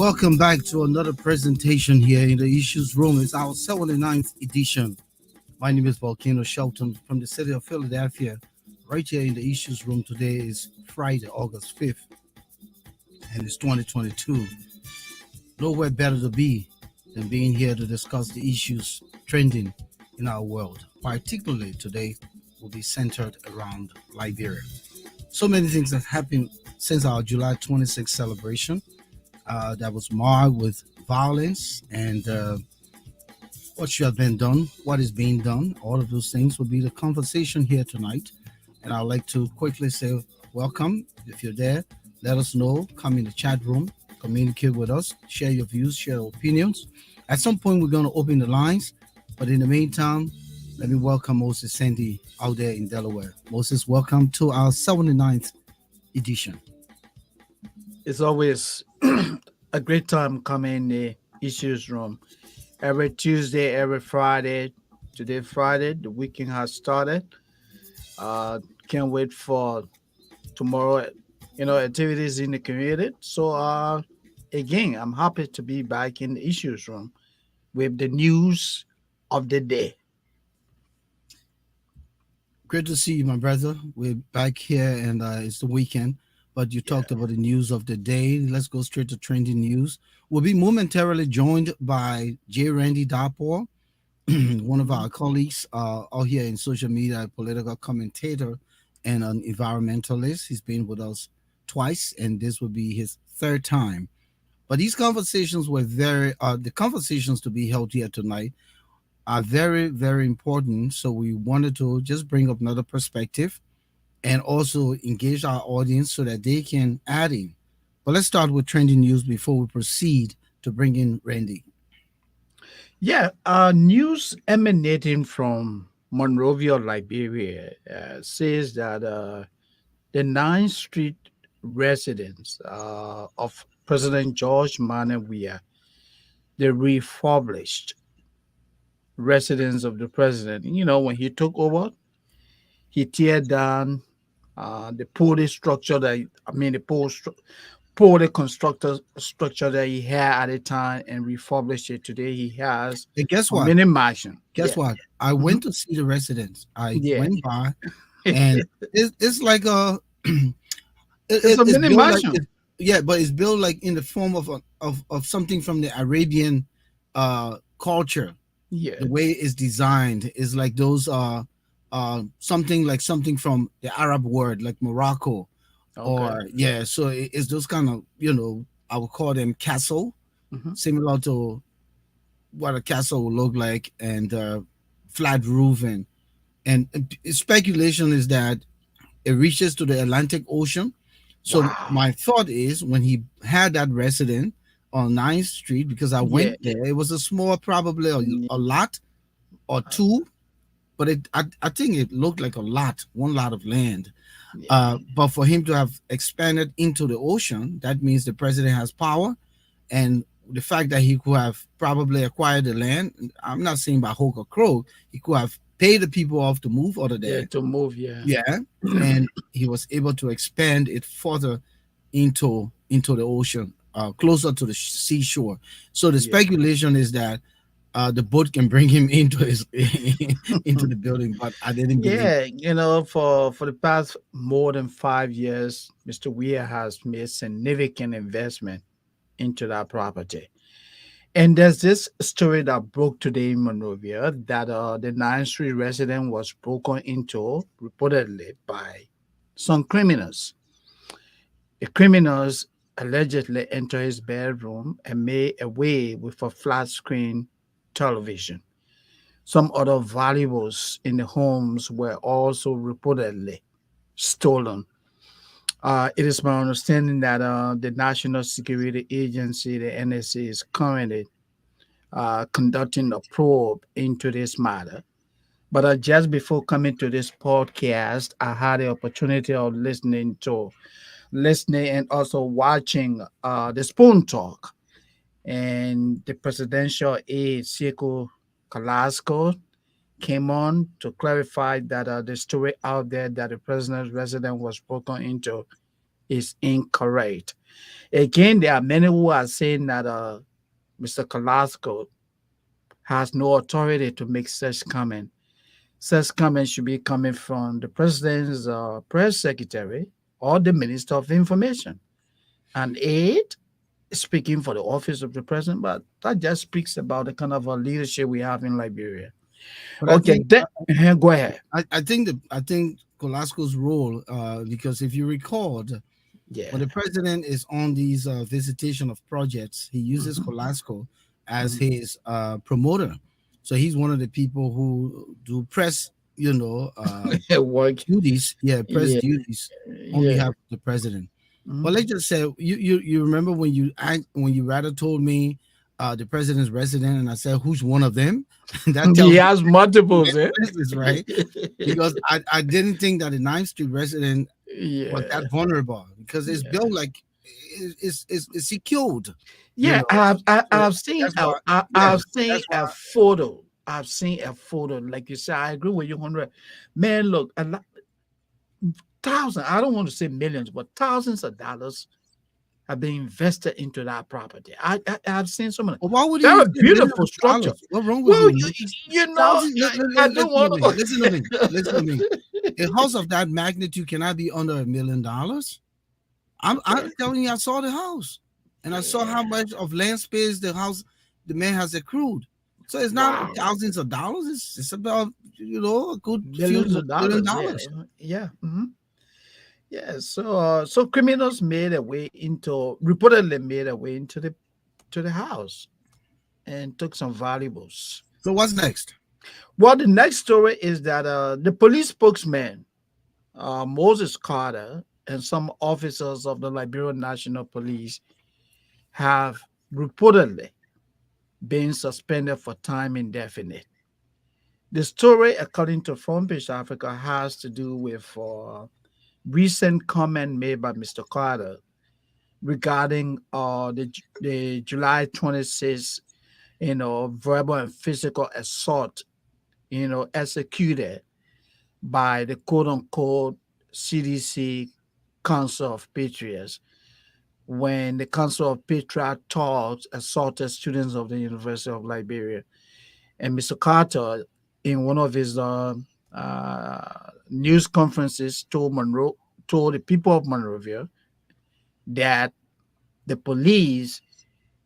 Welcome back to another presentation here in the Issues Room. It's our 79th edition. My name is Volcano Shelton from the city of Philadelphia. Right here in the Issues Room today is Friday, August 5th, and it's 2022. Nowhere better to be than being here to discuss the issues trending in our world. Particularly today will be centered around Liberia. So many things have happened since our July 26th celebration that was marred with violence and what should have been done, what is being done. All of those things will be the conversation here tonight. And I'd like to quickly say welcome. If you're there, let us know. Come in the chat room, communicate with us, share your views, share your opinions. At some point, we're going to open the lines. But in the meantime, let me welcome Moses Sandy out there in Delaware. Moses, welcome to our 79th edition. It's always a great time coming in the issues room. Every Tuesday, every Friday. Today, Friday, the weekend has started. Can't wait for tomorrow, activities in the community. So, again, I'm happy to be back in the issues room with the news of the day. Great to see you, my brother. We're back here, and it's the weekend. But you talked about the news of the day. Let's go straight to trending news. We'll be momentarily joined by J. Randy Darpour, one of our colleagues out here in social media, a political commentator and an environmentalist. He's been with us twice, and this will be his third time. But these conversations were the conversations to be held here tonight are very, very important. So we wanted to just bring up another perspective and also engage our audience so that they can add in. But let's start with trending news before we proceed to bring in Randy. Yeah, news emanating from Monrovia, Liberia, says that the 9th Street residence of President George Weah, the refurbished residence of the president, when he took over, he teared down the poorly structure poorly constructed structure that he had at the time and refurbished it. Today he has And guess a what? mini mansion. Guess what? I Mhm. went to see the residence. I Yeah. went by, and it's like a It's a it's mini built like mansion. yeah, but it's built like in the form of something from the Arabian culture. Yeah. The way it's designed is like those something from the Arab world, like Morocco, Okay. or yeah. So it's those kind of I would call them castle, Mhm. similar to what a castle would look like, and flat roof and speculation is that it reaches to the Atlantic Ocean. So Wow. my thought is when he had that resident on 9th Street, because I Yeah. went there, it was a small, probably Yeah. a lot or two, but I think it looked like a lot, one lot of land. Yeah. But for him to have expanded into the ocean, that means the president has power, and the fact that he could have probably acquired the land. I'm not saying by hook or crook, he could have paid the people off to move out of Yeah. there. To move. Yeah. Yeah, and he was able to expand it further into the ocean, closer to the seashore. So the Yeah. speculation is that the boat can bring him into his into the building, but I didn't believe. Yeah. For the past more than 5 years, Mr. Weir has made significant investment into that property. And there's this story that broke today in Monrovia that the 9th Street resident was broken into reportedly by some criminals. The criminals allegedly entered his bedroom and made away with a flat screen television. Some other valuables in the homes were also reportedly stolen. It is my understanding that the National Security Agency, the NSA, is currently conducting a probe into this matter. But just before coming to this podcast, I had the opportunity of listening and also watching the Spoon Talk, and the presidential aide Seiko Kalasco came on to clarify that the story out there that the president's residence was broken into is incorrect. Again, there are many who are saying that Mr. Kolasco has no authority to make such comment. Such comments should be coming from the president's press secretary or the minister of information. And aide speaking for the office of the president, but that just speaks about the kind of leadership we have in Liberia. But I Okay, think then go ahead. I think Colasco's role, because if you recall, Yeah. when the president is on these visitation of projects, he uses Mhm, Colasco as mhm. his promoter. So he's one of the people who do press, Work. duties, yeah, press Yeah, duties on yeah. behalf of the president. But Mhm. let's just say you remember when you rather told me the president's resident, and I said who's one of them. That He tells me has multiples, eh? this is right, because I didn't think that the Ninth Street resident was Yeah. that vulnerable because it's Yeah. built like it's secured, you Yeah, know. So I've seen that's why, yeah, I've seen that's a why. photo. I've seen a photo. Like you said, I agree with you 100. Man, look, thousands, I don't want to say millions, but thousands of dollars have been invested into that property. I've seen some of it. Well, why would Very you say millions beautiful of structure. dollars? What's wrong with Well, you? It's you know, thousands. I don't Listen to want me. Listen to me. Listen to me. to. A house of that magnitude cannot be under $1 million. I'm Okay. telling you, I saw the house, and I saw how Yeah. much of land space the man has accrued. So it's not Wow. thousands of dollars. It's about a good few Millions of million dollars. Yeah. dollars. Yeah. Yeah. So criminals made a way into reportedly made a way into the house and took some valuables. So what's next? Well, the next story is that the police spokesman, Moses Carter, and some officers of the Liberian National Police have reportedly been suspended for time indefinite. The story, according to Front Page Africa, has to do with recent comment made by Mr. Carter regarding the July 26th, verbal and physical assault, executed by the quote unquote CDC Council of Patriots when the Council of Patriots taught assaulted students of the University of Liberia. And Mr. Carter, in one of his news conferences, told the people of Monrovia that the police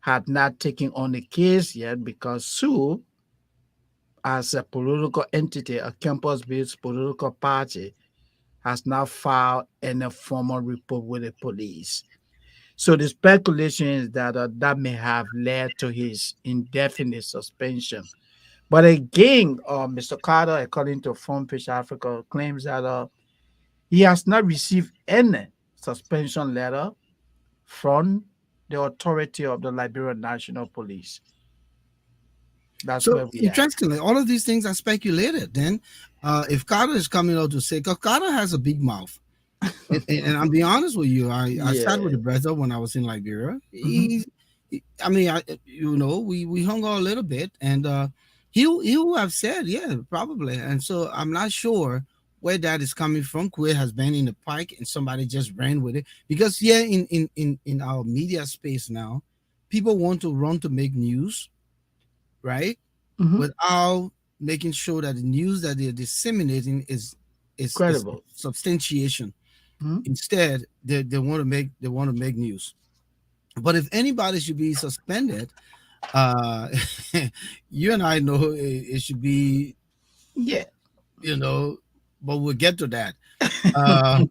had not taken on the case yet because SU, as a political entity, a campus-based political party, has not filed any formal report with the police. So the speculation is that that may have led to his indefinite suspension. But again, Mr. Carter, according to Front Page Africa, claims that he has not received any suspension letter from the authority of the Liberian National Police. That's So where we are. interestingly, all of these things are speculated. Then, if Carter is coming out to say, because Carter has a big mouth, and I'm being honest with you, I sat with Yeah. the brother when I was in Liberia. Mhm. I mean, we hung out a little bit, and he would have said, yeah, probably. And so I'm not sure where that is coming from. Queer has been in the pike, and somebody just ran with it because yeah, in our media space now, people want to run to make news, right? Mhm. Without making sure that the news that they're disseminating is Credible. substantiation. Mhm. Instead, they want to make news. But if anybody should be suspended, uh, you and I know it should be, Yeah. you know, but we'll get to that. Uh,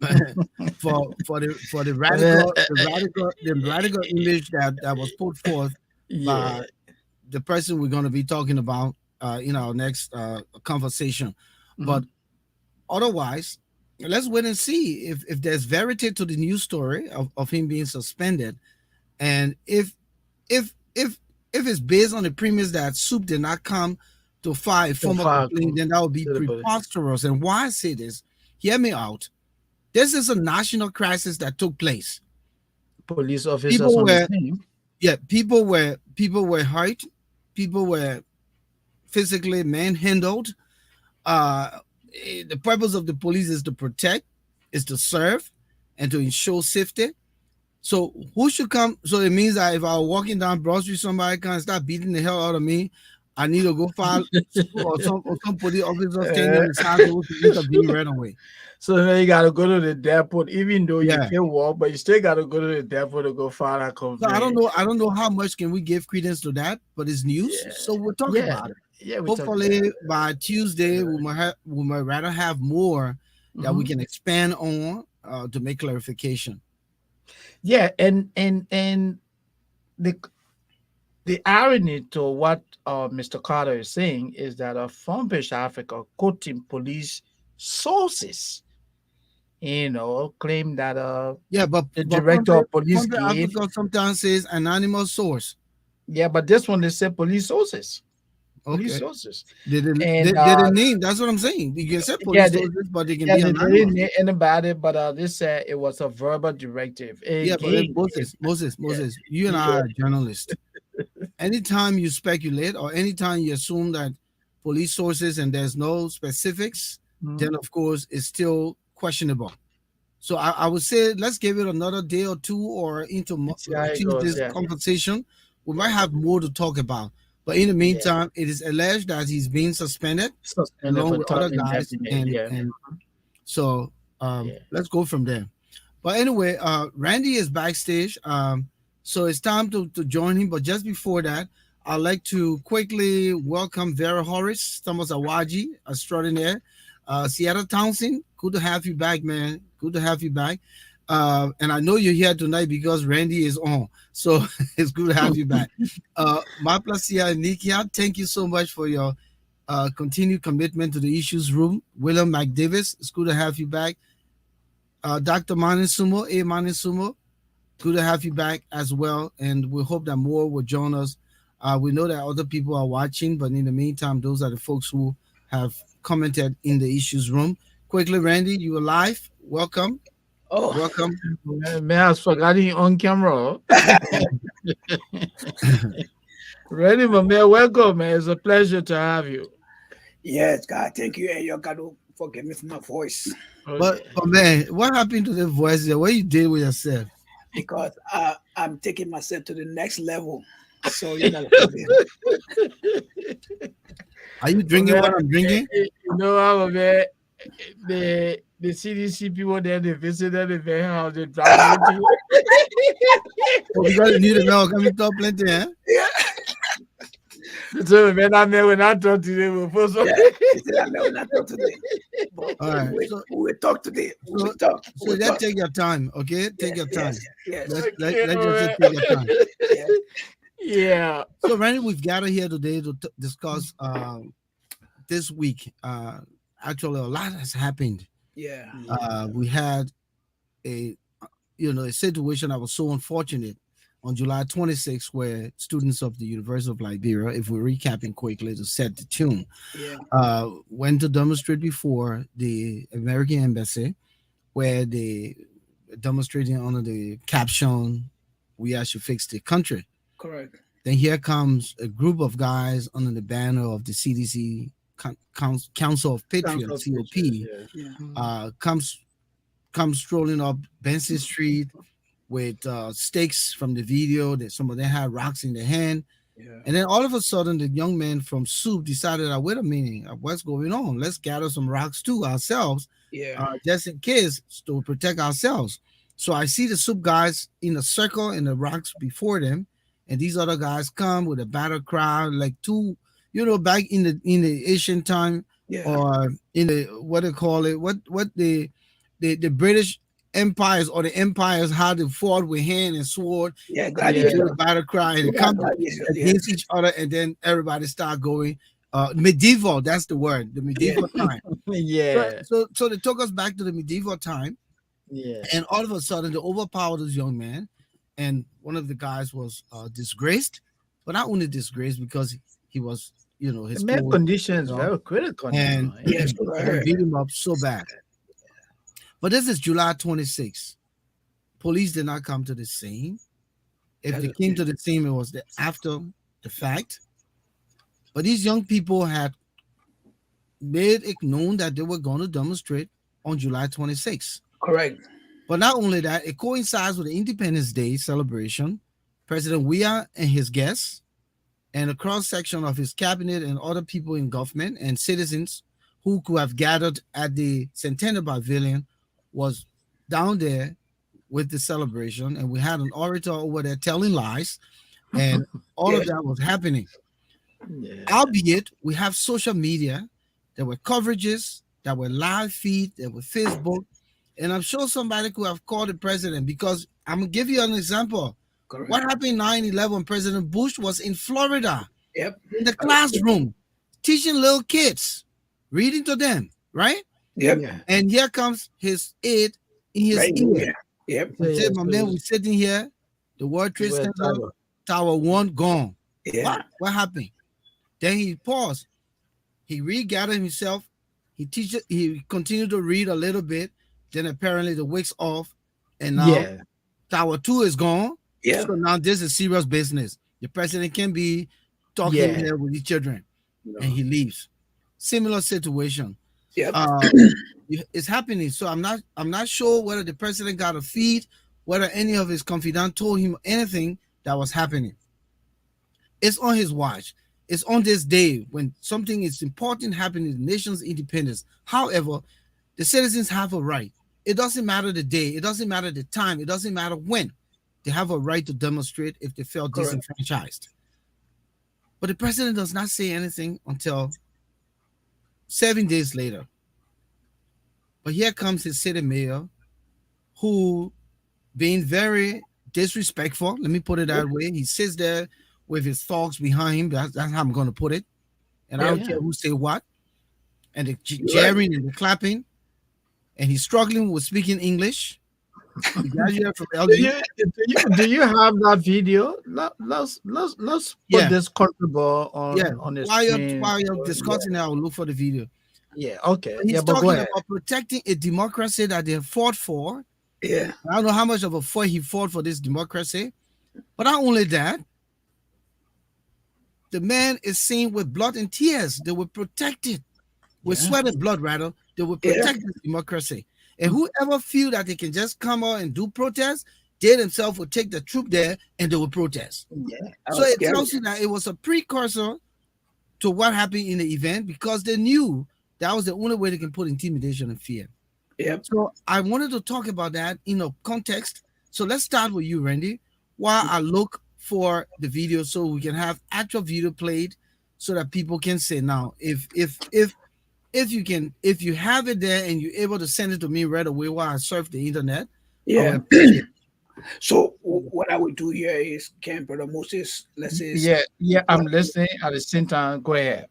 for the radical image that was put forth by Yeah. the person we're going to be talking about in our next conversation. But Mhm. otherwise, let's wait and see if there's verity to the news story of him being suspended, and if if if it's based on the premise that Soup did not come to file a So formal far, complaint, then that would be to the police. preposterous. And why I say this? Hear me out. This is a national crisis that took place. Police officers People on the were scene. people were hurt, people were physically manhandled. The purpose of the police is to protect, is to serve, and to ensure safety. So who should come? So it means that if I was walking down Broad Street, somebody can start beating the hell out of me. I need to go file suit, or some police officer standing Uh, on the side supposed to intervene right away. so now you gotta go to the depot, even though you Yeah. can walk, but you still gotta go to the depot to go file a So I don't complaint. know. I don't know how much can we give credence to that, but it's news, Yeah, so we'll talk yeah, about it. yeah. We talk about Hopefully it. by Tuesday we might rather have more that we Mhm. can expand on to make clarification. Yeah, and the the irony to what Mr. Carter is saying is that from British Africa, quoting police sources, claim that Yeah, the but director of police Fundraise gave. Africa sometimes says anonymous source. Yeah, but this one they said police sources, police Okay. sources, They and didn't name. That's what I'm saying. You can say yeah, police sources, but they can yeah, be they didn't anonymous. know anything about it, but they said it was a verbal directive. Yeah, but Again, yeah, Moses, you and I yeah, are journalists. Anytime you speculate or anytime you assume that police sources and there's no specifics, mhm. then of course it's still questionable. So I would say let's give it another day or two or into Let's see how it goes. Tuesday's Yeah, conversation. We might yeah, have more to talk about. But in the yeah. meantime, it is alleged that he's being suspended Suspended along for with time other guys, indefinite. Yeah, and so yeah. let's go from there. But anyway, Randy is backstage. So it's time to join him. But just before that, I'd like to quickly welcome Vera Horace, Thomas Awaji, extraordinaire. Sierra Townsend, good to have you back, man. Good to have you back. And I know you're here tonight because Randy is on. So it's good to have you back. Maplasia and Nikia, thank you so much for your continued commitment to the issues room. William McDavis, it's good to have you back. Dr. Manisumo, A. Manisumo, good to have you back as well. And we hope that more will join us. We know that other people are watching, but in the meantime, those are the folks who have commented in the issues room. Quickly, Randy, you are live. Welcome. Oh, Welcome. May I ask forgetting on camera? Ready, my man. Welcome, man. It's a pleasure to have you. yes, God, thank you. And you got to forgive me for my voice Okay. But man, what happened to the voice there? What you did with yourself? because I'm taking myself to the next level. So you got to forgive me. Are you My drinking man, what I'm drinking? you know how, my man, the CDC people there, they visited the van house, they dropped me into Oh, because you need a milk coming to plenty, eh? Yeah, so, man, I met when I talked to them before. So, yeah. He said, I will not talk today. But All right. we will talk today. We will So talk. We so will let's talk. take your time, okay? Take Yes, your yes, time. yes, okay, Let's just man. take your time. yes. Yeah. So, Randy, we've gathered here today to discuss this week. Actually, a lot has happened. Yeah, Yeah. We had a a situation that was so unfortunate on July 26th, where students of the University of Liberia, if we're recapping quickly to set the tune, yeah, went to demonstrate before the American embassy, where they demonstrating under the caption, "We are should fix the country." correct. Then here comes a group of guys under the banner of the CDC, Council of Council Patriots pictures, (COP), yeah. Yeah, comes strolling up Benson Street with stakes from the video. That some of them had rocks in their hand, yeah, and then all of a sudden, the young man from Soup decided, "Wait a minute, what's going on? Let's gather some rocks too ourselves, yeah, just in case to protect ourselves." So I see the Soup guys in a circle and the rocks before them, and these other guys come with a battle crowd, like two, back in the ancient time, yeah, or in the what they call it, what the British empires or the empires how they fought with hand and sword, yeah. and they do Gladiator. the battle cry and they Yeah, come gladiator. Yeah, against each other, and then everybody start going. Medieval, that's the word, the yeah, medieval time. So, Yeah. so they took us back to the medieval time, Yeah. and all of a sudden they overpowered this young man, and one of the guys was disgraced, but not only disgraced because he was, The his med clothes, condition is you know, very critical and now. yes, they correct. beat him up so bad. But this is July 26th. Police did not come to the scene. If That's they a, came to the scene, it was after the fact. But these young people had made it known that they were going to demonstrate on July 26th. correct. But not only that, it coincides with the Independence Day celebration. President Weah and his guests and a cross section of his cabinet and other people in government and citizens who could have gathered at the Centennial Pavilion was down there with the celebration. And we had an orator over there telling lies, and all of Yes. that was happening. Yeah. Albeit, we have social media, there were coverages, there were live feed, there were Facebook, and I'm sure somebody could have called the president because I'm gonna give you an example. What Correct. happened in 9/11? President Bush was in Florida Yep. in the classroom teaching little kids, reading to them, right? Yep. Yeah. And here comes his aide in his Right. ear. Yeah. Yep. So, He yeah, said, "My man, so we're sitting here. The World Trade we're Center, tired. Tower One gone. Yeah. What? What happened?" Then he paused. He regathered himself. He continued to read a little bit. Then apparently the wig's off, and now Yeah. Tower Two is gone. Yeah. So now this is serious business. The president can be talking Yeah. here with his children, You and know. he leaves. Similar situation. Yep. Uh, it's happening. So I'm not sure whether the president got a feed, whether any of his confidants told him anything that was happening. It's on his watch. It's on this day when something is important happening in the nation's independence. However, the citizens have a right. It doesn't matter the day, it doesn't matter the time, it doesn't matter when. They have a right to demonstrate if they felt Correct. disenfranchised. But the president does not say anything until 7 days later. But here comes his city mayor who being very disrespectful. Let me put it that way. He sits there with his thugs behind him. That's how I'm going to put it. And I Yeah. don't Yeah. care who say what. And the You're right. jeering and the clapping. And he's struggling with speaking English. He graduated from Do LU. you have that video? Let's put Yeah, this comfortable yeah. on the While you're, screen. while you're Yeah. discussing that, I'll look for the video. Yeah. Okay. But Yeah. he's But go talking ahead. about protecting a democracy that they fought for. Yeah. I don't know how much of a fight he fought for this democracy. But not only that, the man is seen with blood and tears. They were protected with Yeah. sweat and blood, rather. They will Yeah. protect this democracy. And whoever feel that they can just come out and do protests, they themselves will take the troop there and they will protest. Yeah. So it Yeah. tells you that it was a precursor to what happened in the event because they knew that was the only way they can put intimidation and fear. Yep. So I wanted to talk about that in a context. So let's start with you, Randy, while I look for the video so we can have actual video played so that people can say now if you have it there and you're able to send it to me right away while I surf the internet, I would Yeah. appreciate it. So what I would do here is, can Brother Moses, let's say, Yeah. Yeah. I'm listening at the same time. Go ahead.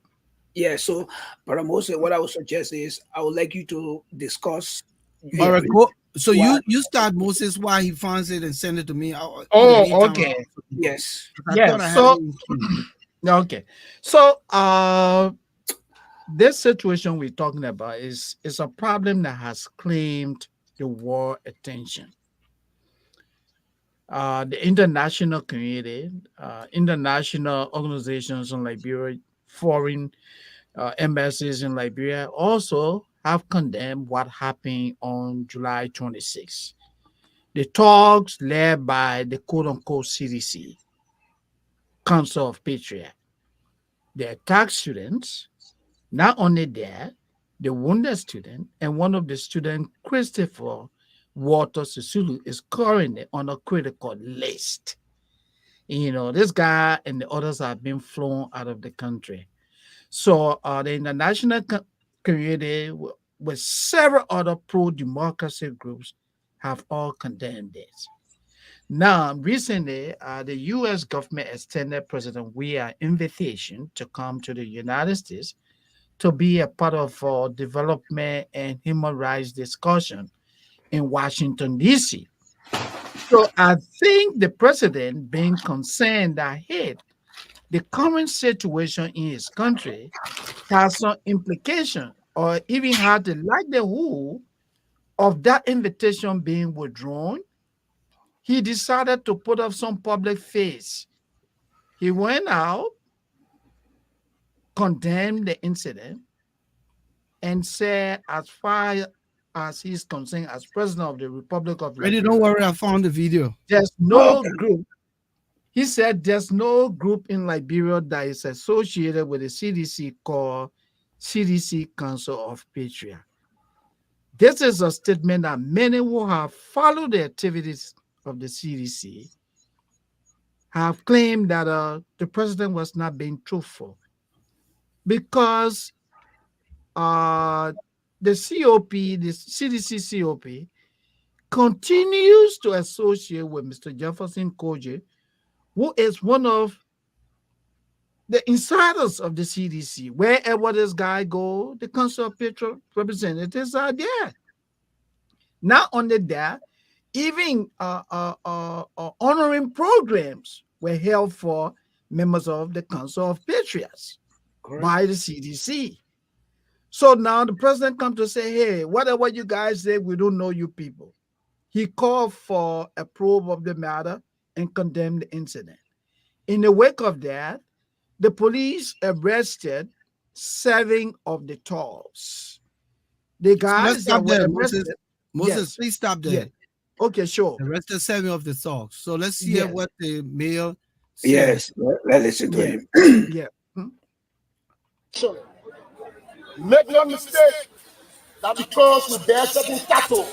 yeah. So Brother Moses, what I would suggest is, I would like you to discuss. All Yeah. right, go. So Why- you start Moses while he finds it and send it to me. In the Oh, meantime, okay. Yes. I Yeah. thought I had So it in queue. okay. So this situation we're talking about is a problem that has claimed the world attention. The international community, international organizations in Liberia, foreign embassies in Liberia also have condemned what happened on July 26th. The talks led by the quote unquote CDC, Council of Patriots, they attacked students. Not only that, the wounded student and one of the students, Christopher Walter Sisulu, is currently on a critical list. You know, this guy and the others have been flown out of the country. So the international community, with several other pro-democracy groups, have all condemned this. Now, recently, the U.S. government extended President Weah an invitation to come to the United States to be a part of development and human rights discussion in Washington, D.C. So I think the president being concerned that, hey, the current situation in his country has some implication or even had the likelihood of that invitation being withdrawn, he decided to put up some public face. He went out, condemned the incident, and said, as far as he's concerned, as president of the Republic of Ready? Liberia, Don't worry. I found the video. there's Oh, no group. He said there's no group in Liberia that is associated with the CDC called CDC Council of Patriot. This is a statement that many who have followed the activities of the CDC have claimed that the president was not being truthful because the CDC COP, continues to associate with Mr. Jefferson Koje, who is one of the insiders of the CDC. Wherever this guy go, the Council of Patriot representatives are there. Not only that, even honoring programs were held for members of the Council of Patriots by the CDC. So now the president comes to say, hey, whatever you guys say, we don't know you people. He called for a probe of the matter and condemned the incident. In the wake of that, the police arrested 7 of the thugs. The guys Let's stop that were there, arrested. Moses, Yes. please stop there. Yeah. Okay, sure. The rest of 7 of the songs. So let's hear Yes. what the mayor said. yes. Let's listen to Yeah. him. Yeah. Make no mistake that because we bear certain cattle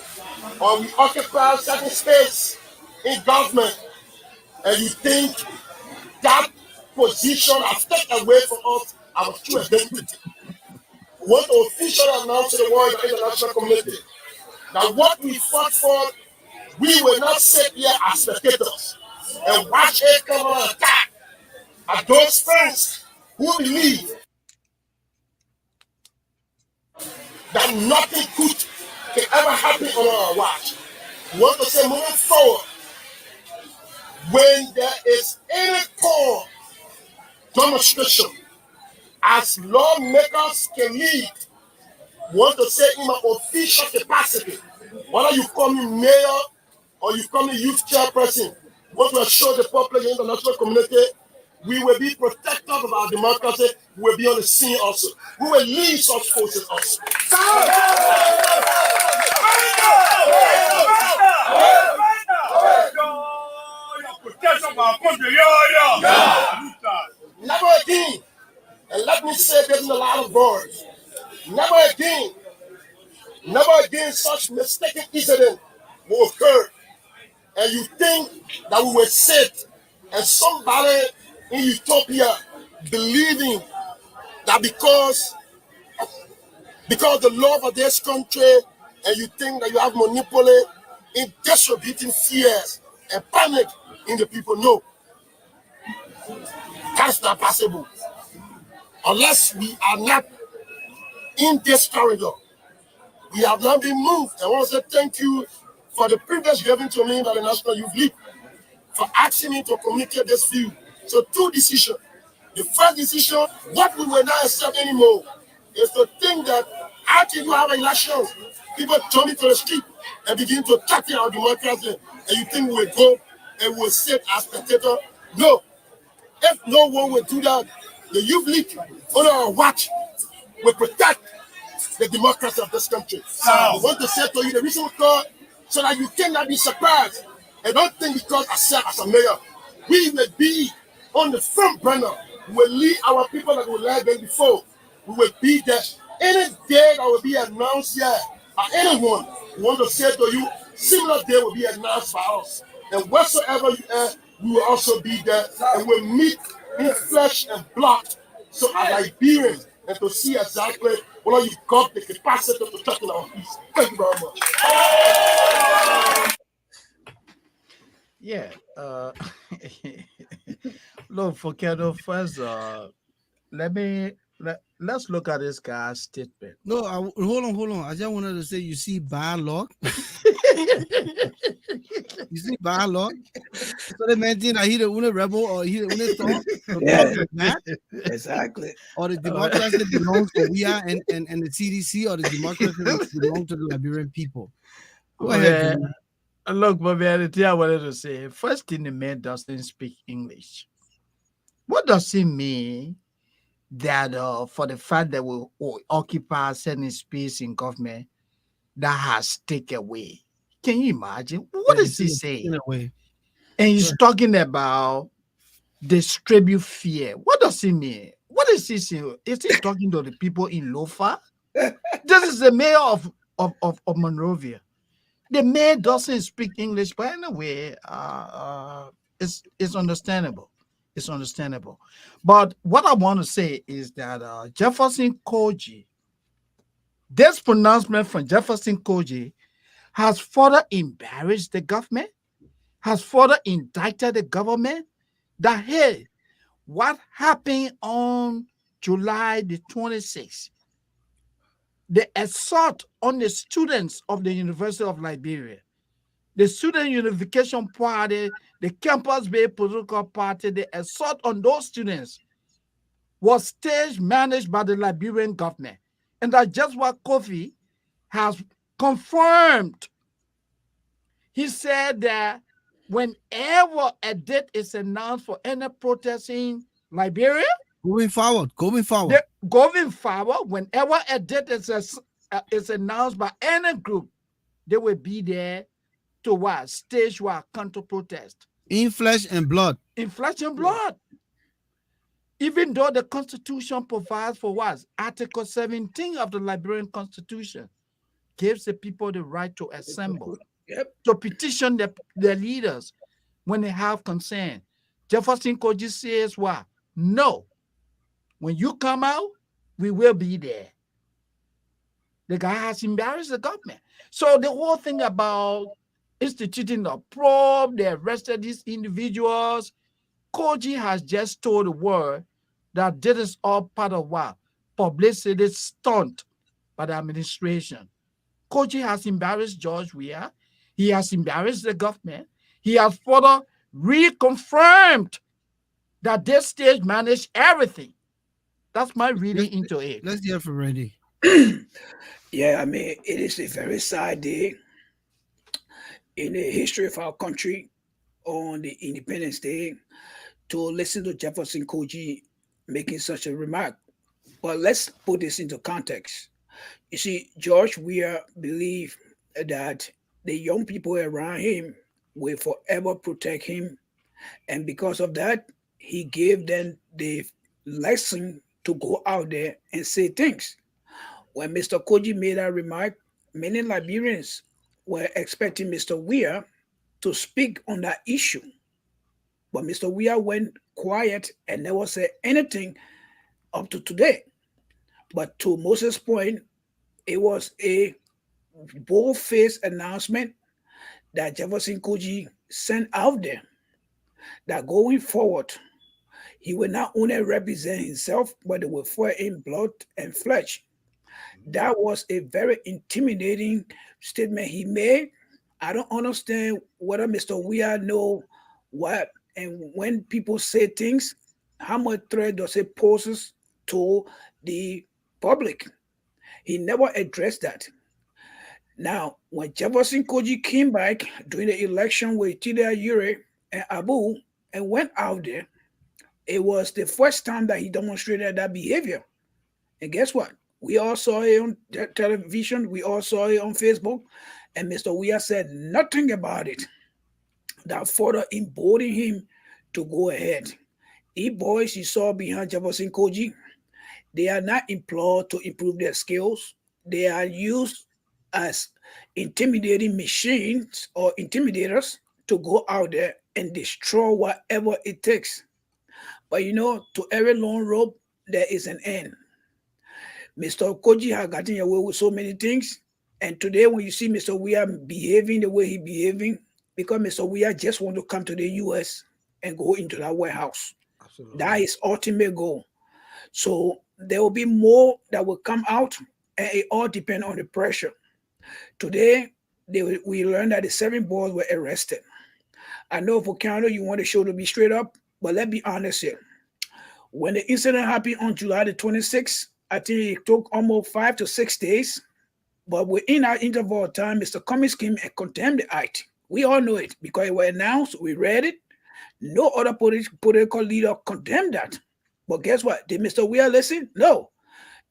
or we occupy certain space in government, and you think that position has taken away from us our true identity. We want to officially announce to the world and the international community that what we fought for, we will not sit here as spectators and watch it come on attack at those friends who believe that nothing good can ever happen on our watch. We want to say moving forward, when there is any poor demonstration, as lawmakers can lead, we want to say in my official capacity, whether you call me mayor or you call me youth chairperson, we want to assure the public and international community we will be protectors of our democracy. We will be on the scene also. We will lead such forces also. Never again, and let me say this in a lot of words, never again such mistaken incident will occur. And you think that we will sit and somebody in utopia believing that because the love of this country, and you think that you have monopoly in distributing fears and panic in the people. No, that's not possible unless we are not in this corridor. We have not been moved. I want to say thank you for the privilege given to me by the National Youth League for asking me to communicate this view. So 2 decisions. The first decision, what we will not accept anymore, is to think that after you have elections, people turn into the street and begin to attack our democracy, and you think we will go and we will sit as spectators. No. If no one will do that, the Youth League on our watch will protect the democracy of this country. I want to say to you the reason we call so that you cannot be surprised. And don't think because I serve as a mayor, we will be on the front burner. We will lead our people that will lead them before. We will be there. Any day that will be announced here by anyone, we want to say to you, similar day will be announced by us. And whatsoever you are, we will also be there and we'll meet in flesh and blood. So as Liberians, and to see exactly what you got the capacity to protect our peace. Thank you very much. Yeah. Look, Volcano, first, let's look at this guy's statement. No, hold on. I just wanted to say, you see bylaw? You see bylaw? So they mentioned that he the only rebel or he the only thought Yeah. Exactly. or the democracy belongs to we are and the CDC or the democracy belongs to the Liberian people. Go ahead. Man, look, but man, I wanted to say, first thing, the man doesn't speak English. What does it mean that for the fact that we occupy certain space in government, that has taken away. Can you imagine? What Yeah, is it's he in saying? a way. And he's Sure. talking about distribute fear. What does he mean? What is he saying? Is he talking to the people in Lofa? This is the mayor of Monrovia. The mayor doesn't speak English, but anyway, it's understandable. It's understandable. But what I want to say is that Jefferson Koji, this pronouncement from Jefferson Koji has further embarrassed the government, has further indicted the government that, hey, what happened on July the 26th, the assault on the students of the University of Liberia, the Student Unification Party, the campus-based political party, the assault on those students was staged, managed by the Liberian government. And that's just what Kofi has confirmed. He said that whenever a date is announced for any protest in Liberia, Going forward. going forward, whenever a date is announced by any group, they will be there to what? Stage what? Counter protest. In flesh and blood. In flesh and blood. Even though the Constitution provides for what? Article 17 of the Liberian Constitution gives the people the right to assemble, Yep. to petition their leaders when they have concern. Jefferson Koji says what? No. When you come out, we will be there. The guy has embarrassed the government. So the whole thing about instituting a probe, they arrested these individuals. Koji has just told the world that this is all part of what? Publicity stunt by the administration. Koji has embarrassed George Weah. He has embarrassed the government. He has further reconfirmed that this stage managed everything. That's my reading into it. Let's hear from Randy. Yeah, I mean, it is a very sad day in the history of our country on the Independence Day to listen to Jefferson Koji making such a remark. But let's put this into context. You see, George Weah believed that the young people around him will forever protect him. And because of that, he gave them the lesson to go out there and say things. When Mr. Koji made that remark, many Liberians were expecting Mr. Weah to speak on that issue. But Mr. Weah went quiet and never said anything up to today. But to Moses' point, it was a bold-faced announcement that Jefferson Koji sent out there that going forward, he will not only represent himself, but it will fight in blood and flesh. That was a very intimidating statement he made. I don't understand whether Mr. Weah know what and when people say things, how much threat does it poses to the public? He never addressed that. Now, when Jefferson Koji came back during the election with Tida Yure and Abu and went out there, it was the first time that he demonstrated that behavior. And guess what? We all saw it on television. We all saw it on Facebook. And Mr. Weah said nothing about it. That further emboldened him to go ahead. The boys you saw behind Jefferson Koji, they are not employed to improve their skills. They are used as intimidating machines or intimidators to go out there and destroy whatever it takes. But you know, to every long rope, there is an end. Mr. Koji has gotten away with so many things. And today, when you see Mr. Weah behaving the way he behaving, because Mr. Weah just want to come to the US and go into that warehouse. Absolutely. That is ultimate goal. So there will be more that will come out, and it all depends on the pressure. Today, we learned that the 7 boys were arrested. I know Volcano, you want the show to be straight up, but let's be honest here. When the incident happened on July the 26th, I think it took almost 5 to 6 days. But within that interval of time, Mr. Cummings came and condemned the act. We all know it because it was announced, we read it. No other political leader condemned that. But guess what? Did Mr. Weah listen? No.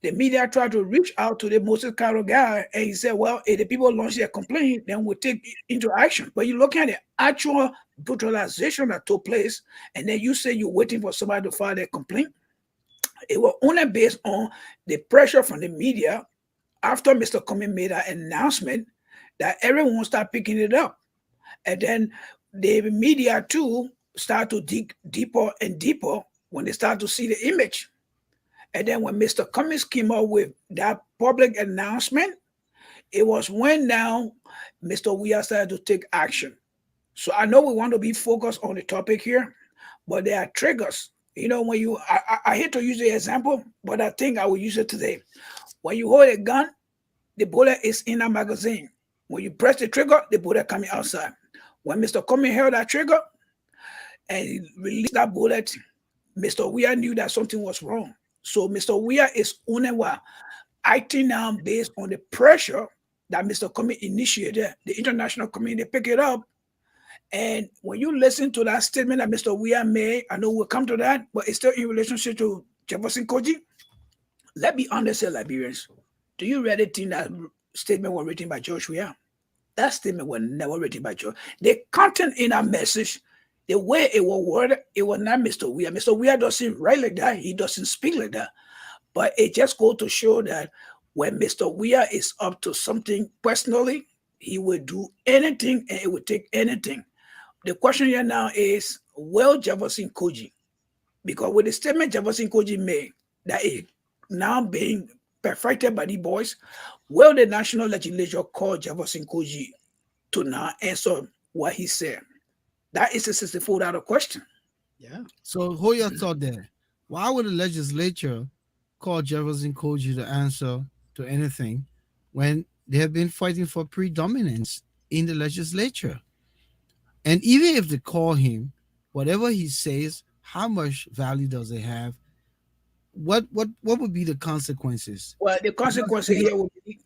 The media tried to reach out to the Moses Carroll guy, and he said, "Well, if the people launch their complaint, then we'll take into action." But you look at the actual brutalization that took place, and then you say you're waiting for somebody to file their complaint. It was only based on the pressure from the media after Mr. Comey made an announcement that everyone started picking it up. And then the media too start to dig deeper and deeper when they start to see the image. And then when Mr. Cummings came up with that public announcement, it was when now Mr. Weah started to take action. So I know we want to be focused on the topic here, but there are triggers. When I hate to use the example, but I think I will use it today. When you hold a gun, the bullet is in a magazine. When you press the trigger, the bullet coming outside. When Mr. Cummings held that trigger and he released that bullet, Mr. Weah knew that something was wrong. So Mr. Weah is only acting now based on the pressure that Mr. Cummings initiated. The international community pick it up. And when you listen to that statement that Mr. Weah made, I know we'll come to that, but it's still in relationship to Jefferson Koji. Let's be honest here, Liberians. Do you really think that statement was written by George Weah? That statement was never written by George. The content in that message, the way it was worded, it was not Mr. Weah. Mr. Weah doesn't write like that. He doesn't speak like that. But it just goes to show that when Mr. Weah is up to something personally, he will do anything and it will take anything. The question here now is, will Jefferson Koji, because with the statement Jefferson Koji made, that is now being perfected by the boys, will the national legislature call Jefferson Koji to now answer what he said? That is a $64 question. Yeah. So hold your thought there. Why would the legislature call Jefferson Koji to answer to anything when they have been fighting for predominance in the legislature? And even if they call him, whatever he says, how much value does it have? What would be the consequences? Well, the consequence here will be,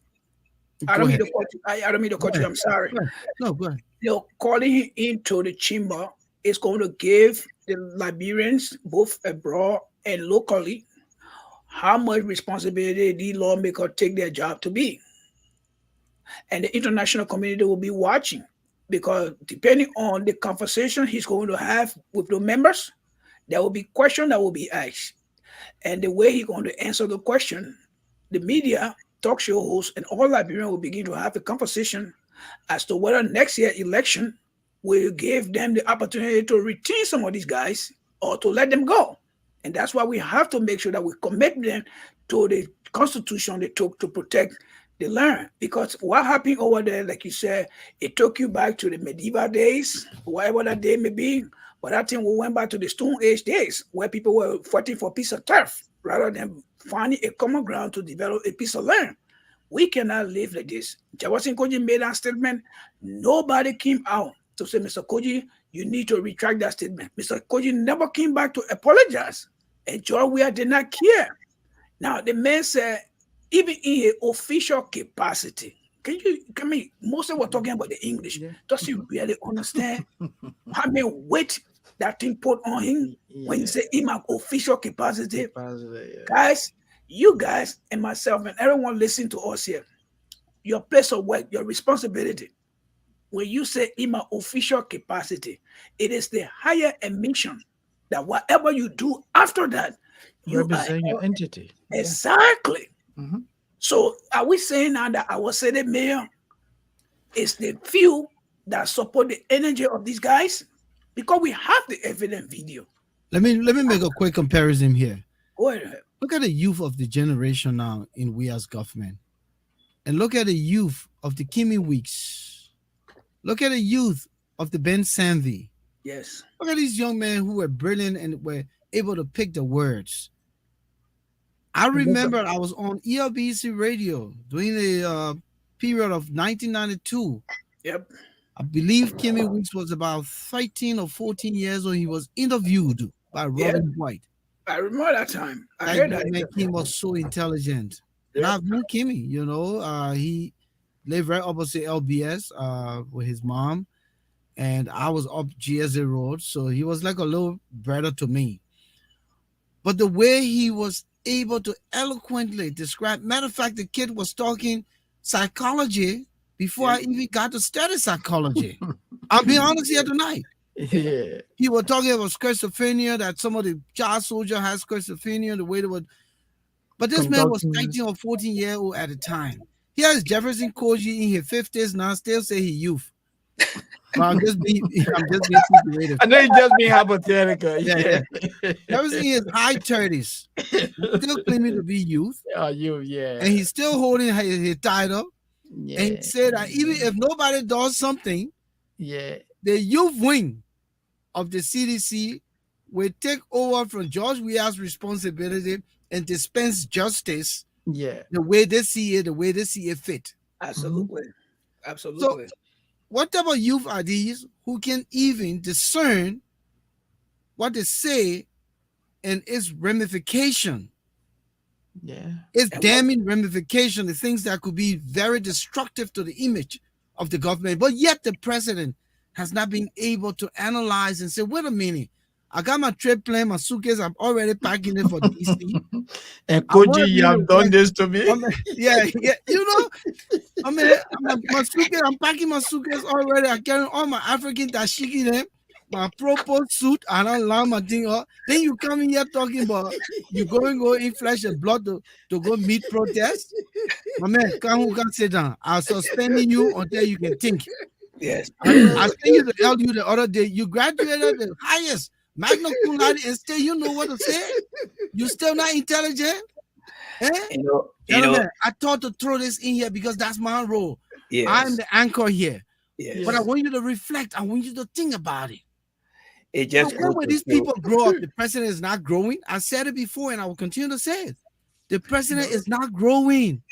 I don't mean to cut you. I don't mean to cut you. I'm sorry. No, go ahead. Calling him into the chamber is going to give the Liberians, both abroad and locally, how much responsibility the lawmakers take their job to be. And the international community will be watching, because depending on the conversation he's going to have with the members, there will be questions that will be asked. And the way he's going to answer the question, the media, talk show hosts, and all Liberians will begin to have a conversation as to whether next year election will give them the opportunity to retain some of these guys or to let them go. And that's why we have to make sure that we commit them to the constitution they took to protect the land. Because what happened over there, like you said, it took you back to the medieval days, whatever that day may be. But I think we went back to the Stone Age days where people were fighting for a piece of turf rather than finding a common ground to develop a piece of land. We cannot live like this. Jefferson Koji made that statement. Nobody came out to say, Mr. Koji, you need to retract that statement. Mr. Koji never came back to apologize. And George Weah did not care. Now, the man said, even in his official capacity, most of us talking about the English. Yeah. Does he really understand how many weight that thing put on him when he said in my official capacity? Guys, you guys and myself and everyone listening to us here, your place of work, your responsibility, when you say in my official capacity, it is the higher admission that whatever you do after that, you represent your entity. Exactly. Yeah. Mm-hmm. So are we saying now that our Senate mayor is the few that support the energy of these guys? Because we have the evident video. Let me make a quick comparison here. Go ahead. Look at the youth of the generation now in Weah's government. And look at the youth of the Kimmy Weeks. Look at the youth of the Ben Sandy. Yes. Look at these young men who were brilliant and were able to pick the words. I remember I was on ELBC radio during the period of 1992. Yep. I believe Kimmy Weeks was about 13 or 14 years old. He was interviewed by Robin White. I remember that time. I heard that. Kim was so intelligent. Yep. And I've known Kimmy, you know. He lived right opposite LBS with his mom. And I was up GSA Road. So he was like a little brother to me. But the way he was able to eloquently describe. Matter of fact, the kid was talking psychology before I even got to study psychology. I'll be honest here tonight. Yeah. He was talking about schizophrenia, that some of the child soldier has schizophrenia, the way they would. But this man was Conducting. 19 or 14-year-old at the time. Here's Jefferson Koji in his 50s now, still say he youth. But I'm just being figurative. I know you just being hypothetical. Yeah. Jefferson in his high 30s, still claiming to be youth, Oh, yeah. and he's still holding his title. Yeah. And he said that even if nobody does something, Yeah. the youth wing of the CDC will take over from George Weah's responsibility and dispense justice Yeah. the way they see it fit. Absolutely. So Absolutely. what type of youth are these who can even discern what they say and its ramification, Yeah. its And what- damning ramification, the things that could be very destructive to the image of the government. But yet the president has not been able to analyze and say, wait a minute, I got my trip plan, my suitcase, I'm already packing it for DC. And I wanna Koji, be you have the done West. this to me. Yeah, you know, my suitcase, I'm packing my suitcase already. I'm carrying all my African dashiki them, my proper suit, and I line my thing up. Then you come in here talking about you go in flesh and blood to go meet protest. My man, can sit down. I'll suspending you until you can think. Yes. I think you tell you the other day, you graduated the highest magna cum laude and still you know what to say. You still not intelligent. Eh? Gentlemen, I thought to throw this in here because that's my role. Yes. I'm the anchor here. Yes. But I want you to reflect. I want you to think about it. It just Where goes will to these show- people grow up? The president is not growing. I said it before and I will continue to say it. The president is not growing.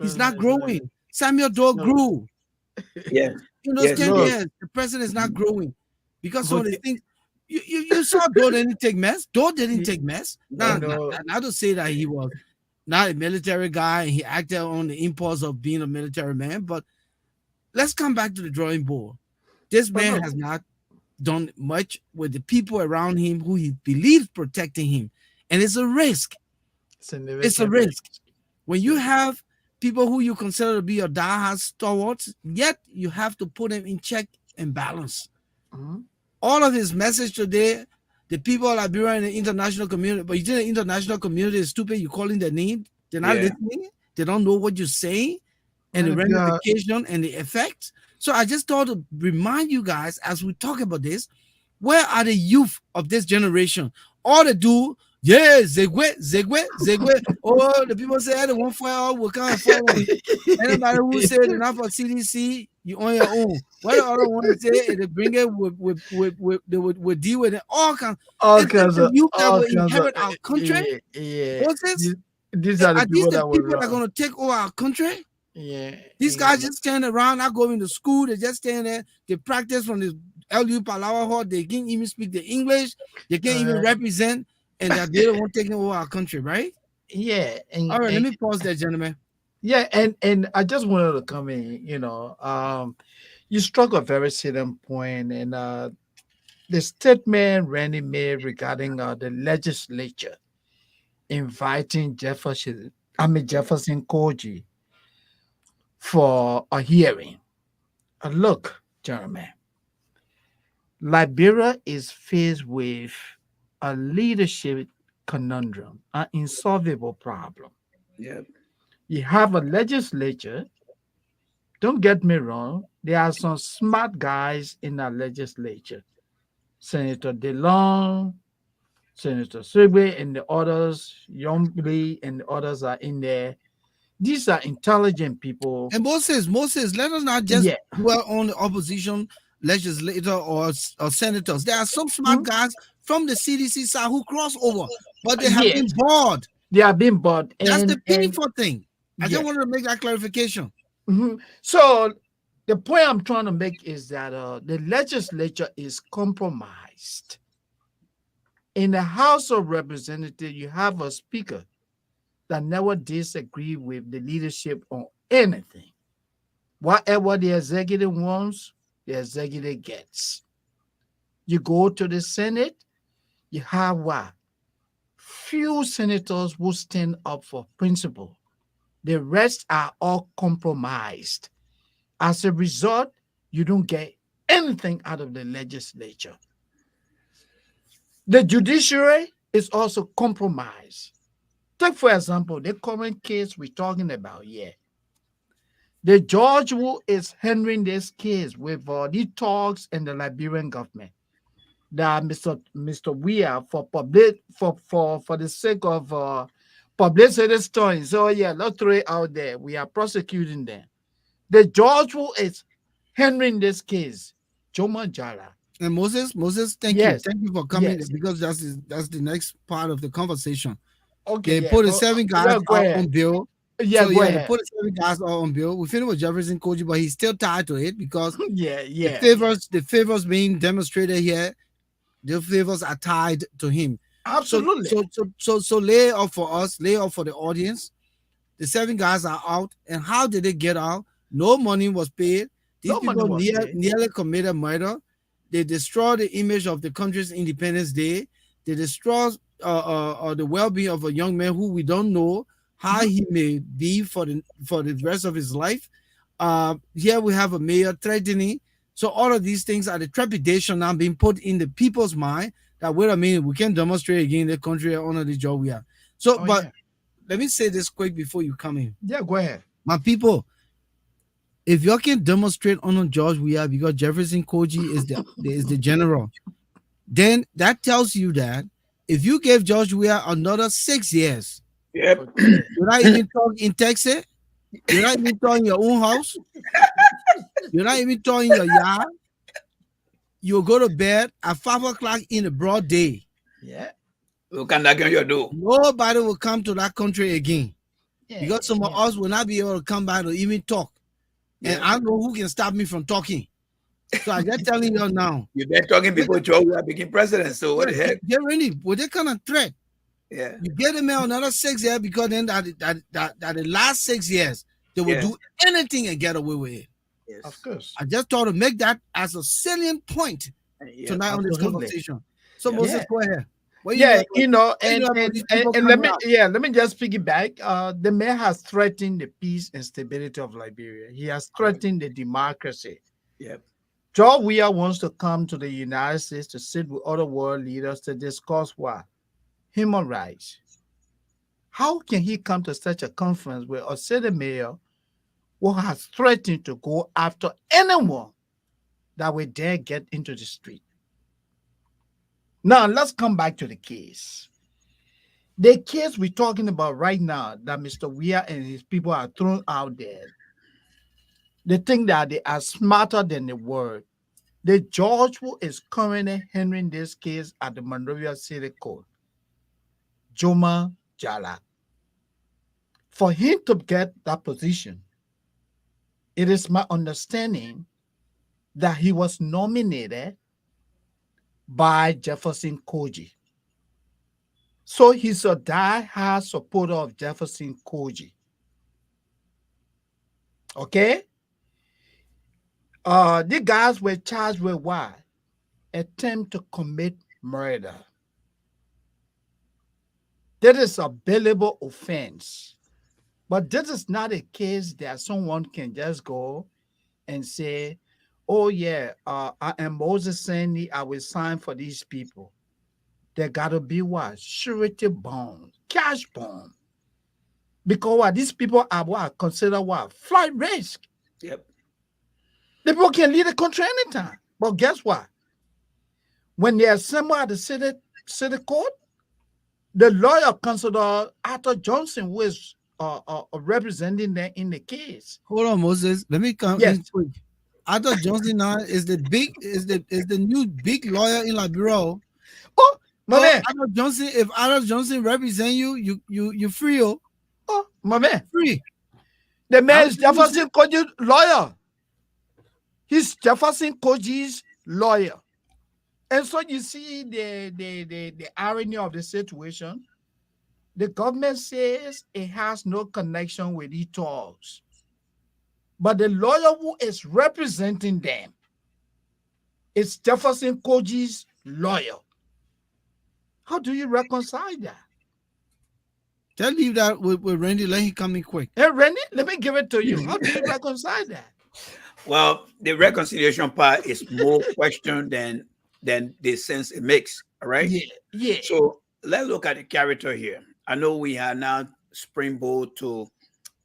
He's not growing. Samuel Doe grew. Yes. You know, Yes, 10 look. years. The president is not growing. Because some of But- the things you saw Doe didn't take mess. Doe didn't Ye- take mess. I Now, know. not to say that he was not a military guy and he acted on the impulse of being a military man, but let's come back to the drawing board. This man look. has not done much with the people around him who he believes protecting him. And it's a risk. It's a risk. When you have people who you consider to be your diehard stalwarts, yet you have to put them in check and balance. Mhm. All of his message today, the people of Liberia in the international community, but you think the international community is stupid, you're calling their name, they're not Yeah. listening, they don't know what you're saying, and the Man of God. ramification and the effects. So I just thought to remind you guys as we talk about this, where are the youth of this generation? All they do, yeah, zegwe. Oh, the people say they won't fire, we can't follow. Anybody who said enough for CDC, you on your own. What the other one say, if they bring it they would deal with it. All kinds. All Is this kinds the of youth that all will kinds of inherit our country? Yeah. Moses, These are the are these people the that will people that are run. going to take over our country? Yeah. These guys just stand around, not going to school. They just stand there. They practice from the LU Palawa Hall. They can't even speak the English. They can't even represent, and that they don't want taking over our country, right? Yeah. And, All right, let and- me pause there, gentlemen. yeah, and I just wanted to come in, you struck a very salient point, and the statement Randy made regarding the legislature inviting Jefferson Koji for a hearing. Look, gentlemen, Liberia is faced with a leadership conundrum, an insolvable problem. Yeah. You have a legislature. Don't get me wrong, there are some smart guys in our legislature. Senator DeLong, Senator Sigbe, and the others, Youngly, and the others are in there. These are intelligent people. And Moses, let us not just Yeah. dwell on the opposition legislator or senators. There are some smart guys from the CDC side who cross over, but they have Yes. been bored. They are being bought. That's and, the painful thing. I yeah. just wanted to make that clarification. Mhm. So the point I'm trying to make is that the legislature is compromised. In the House of Representatives, you have a speaker that never disagree with the leadership on anything. Whatever the executive wants, the executive gets. You go to the Senate, you have what? few senators who stand up for principle. The rest are all compromised. As a result, you don't get anything out of the legislature. The judiciary is also compromised. Take, for example, the current case we're talking about here. The judge who is handling this case with the talks and the Liberian government, that Mr. Weir, for the sake of publicity stories. So yeah, let's throw it out there. We are prosecuting them. The judge who is handling this case, Joma Jara. And Moses, thank Yes, you for coming yes. because that's the next part of the conversation. Okay, They yeah. put the seven guys yeah, go out ahead. on bill. Yeah, So go yeah, they ahead. put the seven guys out on bill. We finished with Jefferson Koji, but he's still tied to it because Yeah, yeah. the favors being demonstrated here, the favors are tied to him. Absolutely. So lay off for us, lay off for the audience. The seven guys are out, and how did they get out? No money was paid. These No money people was paid. nearly committed murder. They destroyed the image of the country's Independence Day. They destroyed the well-being of a young man who we don't know how he may be for the rest of his life. Here we have a mayor threatening. So all of these things are the trepidation now being put in the people's mind that wait a minute, we can demonstrate again in the country under the job we have. So, but yeah. let me say this quick before you come in. Yeah, go ahead. My people, if you can demonstrate on George Weah because Jefferson Koji is the general, then that tells you that if you gave George Weah another 6 years, Yep. you're not even talking in Texas, you're not even talking your own house, you're not even talking your yard, you'll go to bed at 5 o'clock in the broad day. Yeah. You can knock on your door. Nobody will come to that country again Yeah, because some of us will not be able to come back to even talk. And I know who can stop me from talking. So I'm just telling you now. You've been talking before Joe Weah became president. So what the heck? Get ready with that kind of threat. Yeah. You get him another 6 years because then that the last 6 years they will do anything and get away with it. Yes. Of course. I just thought to make that as a salient point tonight on this conversation. So Moses, go ahead. And let me just piggyback. The man has threatened the peace and stability of Liberia. He has threatened the democracy. Yep. George Weah wants to come to the United States to sit with other world leaders to discuss what? Human rights. How can he come to such a conference with a city mayor who has threatened to go after anyone that will dare get into the street? Now, let's come back to the case. The case we're talking about right now that Mr. Weah and his people are thrown out there, they think that they are smarter than the world. The judge who is currently handling this case at the Monrovia City Court, Joma Jala, for him to get that position, it is my understanding that he was nominated by Jefferson Koji. So he's a die-hard supporter of Jefferson Koji. Okay? The guys were charged with what? Attempt to commit murder. That is a bailable offense. But this is not a case that someone can just go and say, oh yeah, I am Moses Sandy, I will sign for these people. There gotta be what? Surety bond, cash bond. Because what? These people are what? Considered what? Flight risk. Yep. The people can leave the country anytime. But guess what? When they assemble at the city court, the lawyer considered Arthur Johnson, who is representing them in the case. Hold on, Moses. Let me come in quick. Arthur Johnson now is the new big lawyer in Liberia. Oh, my man. Arthur Johnson, if Arthur Johnson represent you free. Oh, my man. Free. The man is Jefferson Koji's lawyer. He's Jefferson Koji's lawyer. And so you see the irony of the situation. The government says it has no connection with the talks. But the lawyer who is representing them is Jefferson Koji's lawyer. How do you reconcile that? Tell leave that with Randy. Let him come in quick. Hey, Randy, let me give it to you. How do you reconcile that? Well, the reconciliation part is more question than the sense it makes. All right. Yeah, yeah, So let's look at the character here. I know we are now springboard to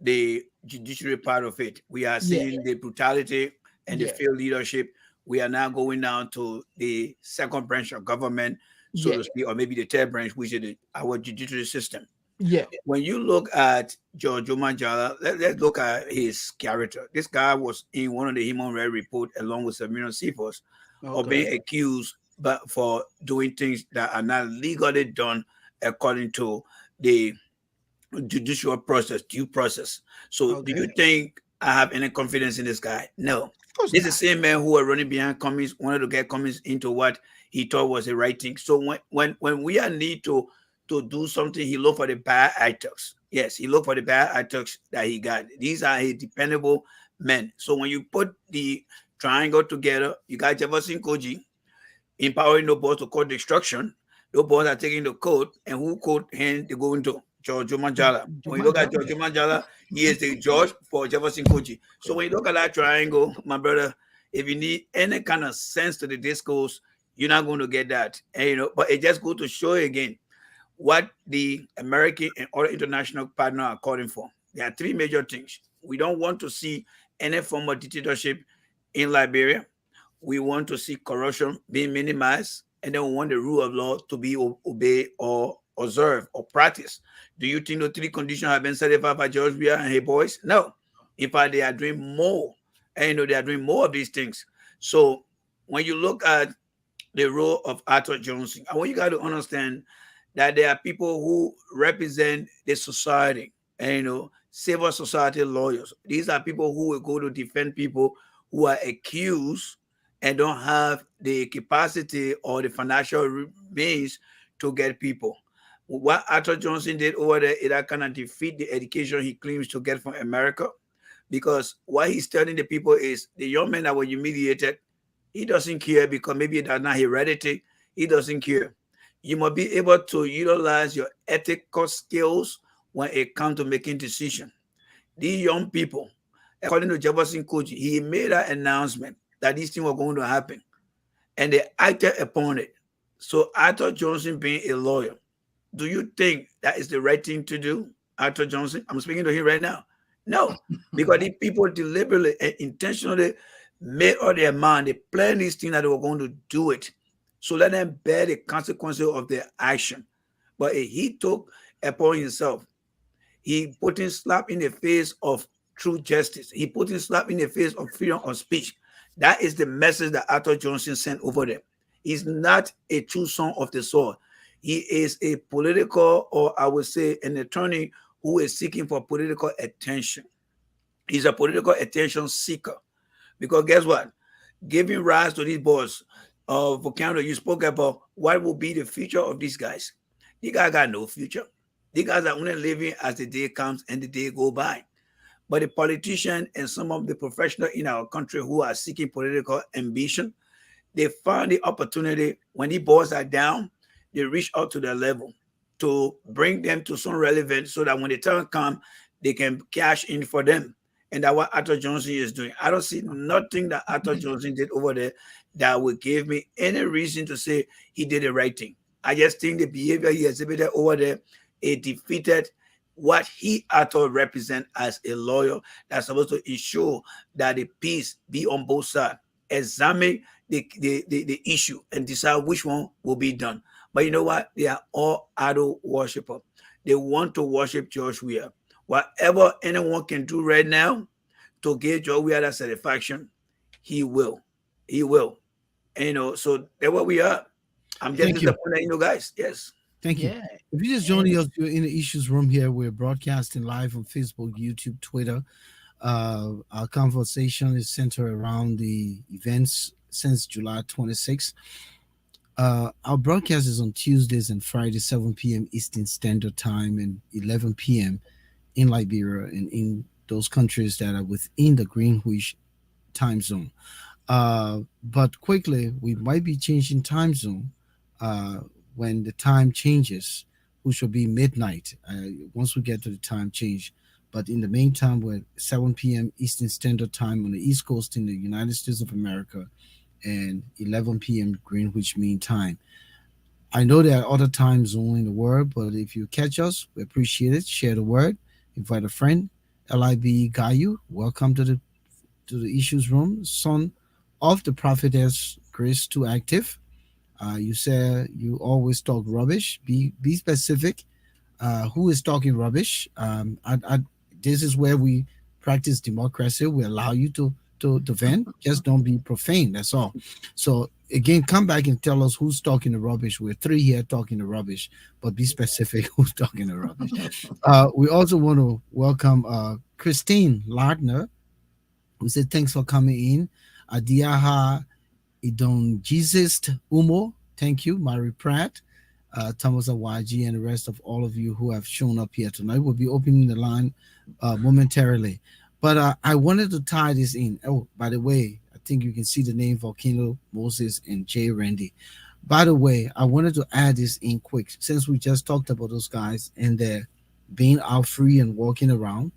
the judiciary part of it. We are yeah, seeing the brutality and the yeah, failed leadership. We are now going down to the second branch of government, so yeah, to speak, or maybe the third branch, which is our judiciary system. yeah, When you look at George Omanjala, let's look at his character. This guy was in one of the human rights report along with Samira Sifos of okay, being accused but for doing things that are not legally done according to the judicial process, due process. So do okay. you think I have any confidence in this guy? No. Of course This is not. the same man who were running behind Cummings, wanted to get Cummings into what he thought was the right thing. So when we are need to do something, he looked for the bad actors. Yes, he looked for the bad actors that he got. These are his dependable men. So when you put the triangle together, you got Jefferson Koji empowering the boss to cause destruction. The boss are taking the code, and who code hand they go into? George Manjala. When you look at George Manjala, he is the judge for Jefferson Koji. So when you look at that triangle, my brother, if you need any kind of sense to the discourse, you're not going to get that. And but it just go to show you again what the American and other international partners are calling for. There are three major things. We don't want to see any form of dictatorship in Liberia. We want to see corruption being minimized, and then we want the rule of law to be obeyed or observed or practiced. Do you think the three conditions have been satisfied by George Weah and his boys? No. In fact, they are doing more, and they are doing more of these things. So when you look at the role of Arthur Johnson, I want you guys to understand that there are people who represent the society, and civil society lawyers. These are people who will go to defend people who are accused and don't have the capacity or the financial means to get people. What Arthur Johnson did over there, it kind of defeat the education he claims to get from America, because what he's telling the people is the young men that were humiliated, he doesn't care because maybe that's not heredity. He doesn't care. You must be able to utilize your ethical skills when it comes to making decisions. These young people, according to Jefferson Koji, he made an announcement that these things were going to happen, and they acted upon it. So Arthur Johnson being a lawyer, do you think that is the right thing to do, Arthur Johnson? I'm speaking to him right now. No, because the people deliberately and intentionally made up their mind. They planned these things that they were going to do it. So let them bear the consequences of their action. But he took upon himself. He put in slap in the face of true justice. He put in slap in the face of freedom of speech. That is the message that Arthur Johnson sent over there. He's not a true son of the soil. He is a political, or I would say an attorney who is seeking for political attention. He's a political attention seeker. Because guess what? Giving rise to these boys of Volcano, you spoke about what will be the future of these guys. These guys got no future. These guys are only living as the day comes and the day go by. But the politicians and some of the professionals in our country who are seeking political ambition, they find the opportunity when the boys are down, they reach out to their level to bring them to some relevance so that when the time comes, they can cash in for them. And that's what Arthur Johnson is doing. I don't see nothing that Arthur Johnson did over there that would give me any reason to say he did the right thing. I just think the behavior he exhibited over there, it defeated what he Arthur represent as a lawyer that's supposed to ensure that the peace be on both sides. Examine the issue and decide which one will be done. But you know what? They are all idol worshippers. They want to worship George Weah. Whatever anyone can do right now to give George Weah that satisfaction, he will. He will. And, so that's what we are. I'm just Thank you. disappointed, guys. Yes. Thank you. Yeah. If you're just joining us, you're in the issues room here. We're broadcasting live on Facebook, YouTube, Twitter. Our conversation is centered around the events since July 26th. Our broadcast is on Tuesdays and Fridays, 7 p.m. Eastern Standard Time and 11 p.m. in Liberia and in those countries that are within the Greenwich time zone. But quickly, we might be changing time zone when the time changes. who should be midnight once we get to the time change. But in the meantime, we're 7 p.m. Eastern Standard Time on the East Coast in the United States of America and 11 p.m. Greenwich Mean Time. I know there are other time zones in the world, but if you catch us, we appreciate it. Share the word, invite a friend. LIB Gayu, welcome to the issues room. Son of the prophetess Grace too active. You say you always talk rubbish. Be specific. Who is talking rubbish? This is where we practice democracy. We allow you to vent. Just don't be profane. That's all. So again, come back and tell us who's talking the rubbish. We're three here talking the rubbish, but be specific who's talking the rubbish. We also want to welcome Christine Lardner, who said thanks for coming in. Adiaha Idon Jesus Umo, thank you. Mary Pratt, Thomas Awaji, and the rest of all of you who have shown up here tonight. We'll be opening the line momentarily. But I wanted to tie this in. Oh, by the way, I think you can see the name Volcano Moses and Jay Randy. By the way, I wanted to add this in quick since we just talked about those guys and they're being out free and walking around.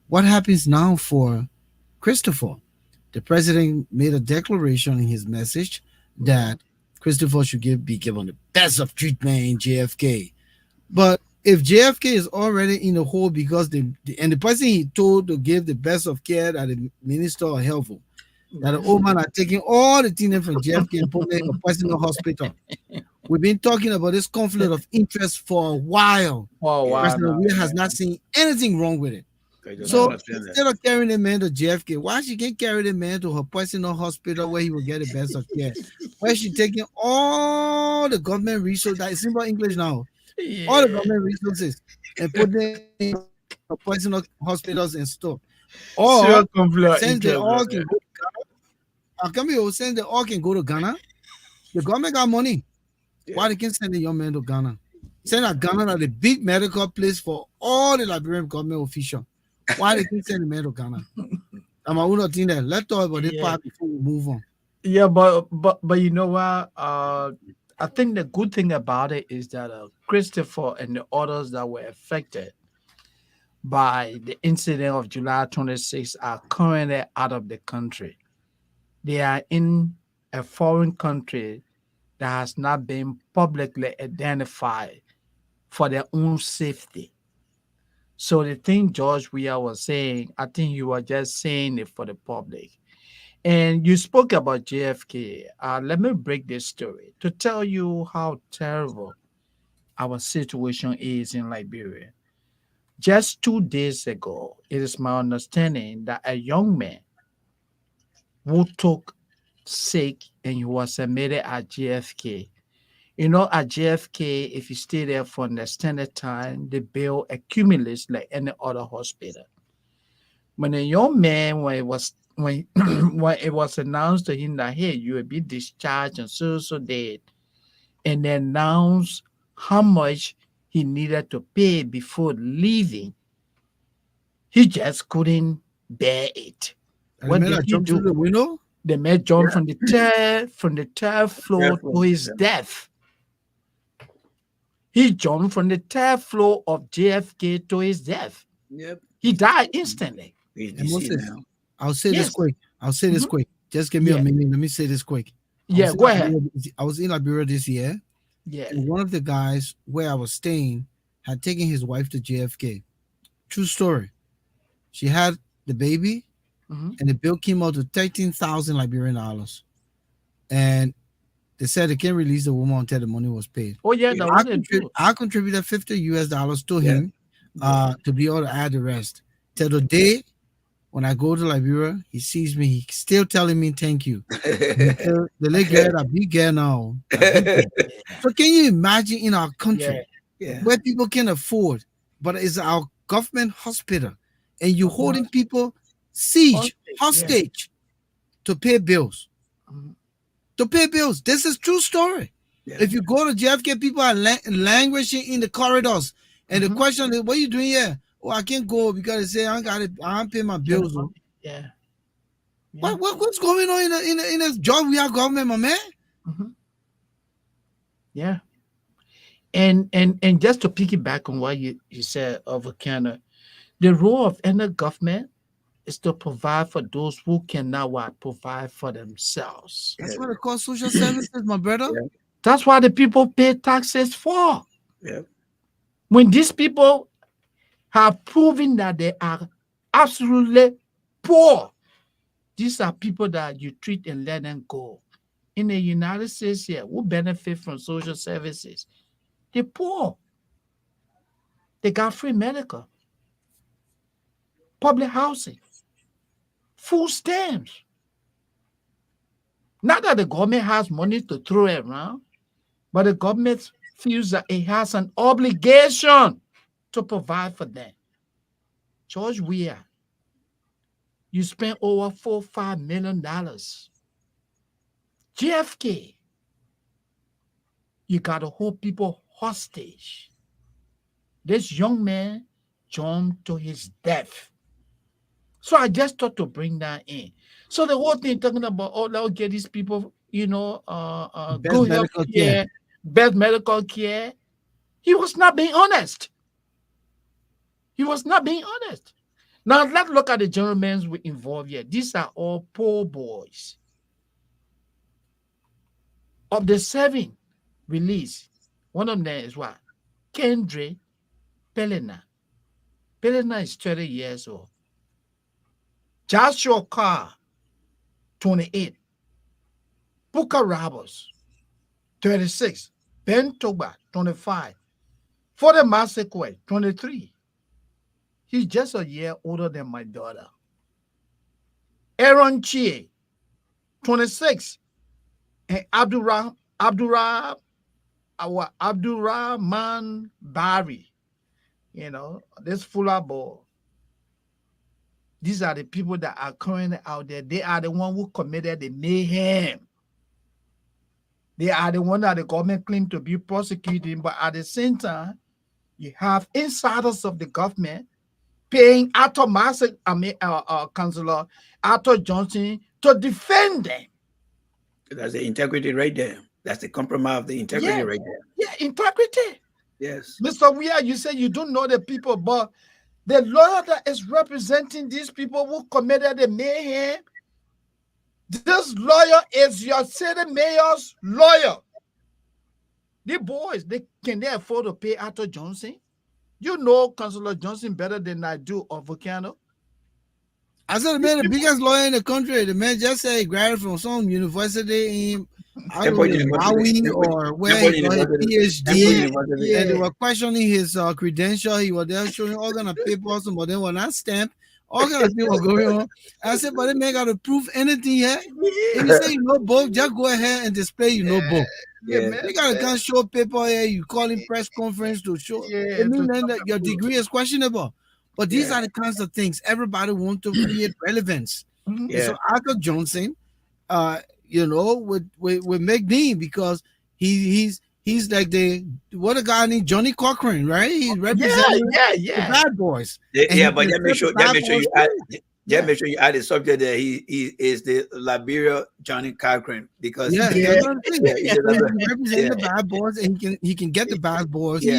What happens now for Christopher? The president made a declaration in his message that Christopher should be given the best of treatment in JFK. But if JFK is already in the hole because the person he told to give the best of care that the minister of health, that the old man are taking all the things from JFK and putting in a personal hospital. We've been talking about this conflict of interest for a while. Oh, wow. President Weir has not seen anything wrong with it. So instead of carrying the man to JFK, why she can't carry the man to her personal hospital where he will get the best of care? Where she taking all the government resources, that is simple English now, all the government resources and put them in her personal hospitals and stuff. Or since they all can go to Ghana, since they all can go to Ghana, the government got money. Why they can't send a young man to Ghana? Send a Ghana at the big medical place for all the Liberian government officials. Why they can't send the man to Ghana? I'm not think that. Let's talk about this part before we move on. Yeah, but you know what? I think the good thing about it is that Christopher and the others that were affected by the incident of July 26 are currently out of the country. They are in a foreign country that has not been publicly identified for their own safety. So the thing George Weah was saying, I think you were just saying it for the public. And you spoke about JFK. Let me break this story to tell you how terrible our situation is in Liberia. Just 2 days ago, it is my understanding that a young man who took sick and he was admitted at JFK. You know, at JFK, if you stay there for an extended time, the bill accumulates like any other hospital. When a young man, when when it was announced to him that hey, you will be discharged and so date, and they announced how much he needed to pay before leaving, he just couldn't bear it. What did he do? The window? The man jumped from the third floor to his death. He jumped from the third floor of JFK to his death. Yep. He died instantly. I'll say this quick. Just give me a minute. Let me say this quick. Go ahead. I was in Liberia this year. Yeah. And one of the guys where I was staying had taken his wife to JFK. True story. She had the baby, and the bill came out to 13,000 Liberian dollars. And they said they can't release the woman until the money was paid. Oh, yeah. I contributed $50 to him to be able to add the rest. Till the day when I go to Liberia, he sees me, he's still telling me thank you. The little girl, a big girl now. So can you imagine in our country where people can afford, but it's our government hospital, and you're holding people hostage to pay bills. To pay bills. This is true story. Yeah. If you go to JFK, people are languishing in the corridors. And the question is, what are you doing here? Oh, I can't go because they say I don't pay my bills. Yeah. What's going on in a job we are government, my man? Yeah. And just to piggyback on what you said of Volcano, the role of any government is to provide for those who cannot what provide for themselves. That's Yeah, what they call social services, my brother. yeah, That's why the people pay taxes for. yeah. When these people have proven that they are absolutely poor, these are people that you treat and let them go. In the United States here, who benefit from social services? The poor. They got free medical, public housing, food stamps. Not that the government has money to throw around, but the government feels that it has an obligation to provide for them. George Weah, you spent over $4-5 million. JFK, you got to hold people hostage. This young man jumped to his death. So I just thought to bring that in. So the whole thing talking about, oh, let's get these people, Best good health medical care. care, best medical care. He was not being honest. He was not being honest. Now let's look at the gentlemen we involved here. These are all poor boys. Of the 7 released, one of them is what? Kendra Pelena. Pelena is 30 years old. Joshua Carr, 28. Booker Roberts, 36. Ben Toba, 25. For the Masekwe, 23. He's just a year older than my daughter. Aaron Chie, 26. And Abdurrahman Bari, this Fuller boy. These are the people that are currently out there. They are the one who committed the mayhem. They are the one that the government claimed to be prosecuting, but at the same time, you have insiders of the government paying Councillor Arthur Johnson to defend them. That's the integrity right there. That's the compromise of the integrity right there. Yeah, integrity. Yes. Mr. Weir, you say you don't know the people, but the lawyer that is representing these people who committed the mayhem, this lawyer is your city mayor's lawyer. The boys, can they afford to pay Arthur Johnson? You know Councillor Johnson better than I do of Volcano. I said the man, the biggest lawyer in the country. The man just said he graduated from some university in Maui or where he got his PhD. And they were questioning his credential. He was there showing all kind of papers, but they were not stamped. All kind of things were going on. I said, but the man got to prove anything here. If you say you know book, just go ahead and display you know book. Yeah, you gotta come show paper here. You call in press conference to show. I mean, then that your degree is questionable. But these are the kinds of things everybody wants to create relevance. Yeah. So Arthur Johnson, with McDean, because he's like the guy named Johnny Cochran, right? He's representing the bad boys. But make sure you add the subject that he is the Liberia Johnny Cochran, because he represents the bad boys, and he can get the bad boys. So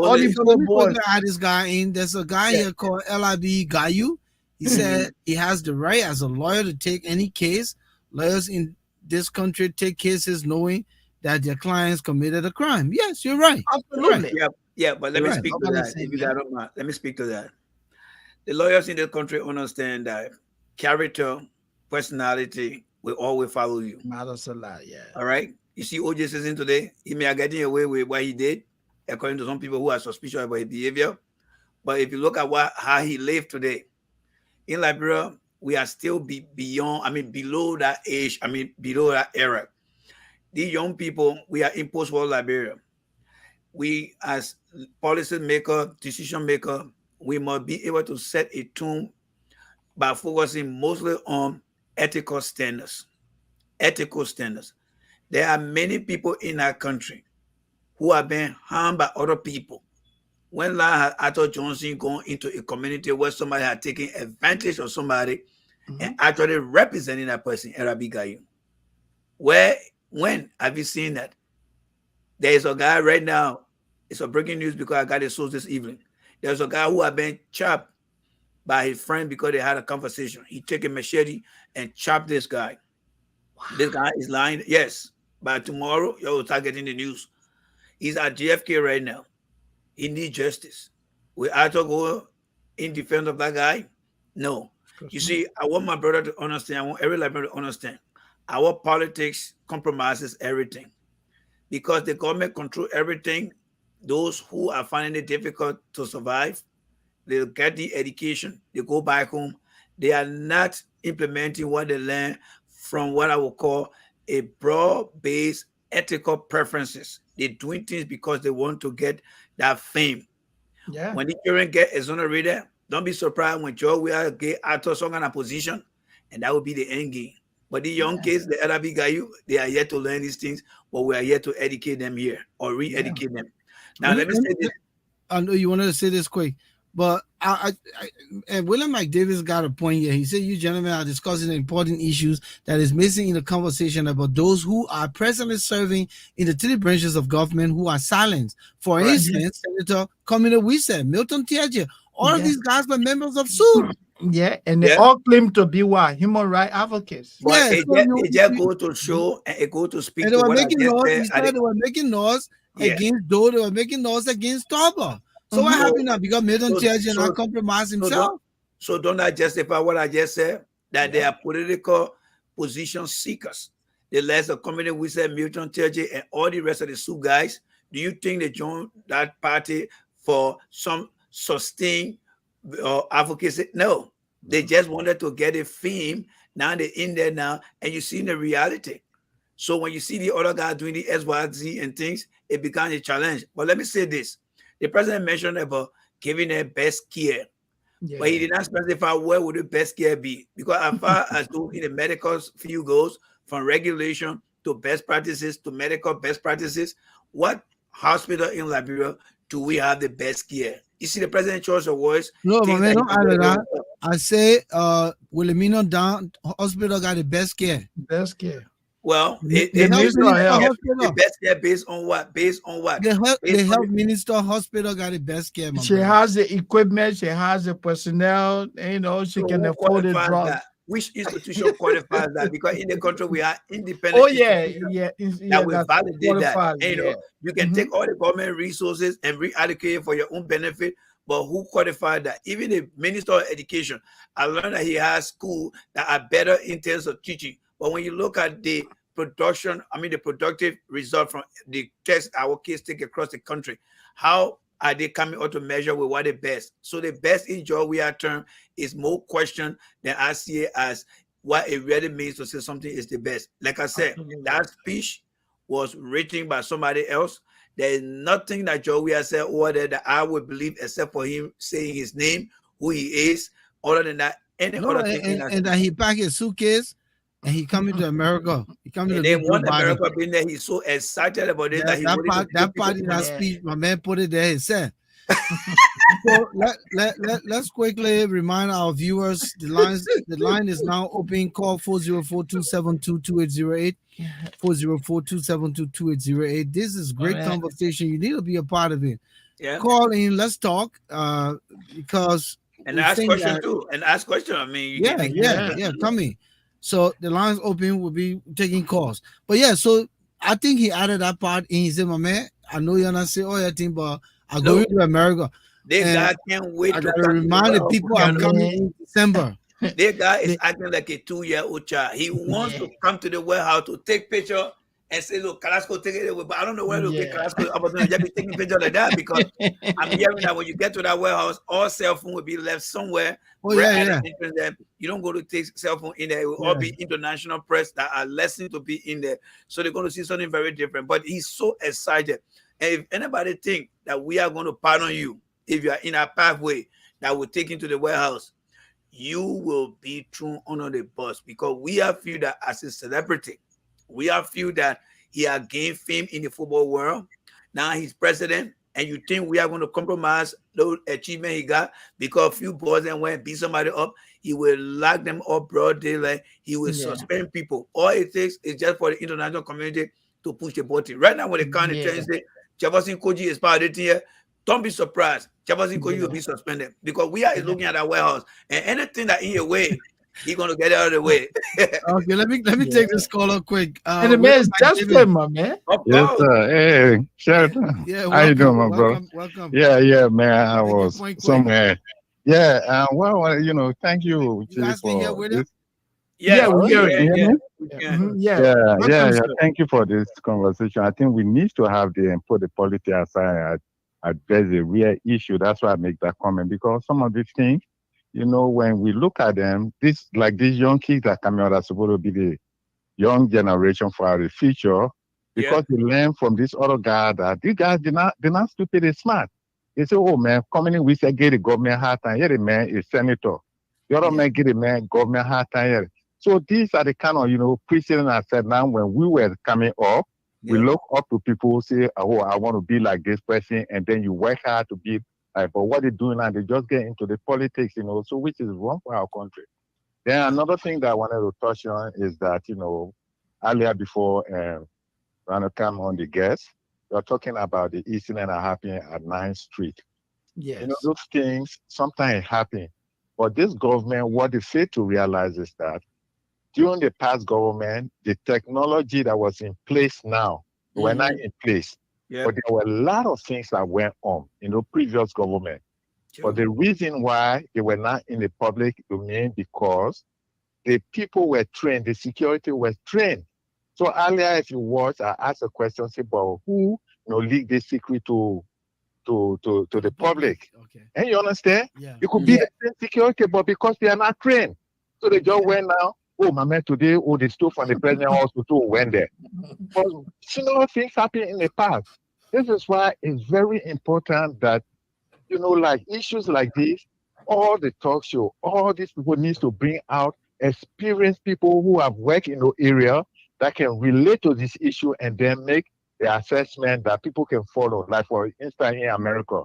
all these boys add this guy in. There's a guy here called LIB Gayu. He said he has the right as a lawyer to take any case. Lawyers in this country take cases knowing that their clients committed a crime. Yes, you're right. Absolutely. Yeah, but let me speak to that. If you got let me speak to that. The lawyers in this country understand that character, personality will always follow you. Matters a lot, yeah. All right. You see O.J. Simpson today, he may have gotten away with what he did, according to some people who are suspicious about his behavior. But if you look at how he lived today, in Liberia, we are still below that age, below that era. These young people, we are in post-war Liberia. We, as policy maker, decision maker, we must be able to set a tune by focusing mostly on ethical standards. Ethical standards. There are many people in our country who are being harmed by other people. When last had Arthur Johnson gone into a community where somebody had taken advantage of somebody and actually representing that person, Arabi Gayu? When have you seen that? There is a guy right now. It's a breaking news because I got it source this evening. There's a guy who had been chopped by his friend because they had a conversation. He took a machete and chopped this guy. This guy is lying. Yes. By tomorrow, you'll start getting the news. He's at JFK right now. He needs justice. We have to go in defense of that guy? No. You see, I want my brother to understand. I want every Liberian to understand. Our politics compromises everything because the government control everything. Those who are finding it difficult to survive, they get the education, they go back home. They are not implementing what they learn from what I would call a broad-based ethical preferences. They're doing things because they want to get that fame. Yeah. When the children get exonerated, don't be surprised when Joe will get out of some kind of position, and that will be the end game. But the young kids, the other big guy, they are yet to learn these things, but we are yet to educate them here or re-educate them. Now, let me say this. I know you wanted to say this quick, but and William McDavis got a point here. He said you gentlemen are discussing important issues that is missing in the conversation about those who are presently serving in the three branches of government who are silenced. For instance, Senator Kamina Wise, Milton Tiaje, all of these guys were members of SUD. Yeah, and they all claim to be what? Human rights advocates. But it just go to show and it go to speak and they to were what making I laws. just He said. said they were making laws against Doe. They were making laws against Taba. So what happened now? Because Milton Tiaje not compromised himself. So don't I justify what I just said? That they are political position seekers. The last of community we said Milton Tiaje and all the rest of the SUD guys. Do you think they joined that party for some sustained advocacy? No. They just wanted to get a fame. Now they're in there now, and you see the reality. So when you see the other guy doing the SYZ and things, it becomes a challenge. But let me say this. The president mentioned about giving them best care. But he did not specify where would the best care be. Because as far as in the medical field goes, from regulation to best practices to medical best practices, what hospital in Liberia do we have the best care? You see, the president chose a voice. No, but man, don't add that. I say, Wilhelmina Down Hospital got the best care. Best care. Well, the best care based on what? Based on what? The health minister hospital got the best care. She has the equipment, she has the personnel, you know, she can afford it. Which institution qualifies that? Because in the country we are independent. Oh yeah, that will validate that. And, you know, you can take all the government resources and reallocate it for your own benefit. But who qualified that? Even the Minister of Education, I learned that he has schools that are better in terms of teaching. But when you look at the production, the productive result from the tests our kids take across the country, how are they coming out to measure with what the best? So the best in Georgia term is more question than I see it as what it really means to say something is the best. Like I said, that speech was written by somebody else. There is nothing that Georgia said over there that I would believe except for him saying his name, who he is. Other than that, other thing. And that he packed his suitcase and he coming to America. He coming to they want America being there. He's so excited about it that part in that speech, my man put it there. He said. So let's quickly remind our viewers the line is now open. Call 404-272-2808. 404-272-2808. This is great conversation. You need to be a part of it. Yeah. Call in. Let's talk. Because ask question too. And ask question. Yeah. Come in. So the lines open. Will be taking calls. But yeah, so I think he added that part in. He said, "My man, I know you're not saying all that thing, but I'm going to America." This guy can't wait to remind the people I'm coming in December. This guy is acting like a 2-year-old child. He wants to come to the warehouse to take picture and say, "Look, Carrasco, take it away." But I don't know where to get Carrasco opportunity to be taking pictures like that, because I'm hearing that when you get to that warehouse, all cell phone will be left somewhere. You don't go to take cell phone in there. It will all be international press that are licensed to be in there. So they're going to see something very different. But he's so excited. And if anybody think that we are going to pardon you, if you are in our pathway that will take you to the warehouse, you will be thrown under the bus, because we have feel that as a celebrity, we have feel that he has gained fame in the football world. Now he's president, and you think we are going to compromise those achievement he got because a few boys and went beat somebody up? He will lock them up broad daylight. He will suspend people. All it takes is just for the international community to push the button. Right now, when the county trying to say Jefferson Koji is part of it here, don't be surprised. Jefferson Koji will be suspended because we are looking at that warehouse, and anything that in your way, he's gonna get out of the way. Okay, let me take this caller quick. And the man is desperate, my man. Yes, sir. Hey, Shelton. Yeah, How you doing, my brother? Welcome. Yeah, man. I Make your was point quick. somewhere. Yeah, well, thank you, You guys can hear with him? Yeah, we hear it. Yeah. Thank you for this conversation. I think we need to have put the politics aside and address the real issue. That's why I make that comment, because some of these things, when we look at them, these young kids that come out are supposed to be the young generation for our future, because they learn from this other guy that these guys they're not stupid, they're smart. They say, oh man, coming in, we say get the government hard time. Here the man is senator. The other man get the man government hard time here. So these are the kind of, precedent I said now when we were coming up, we look up to people who say, oh, I want to be like this person, and then you work hard to be like, but what they do now, they just get into the politics, so which is wrong for our country. Then another thing that I wanted to touch on is that, earlier before Rana come on the guest, you're talking about the incident that happened at 9th Street. Yes. Those things sometimes happen. But this government, what they fail to realize is that during the past government, the technology that was in place now were not in place. But there were a lot of things that went on in the previous government. But the reason why they were not in the public domain, because the people were trained, the security was trained. So earlier, if you watch, I asked a question, say, but who leak this secret to the public? Okay. And you understand? Yeah. It could be the same security, but because they are not trained. So they just went now, oh, my man, today, they stole from the president hospital, went there. But things happen in the past. This is why it's very important that, like issues like this, all the talk show, all these people needs to bring out experienced people who have worked in the area that can relate to this issue and then make the assessment that people can follow. Like, for instance, in America,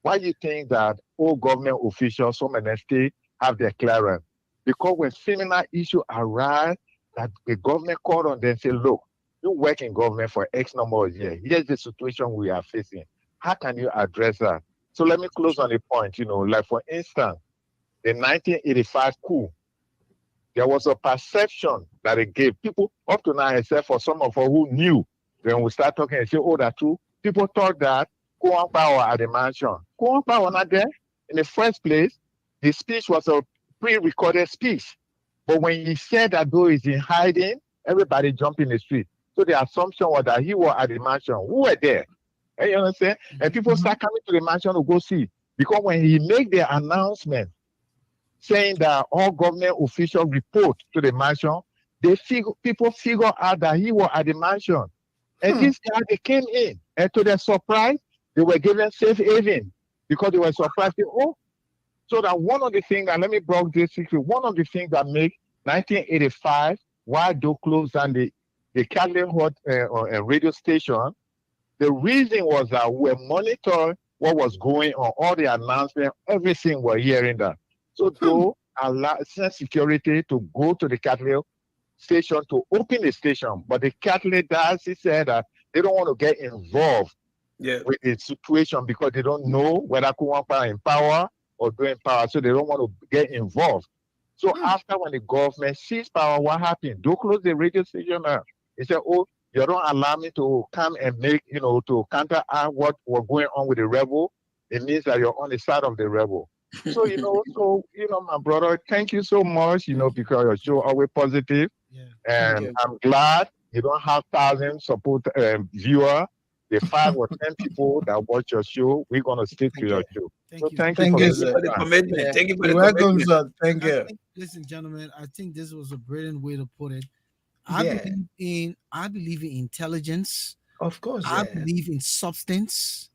why do you think that all government officials, some of them state, have their clearance? Because when similar issue arise, that the government called on them and say, look, you work in government for X number of years. Here's the situation we are facing. How can you address that? So let me close on the point, like for instance, the 1985 coup, there was a perception that it gave people up to now, except for some of us who knew when we start talking and say, oh, that's true. People thought that Kuan Power at the mansion. Kuan Power not there. In the first place, the speech was a pre-recorded speech. But when he said that though he's in hiding, everybody jumped in the street. So the assumption was that he was at the mansion. Who were there? And you understand? And people start coming to the mansion to go see. Because when he made the announcement saying that all government officials report to the mansion, people figure out that he was at the mansion. And this guy, they came in. And to their surprise, they were given safe haven because they were surprised. So that one of the things, and let me break this secret, one of the things that make 1985, why do close down the Catholic radio station, the reason was that we were monitoring what was going on, all the announcements, everything we're hearing that. So to allow security to go to the Catholic station to open the station, but the Catholic diocese said that they don't want to get involved with the situation because they don't know whether Kuwampa in power or doing power, so they don't want to get involved. So after when the government seized power, what happened? They closed the radio station now. They said, oh, you don't allow me to come and make, to counteract what was going on with the rebel. It means that you're on the side of the rebel. So, my brother, thank you so much, because your show always positive. Yeah. And I'm glad you don't have thousands support viewer. The 5 or 10 people that watch your show, we're gonna stick to your show. Thank you for the commitment. Thank you for the welcome, commitment. sir. Thank you. Listen, gentlemen, I think this was a brilliant way to put it. I believe in intelligence. Of course. I believe in substance.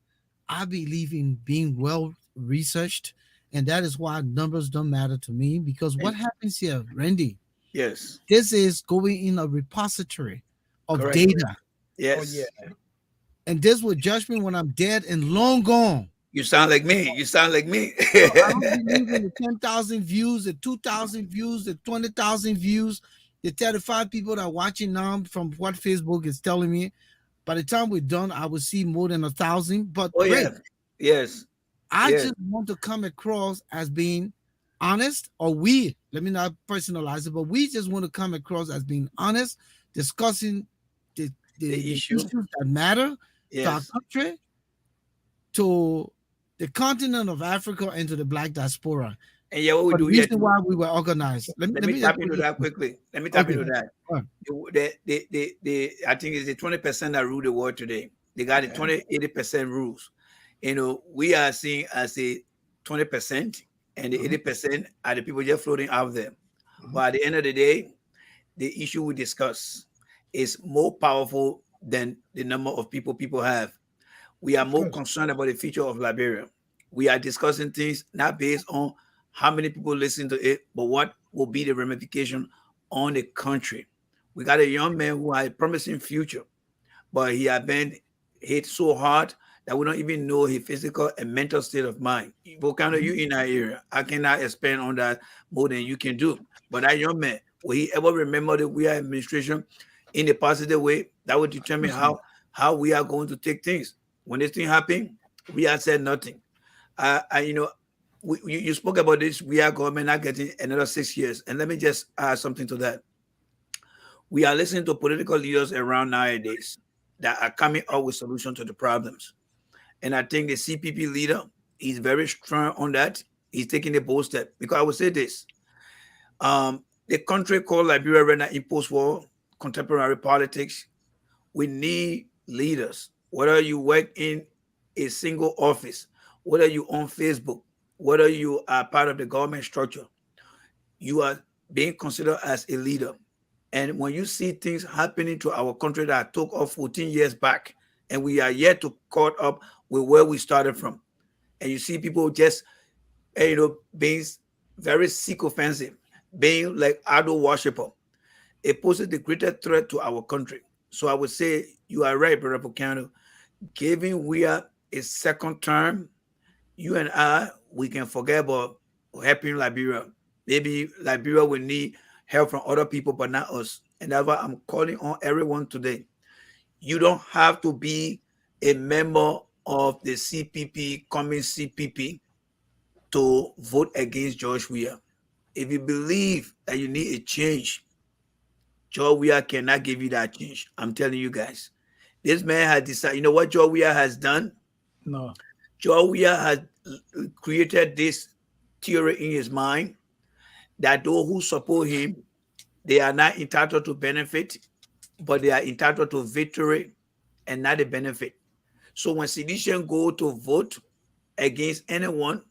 I believe in being well researched. And that is why numbers don't matter to me, because what happens here, Randy? Yes. This is going in a repository of data. Yes. And this will judge me when I'm dead and long gone. You sound like me. So I don't believe in the 10,000 views, the 2,000 views, the 20,000 views, the 35 people that are watching now from what Facebook is telling me. By the time we're done, I will see more than 1,000. But Oh Ray, yeah, yes, I yes. just want to come across as being honest, or we, let me not personalize it, but we just want to come across as being honest, discussing the, The the issue, issues that matter to our yes. country, to the continent of Africa, and to the black diaspora. And yeah, what we For the do here reason too. why we were organized. Let me, Let let me me just tap put into this. that quickly. Let me tap Okay. into that. All right. The I think it's the 20% that rule the world today. They got the Yeah. 80% rules. We are seeing as a 20%, and the Mhm. 80% are the people just floating out there. Mhm. But at the end of the day, the issue we discuss is more powerful than the number of people have. We are Of more course. concerned about the future of Liberia. We are discussing things not based on how many people listen to it, but what will be the ramification on the country. We got a young man who has a promising future, but he has been hit so hard that we don't even know his physical and mental state of mind. Volcano, Mhm. you in that area. I cannot expand on that more than you can do. But that young man, will he ever remember the we are administration in a positive way? That would Of determine course not. how we are going to take things. When this thing happened, we had said nothing. You spoke about this. We are government not getting another 6 years. And let me just add something to that. We are listening to political leaders around nowadays that are coming up with solutions to the problems. And I think the CPP leader is very strong on that. He's taking a bold step. Because I would say this: the country called Liberia right now in post-war contemporary politics, we need leaders. Whether you work in a single office, whether you on Facebook, whether you are part of the government structure, you are being considered as a leader. And when you see things happening to our country that took off 14 years back, and we are yet to caught up with where we started from, and you see people just being very sick offensive, being like idol worshiper, it poses the greatest threat to our country. So I would say you are right, Brother Volcano. Given we are a second term, you and I, we can forget about helping Liberia. Maybe Liberia will need help from other people, but not us. And that's why I'm calling on everyone today. You don't have to be a member of the CPP, coming CPP, to vote against George Weah. If you believe that you need a change, George Weah cannot give you that change. I'm telling you guys. This man has decided, you know what George Weah has done? No. George Weah has created this theory in his mind that those who support him, they are not entitled to benefit, but they are entitled to victory and not the benefit. So when Seditian go to vote against anyone,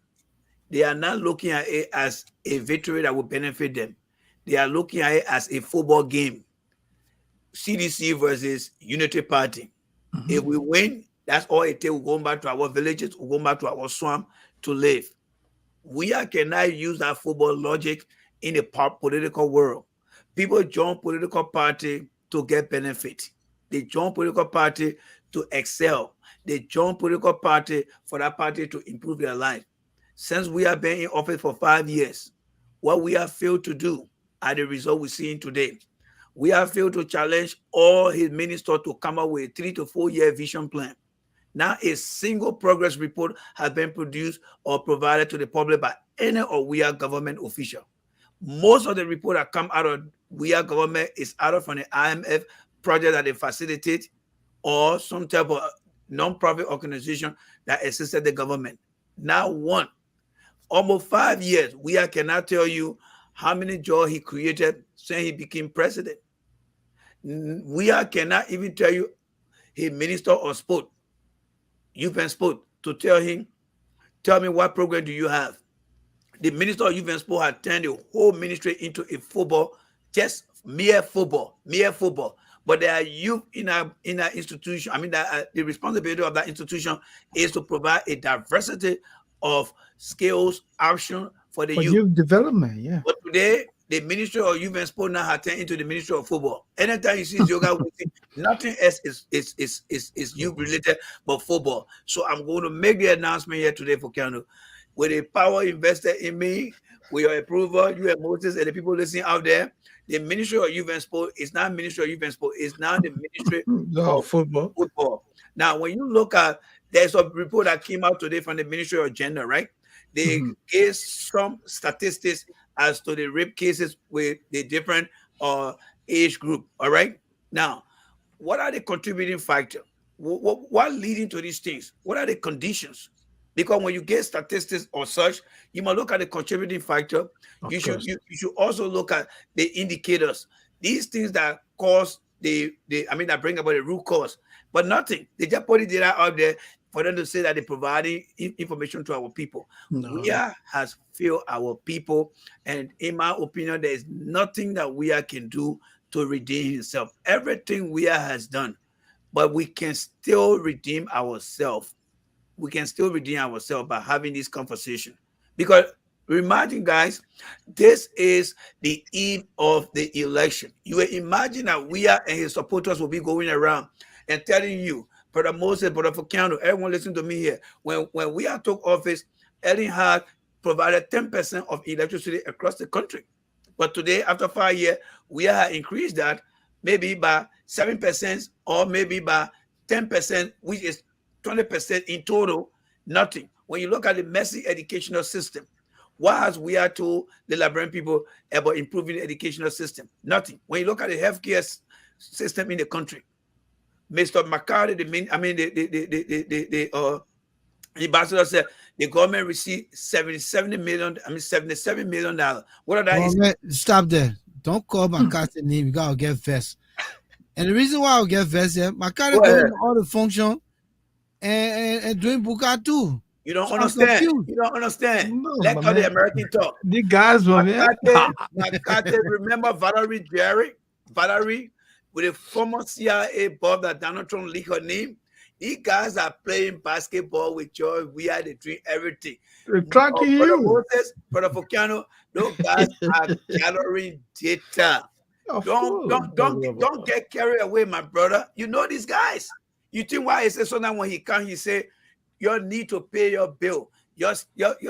they are not looking at it as a victory that will benefit them. They are looking at it as a football game. CDC versus Unity Party. Mhm. If we win, that's all it takes. We're going back to our villages, we're going back to our swamp to live. We cannot use that football logic in the political world. People join political party to get benefit. They join political party to excel. They join political party for that party to improve their life. Since we have been in office for 5 years, what we have failed to do are the result we're seeing today. We have failed to challenge all his ministers to come up with a 3 to 4 year vision plan. Not a single progress report has been produced or provided to the public by any of we are government official. Most of the report that come out of we are government is out of from the IMF project that they facilitate or some type of non-profit organization that assisted the government. Not one. Almost 5 years, we cannot tell you how many jobs he created since he became president. We cannot even tell you he minister or sport, youth and sport, to tell him, tell me what program do you have. The minister of youth and sport had turned the whole ministry into a football, just mere football, mere football. But there are youth in our institution. I mean, the responsibility of that institution is to provide a diversity of skills option for the For youth. youth development, yeah. But today, the Ministry of Youth and Sport now has turned into the Ministry of Football. Anytime you see yoga, nothing else is youth related but football. So I'm going to make the announcement here today for Kano. With the power invested in me, with your approval, you and Moses and the people listening out there, the Ministry of Youth and Sport is not Ministry of Youth and Sport, it's now the Ministry No, of football. Football. Now, when you look at, there's a report that came out today from the Ministry of Gender, right? They gave some statistics as to the rape cases with the different age group. All right. Now, what are the contributing factors? What leading to these things? What are the conditions? Because when you get statistics or such, you must look at the contributing factor. You should also look at the indicators. These things that cause that bring about the root cause, but nothing. They just put the data out there for them to say that they're providing information to our people. No. We has failed our people, and in my opinion, there is nothing that we can do to redeem himself. Everything we has done, but we can still redeem ourselves. We can still redeem ourselves by having this conversation. Because imagine, guys, this is the eve of the election. You will imagine that we and his supporters will be going around and telling you, Brother Moses, Brother Volcano, everyone listen to me here. When we took office, Ellen had provided 10% of electricity across the country. But today, after 5 years, we have increased that maybe by 7% or maybe by 10%, which is 20% in total. Nothing. When you look at the messy educational system, what has we told the Liberian people about improving the educational system? Nothing. When you look at the healthcare system in the country, Mr. McCarthy, the ambassador said the government received $77 million. What are that? Oh, man, stop there. Don't call McCarthy name. You gotta get vexed. And the reason why I'll get vexed is McCarthy doing all the function and doing Buka too. You don't understand. You don't understand. No, Let's call the American talk. The guys were McCarthy, remember Valerie Jerry? Valerie, with a former CIA boss that Donald Trump leaked her name. These guys are playing basketball with joy. We are doing everything. tracking you. Moses, Brother Volcano, those guys are gathering data. Don't get carried away, my brother. You know these guys. You think why he says so now when he comes, he say you need to pay your bill. You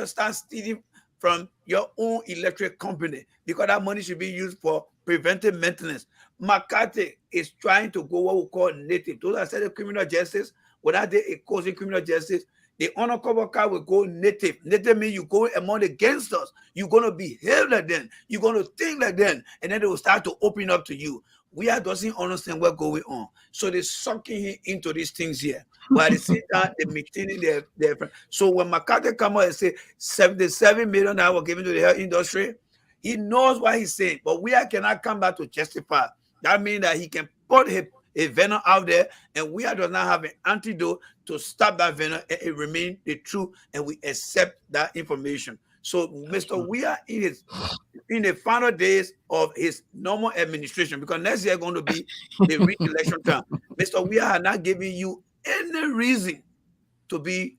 start stealing from your own electric company because that money should be used for preventive maintenance. McCarthy is trying to go what we call native. Those are said criminal justice. Without they causing criminal justice, the undercover car will go native. Native means you go among against us. You're going to behave like them. You're going to think like them. And then they will start to open up to you. We doesn't understand what's going on. So they're sucking him into these things here. But at the same time, they're maintaining their friend. So when McCarthy come out and say $77 million given to the health industry, he knows what he's saying. But we cannot come back to justify. That means that he can put a venom out there, and we does not have an antidote to stop that venom, and it remain the truth, and we accept that information. So Mr. Weir in the final days of his normal administration, because next year is going to be the re-election time, Mr. Weir has not given you any reason to be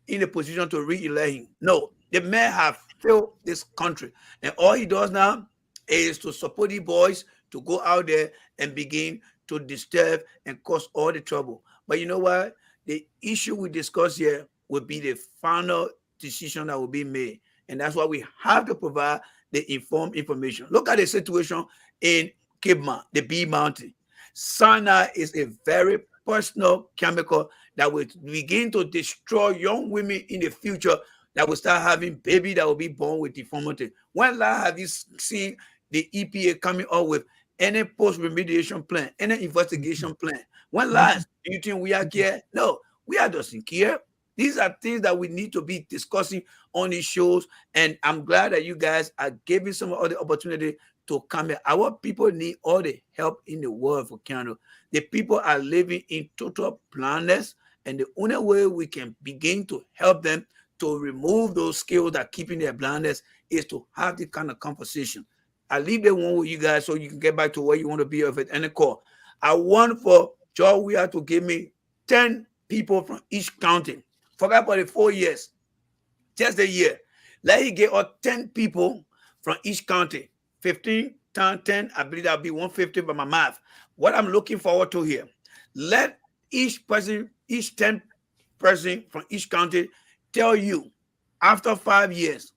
in a position to re-elect him. No, the man have failed this country, and all he does now is to support the boys to go out there and begin to disturb and cause all the trouble. But you know what? The issue we discuss here will be the final decision that will be made. And that's why we have to provide the informed information. Look at the situation in Cape Mount, the Bee Mountain. Cyanide is a very personal chemical that will begin to destroy young women in the future that will start having babies that will be born with deformity. When last have you seen the EPA coming up with any post-remediation plan, any investigation plan? When last do you think we are care? No, we doesn't care. These are things that we need to be discussing on these shows, and I'm glad that you guys are giving some other opportunity to come here. Our people need all the help in the world for Volcano. The people are living in total blindness, and the only way we can begin to help them to remove those skills that are keeping their blindness is to have this kind of conversation. I leave the one with you guys so you can get back to where you want to be of it any call. I want for George Weir to give me 10 people from each county. Forget about the 4 years, just a year. Let he get us 10 people from each county. 15 times 10, I believe that'll be 150 by my math. What I'm looking forward to here, let each person, each 10 person from each county tell you after 5 years,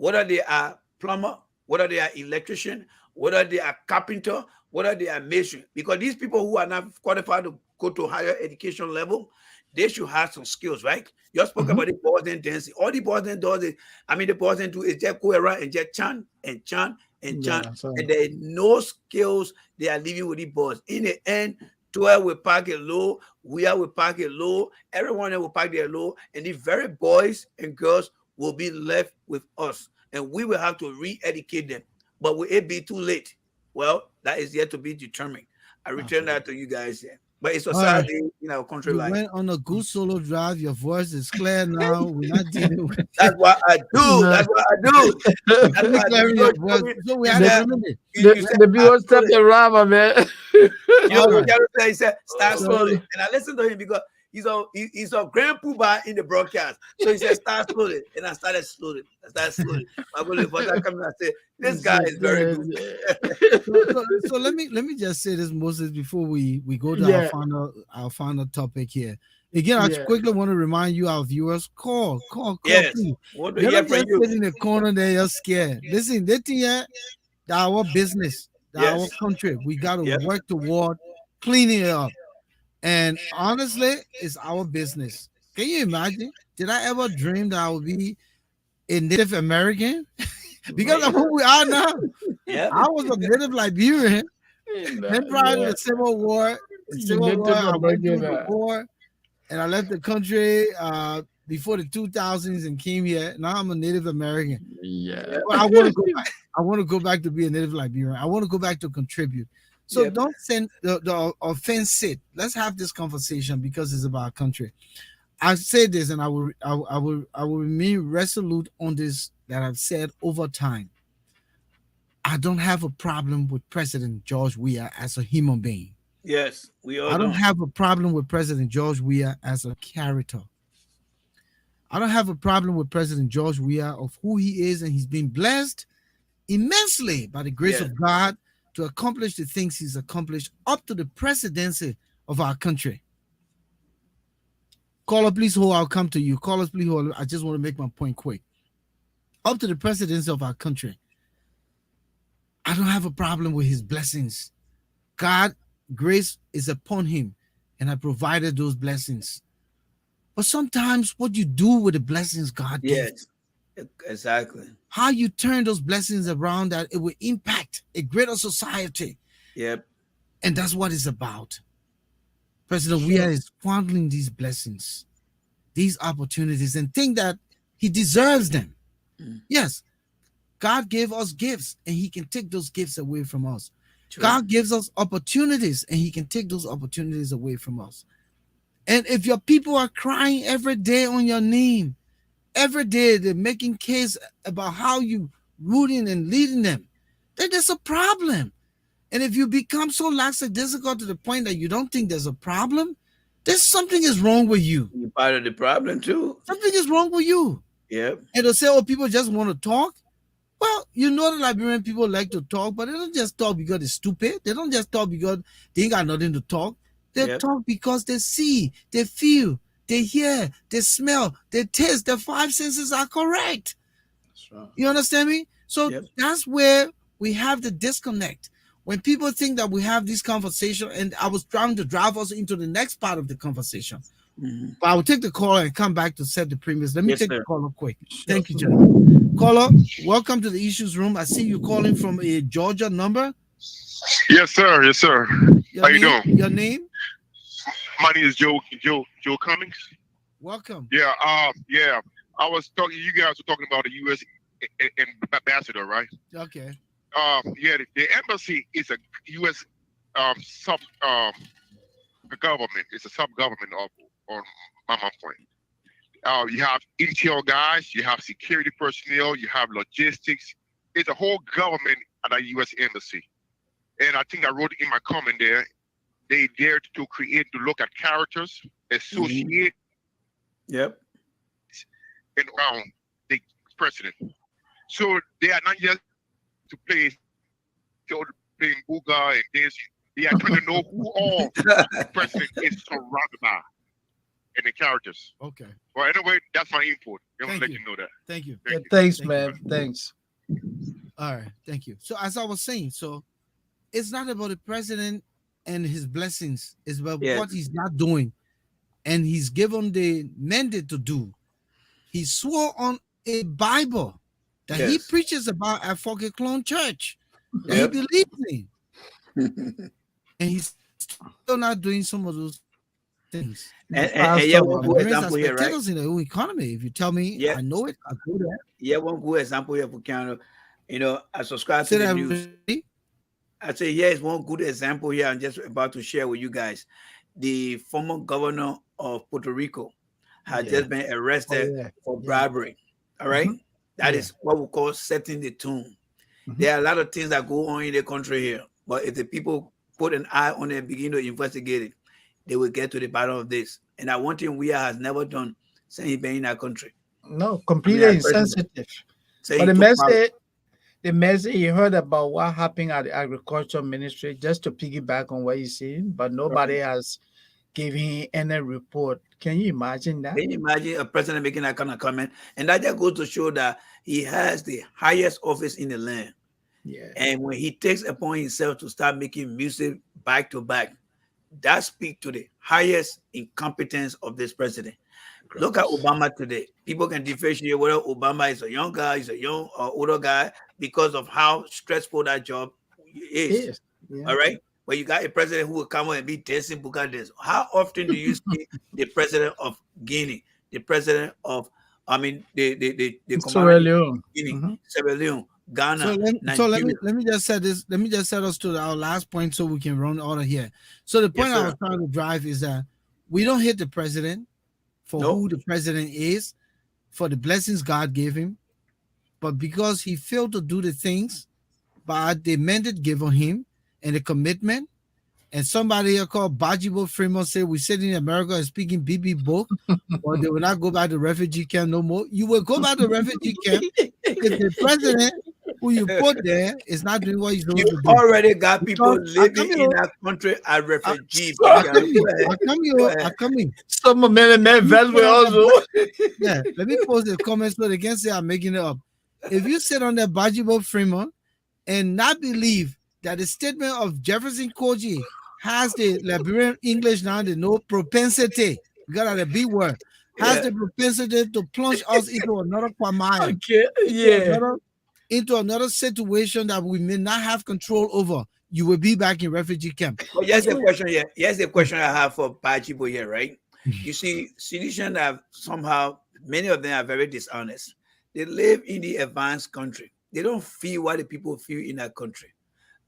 whether they are plumber, whether they are electrician, whether they are carpenter, whether they are mason, because these people who are not qualified to go to higher education level, they should have some skills, right? You spoke about the boys and dancing. All the boys and does is, the boys and do is just go around and just chant and chant and chant, Yeah, so and there is no skills they are living with the boys. In the end, 12 will pack it low, we will pack it low, everyone will pack their low, and the very boys and girls will be left with us, and we will have to re-educate them. But will it be too late? Well, that is yet to be determined. I return that to you guys here. But it's a sad day in our country You life. went on a good solo drive. Your voice is clear now. We're not dealing with That's what I do. That's what I do. That's what I clearing do. your voice. So we have a minute. You said, the people step the rubber, man. you know All what right. Gary said? He said, start So- slowly. And I listened to him because he's a grand poobah in the broadcast. So he said, start slowly. And I started slowly. I believe for that coming, I said, this guy is very good. So let me just say this, Moses, before we go to Yeah. our final topic here. Again, I Yeah. quickly want to remind you, our viewers, call, Yes. please. Want to You hear don't from just you. sit in the corner there, you're scared. Listen, this thing here, our business, our Yes. country. We got to Yep. work toward cleaning it up. And honestly, it's our business. Can you imagine? Did I ever dream that I would be a Native American? Because of who we are now. Yeah. I was a Native Liberian. Then prior to the Civil War, I went through the war and I left the country before the 2000s and came here. Now I'm a Native American. Yeah. But I want to go back. I want to go back to be a Native Liberian. I want to go back to contribute. So Yep. don't send the offense it. Let's have this conversation because it's about our country. I say this and I will remain resolute on this that I've said over time. I don't have a problem with President George Weah as a human being. Yes. We all I don't know. have a problem with President George Weah as a character. I don't have a problem with President George Weah of who he is, and he's been blessed immensely by the grace Yeah. of God to accomplish the things he's accomplished up to the presidency of our country. Caller, please hold. I'll come to you. Callers, please hold. I just want to make my point quick. Up to the presidency of our country, I don't have a problem with his blessings. God, grace is upon him, and I provided those blessings. But sometimes what you do with the blessings God gives, Yes. Exactly. how you turn those blessings around, that it will impact a greater society. Yep. And that's what it's about. President Weah is squandering these blessings, these opportunities, and think that he deserves them. Yes, God gave us gifts, and he can take those gifts away from us. True. God gives us opportunities, and he can take those opportunities away from us. And if your people are crying every day on your name, every day they're making case about how you rooting and leading them, then there's a problem. And if you become so lackadaisical to the point that you don't think there's a problem, there's something is wrong with you. You're part of the problem too. Something is wrong with you. Yep. And they'll say, oh, people just want to talk. Well, you know the Liberian people like to talk, but they don't just talk because they're stupid. They don't just talk because they ain't got nothing to talk. They Yep. talk because they see, they feel, they hear, they smell, they taste. Their five senses are correct. That's right. You understand me? So Yep. that's where we have the disconnect. When people think that we have this conversation, and I was trying to drive us into the next part of the conversation. Mhm. But I will take the call and come back to set the premise. Let me Yes, take sir. the call up quick. Thank you, gentlemen. Caller, welcome to the Issues Room. I see you calling from a Georgia number. Yes, sir. Yes, sir. Your How you name, doing? Your name? My name is Joe Cummings. Welcome. Yeah. Yeah. I was talking. You guys were talking about the U.S. ambassador, right? Okay. Yeah. The embassy is a U.S. Sub government. It's a sub government of on my point. You have intel guys. You have security personnel. You have logistics. It's a whole government at a U.S. embassy. And I think I wrote in my comment there, they dared to look at characters, associate, Yep. and around the president. So they are not just to play booga and dancing. They are trying to know who all the president is surrounded by and the characters. Okay. Well, anyway, that's my input. Just want Thank to let you. you know that. Thank you. Thank you. Thanks, Thank you. man. Thanks. All right. Thank you. So as I was saying, so it's not about the president and his blessings. It's about Yes. what he's not doing, and he's given the mandate to do. He swore on a Bible that he Yes. preaches about at Forky Clone Church that he Yep. believes in, and he's still not doing some of those things. The And yeah, pastor, one My good parents are example here, right? spectators in the whole economy. If you tell me Yeah, I know it, I go there. yeah, one good example here for Canada. I subscribe Say to the that news. ready? I say, here's one good example here. I'm just about to share with you guys. The former governor of Puerto Rico had yeah. just been Oh, arrested yeah. for Yeah. bribery. All right. Mhm. That Yeah. is what we call setting the tone. Mhm. There are a lot of things that go on in the country here. But if the people put an eye on it and begin to investigate it, they will get to the bottom of this. And that one thing we has never done since he been in our country. No, I mean, completely as president, insensitive. say But he took power. the message you heard about what happened at the agriculture ministry, just to piggyback on what you said, but nobody has given any report. Can you imagine that? Can you imagine a president making that kind of comment? And that just goes to show that he has the highest office in the land. Yeah. And when he takes upon himself to start making music back to back, that speaks to the highest incompetence of this president. Look at Gross. Obama today. People can differentiate whether Obama is a young guy, is a young or older guy because of how stressful that job is. Yes. Yeah. All right. But you got a president who will come and be dancing Bugadez. How often do you see the president of Guinea, the president of, I mean, the commander Sierra in Leone. Guinea, Mhm. Sierra Leone, So Ghana, let me Nigeria? just set this. Let me just set us to our last point so we can run out of here. So the Yes, point I was sir. trying to drive is that we don't hate the president for No. who the president is, for the blessings God gave him, but because he failed to do the things by the mandate given him and the commitment. And somebody here called Bajibo Fremont said we sitting in America and speaking BB book, or they will not go back to refugee camp no more. You will go back to refugee camp if the president who you put there is not doing what he's You supposed to do. already got people Because living in that country as I, refugee. I So, Go come here, ahead. Go I ahead. come in. some men You vets sit will on that, also. yeah, let me post the comments so they can say I'm making it up. If you sit on that Bajibo Fremont and not believe that the statement of Jefferson Koji has the Liberian English now, the no propensity, we got the B word, has Yeah. the propensity to plunge us into another quagmire, Okay. Yeah. into another situation that we may not have control over. You will be back in refugee camp. But here's the So, question here. Here's the question I have for Pachibo here, right? You see, Citizens have somehow, many of them are very dishonest. They live in the advanced country. They don't feel what the people feel in that country.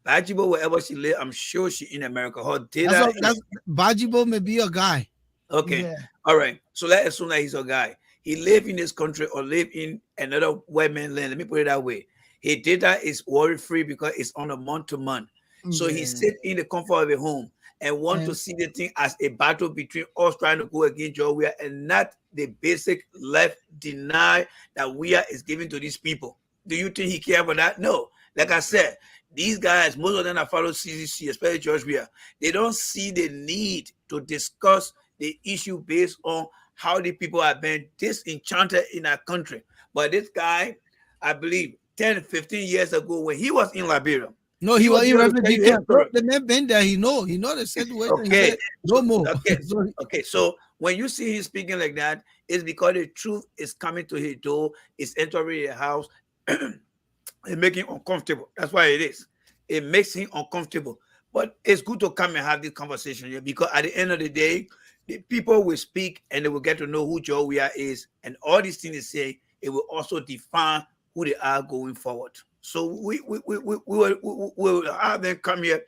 Pachibo, wherever she live, I'm sure she in America. Her data that's is Bajibo may be a guy. okay. Yeah. All right. So let's assume that he's a guy. He live in this country or live in another white man land. Let me put it that way. His data is worry free because it's on a month to month. So he Yeah. sit in the comfort of a home and want to And see the thing as a battle between us trying to go against Georgia and not the basic left deny that we are is given to these people. Do you think he care about that? No. Like I said, these guys, most of them are follow CCC, especially George Weah. They don't see the need to discuss the issue based on how the people have been disenchanted in our country. But this guy, I believe 10, 15 years ago, when he was in Liberia, No, he he was was in able to tell refugee you his camp. No, story. the man been there. He know the situation. He Okay. said, no more. Okay. So Okay. So when you see him speaking like that, it's because the truth is coming to his door, it's entering his house, it making him uncomfortable. That's why it is. It makes him uncomfortable. But it's good to come and have this conversation here because at the end of the day, the people will speak and they will get to know who Joe Weah is. And all these things they say, it will also define who they are going forward. So we will have them come here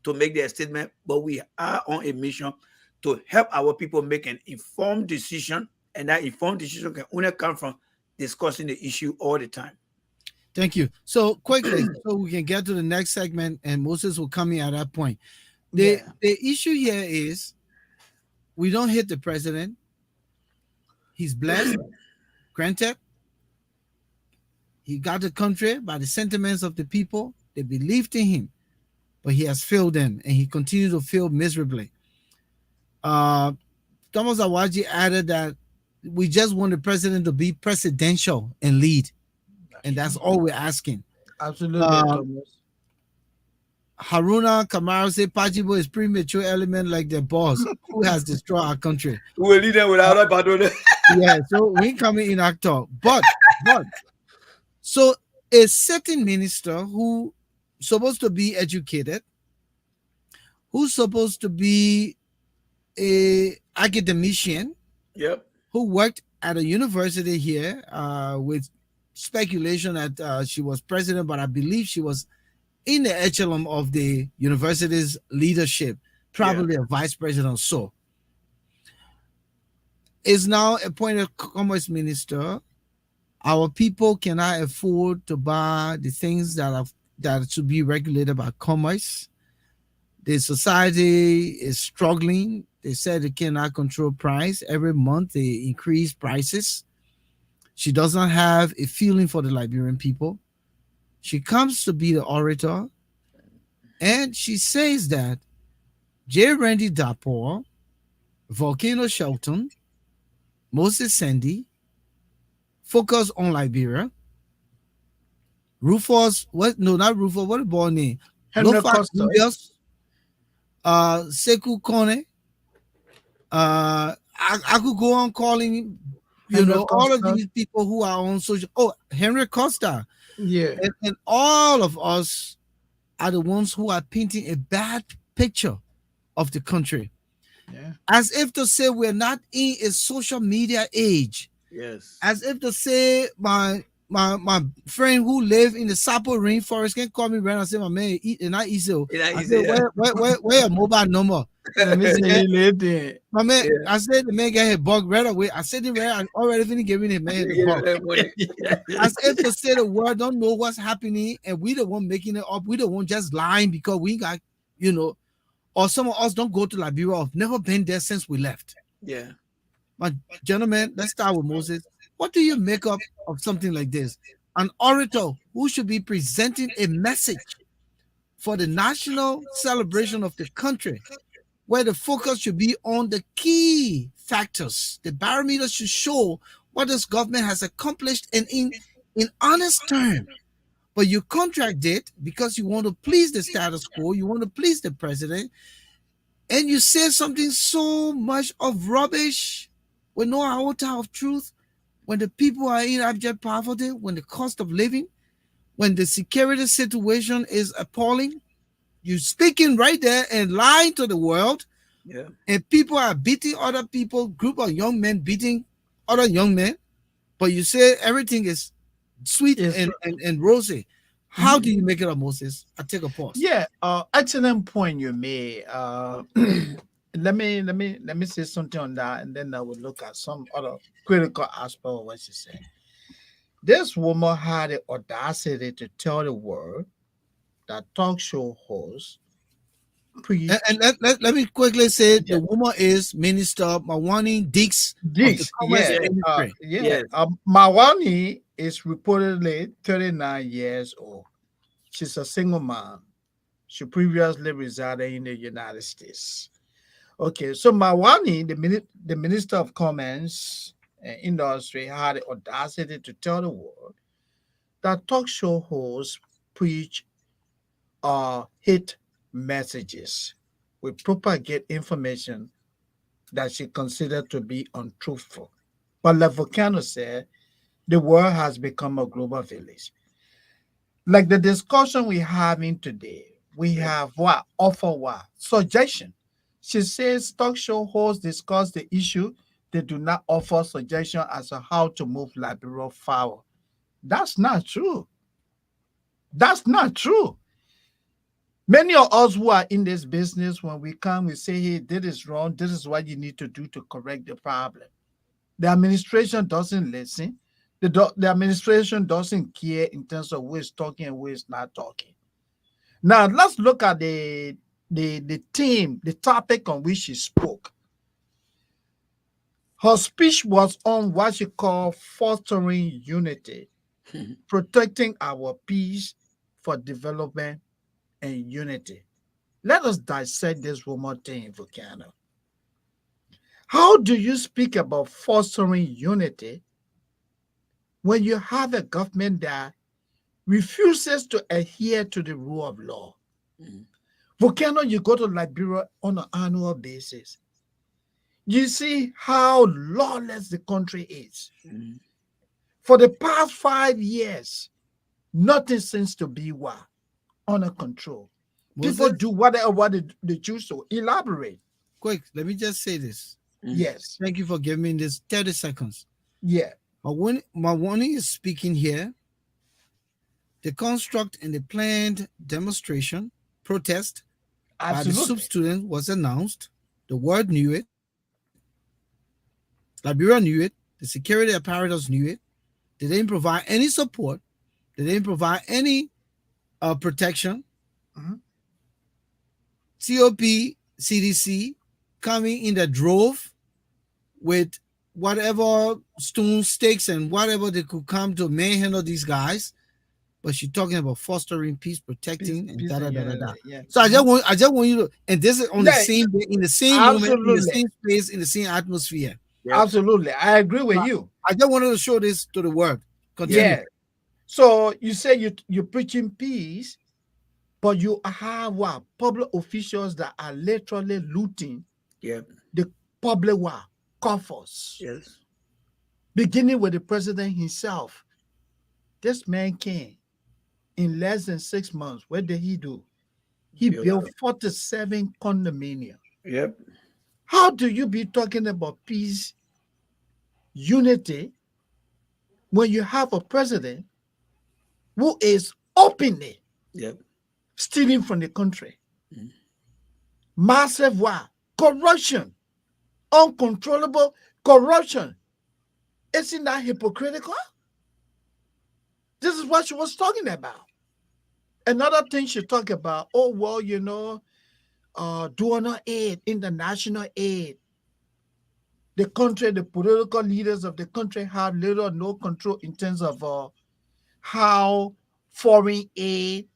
to make their statement, but we are on a mission to help our people make an informed decision. And that informed decision can only come from discussing the issue all the time. thank you. So quickly, so we can get to the next segment, and Moses will come in at that point. The yeah. the issue here is we don't hit the president. He's blessed, granted. He got the country by the sentiments of the people. They believed in him, but he has failed them, and he continues to fail miserably. Thomas Awaji added that We just want the president to be presidential and lead, and that's all we're asking. Absolutely, Um, Thomas. Haruna Kamaru said Pajibo is premature element like the boss who has destroyed our country. We will lead them without a battle. Yeah, so we coming in actor, but so a certain minister who supposed to be educated, who's supposed to be a academician, Yep. who worked at a university here, with speculation that she was president, but I believe she was in the echelon of the university's leadership, probably a vice president or so, is now appointed commerce minister. Our people cannot afford to buy the things that should be regulated by commerce. The society is struggling. They said they cannot control price. Every month they increase prices. She doesn't have a feeling for the Liberian people. She comes to be the orator, and she says that J. Randy Dapoor, Volcano Shelton, Moses Sandy, focus on Liberia. Rufus, what? No, not Rufus. What about name? Henry Lofa Costa. Julius, Sekou Kone. I could go on calling, Henry all of Costa. these people who are on social. Oh, Henry Costa, Yeah. and all of us are the ones who are painting a bad picture of the country, Yeah. as if to say we're not in a social media age, Yes. as if to say my friend who live in the Sapo rainforest can call me right and say, my man, eat and not easy. I said, where your mobile number? Let me see you later. My man, Yeah. I said the man got his bug right away. I said it right, I already finished giving the man the bug. As if to say the world don't know what's happening, and we the one making it up. We the one just lying because we got, or some of us don't go to Liberia. I've never been there since we left. Yeah. But gentlemen, let's start with Moses. What do you make up of something like this? An orator who should be presenting a message for the national celebration of the country, where the focus should be on the key factors. The barometer should show what this government has accomplished and in honest terms. But you contract it because you want to please the status quo, you want to please the president, and you say something so much of rubbish with no iota of truth, when the people are in abject poverty, when the cost of living, when the security situation is appalling. You're speaking right there and lying to the world, Yeah. and people are beating other people, group of young men beating other young men, but you say everything is sweet Yes, and rosy. How do you make it up, Moses? I take a pause. Yeah, excellent point you made. Let me say something on that, and then I will look at some other critical aspect of what she said. This woman had the audacity to tell the world that talk show hosts preach And let me quickly say Yeah. the woman is Minister Mawani Dix of the this. Commerce Yeah, Ministry. Yes. Mawani is reportedly 39 years old. She's a single mom. She previously resided in the United States. Okay, so Mawani, the Minister of Commerce and Industry, had the audacity to tell the world that talk show hosts preach hate messages with propagate information that she considered to be untruthful. But like Volcano said, the world has become a global village. Like the discussion we're having today, we have what? Offer what? Suggestion. She says talk show hosts discuss the issue. They do not offer suggestion as to how to move Liberia forward. That's not true. That's not true. Many of us who are in this business, when we come, we say, hey, this is wrong. This is what you need to do to correct the problem. The administration doesn't listen. The administration doesn't care in terms of who is talking and who is not talking. Now, let's look at the theme, the topic on which she spoke. Her speech was on what she called fostering unity, protecting our peace for development and unity. Let us dissect this woman thing, Volcano. How do you speak about fostering unity when you have a government that refuses to adhere to the rule of law? Mhm. Volcano, you go to Liberia on an annual basis. You see how lawless the country is. Mhm. For the past 5 years, nothing seems to be under control. People Moses, do whatever they choose to. Elaborate. quick, let me just say this. Mhm. Yes. Thank you for giving me this 30 seconds. Yeah. My warning is speaking here. The construct in the planned demonstration, protest by the SUP Absolutely. students was announced. The world knew it. Liberia knew it. The security apparatus knew it. They didn't provide any support. They didn't provide any protection. Mhm. COP, CDC coming in the drove with whatever stone sticks and whatever they could come to manhandle these guys. But she's talking about fostering peace, protecting, and Peace da da and da da da. unity. Yeah. So I just want you to, and this is on the Yeah, same day, in the same moment, in the absolutely. same space, in the same atmosphere. Yep. Absolutely. I agree with So you. I just wanted to show this to the world. Continue. Yeah. So you say you're preaching peace, but you have public officials that are literally looting Yep. the public coffers, Yes. beginning with the president himself. This man came in less than 6 months. What did he do? He Build built up. 47 condominiums. Yep. How do you be talking about peace, unity, when you have a president who is openly Yep. stealing from the country? Mhm. Massive corruption, uncontrollable corruption. Isn't that hypocritical? This is what she was talking about. Another thing she talked about, oh, well, donor aid, international aid. The country, the political leaders of the country have little or no control in terms of how foreign aid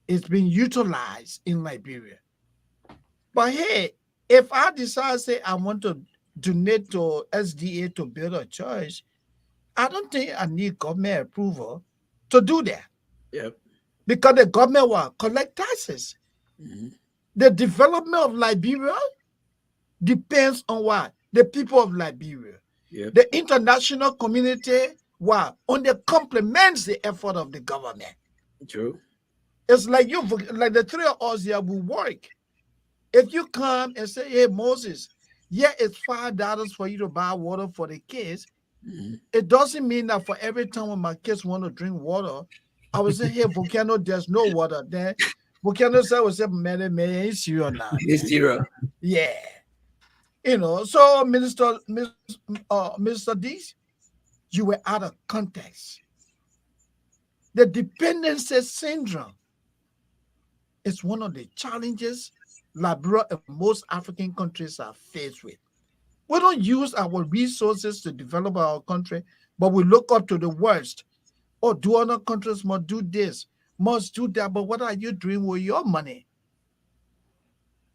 is being utilized in Liberia. But hey, if I decide, say, I want to donate to SDA to build a church, I don't think I need government approval to do that Yep. because the government will collect taxes. Mhm. The development of Liberia depends on what? The people of Liberia. Yep. The international community only complements the effort of the government. True. It's like like the three of us here will work. If you come and say, hey, Moses, yeah, it's $5 for you to buy water for the kids, Mhm. it doesn't mean that for every time when my kids want to drink water, I will say, hey, Volcano, there's no water. Then Volcano said, man, it's you or not. It's zero. Yeah. So Minister Dees, you were out of context. The dependency syndrome is one of the challenges Liberia and most African countries are faced with. We don't use our resources to develop our country, but we look up to the worst. Oh, do other countries must do this, must do that, but what are you doing with your money?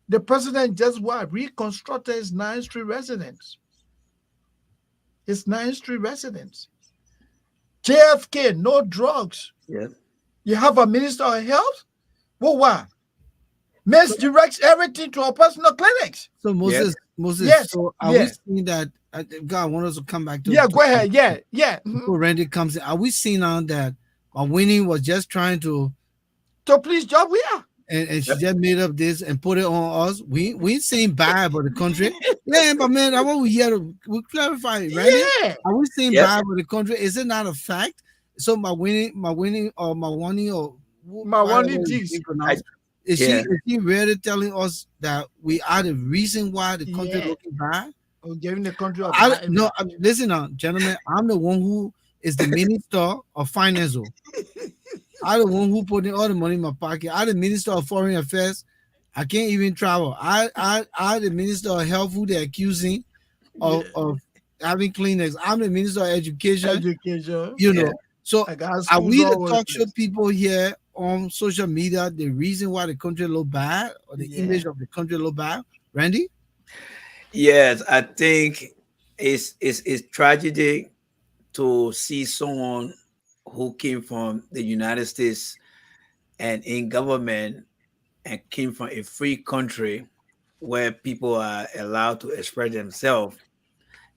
The president just reconstructed his 9th Street residence. His 9th Street residence. JFK, no drugs. Yep. You have a minister of health? Well, why? Misdirects everything to our personal clinics. So Moses, Yes. so are we seeing that? God, I want us to come back to. Yeah, go ahead. Yeah. Before Randy comes in, are we seeing now that Winnie was just trying to please job? Yeah. And she just made up this and put it on us. We ain't saying bad about the country. Yeah, but man, I want we here to clarify it, right? Yeah. Are we saying bad about the country? Is it not a fact? So my winning or G's. Is she really telling us that we are the reason why the country looking bad? Or giving the country listen now, gentlemen, I'm the one who is the minister of finance. I'm the one who put in all the money in my pocket. I'm the minister of foreign affairs. I can't even travel. I the minister of health who they're accusing of having clinics. I'm the minister of education. So are we the talk show people here on social media the reason why the country look bad or the image of the country look bad? Randy? Yes, I think it's tragedy to see someone who came from the United States and in government and came from a free country where people are allowed to express themselves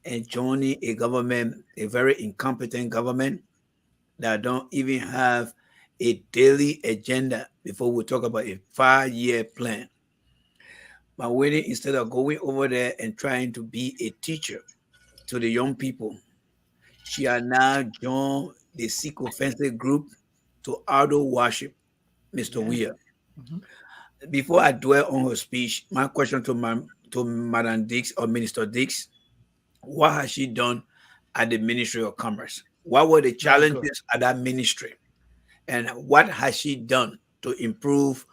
and joining a government, a very incompetent government that don't even have a daily agenda before we talk about a 5-year plan. But waiting instead of going over there and trying to be a teacher to the young people, she has now joined the Sikh offensive group to idol worship Mr. Yeah. Weir. Mhm. Before I dwell on her speech, my question to Madam Dix or Minister Dix, what has she done at the Ministry of Commerce? What were the Very good. challenges at that ministry? And what has she done to improve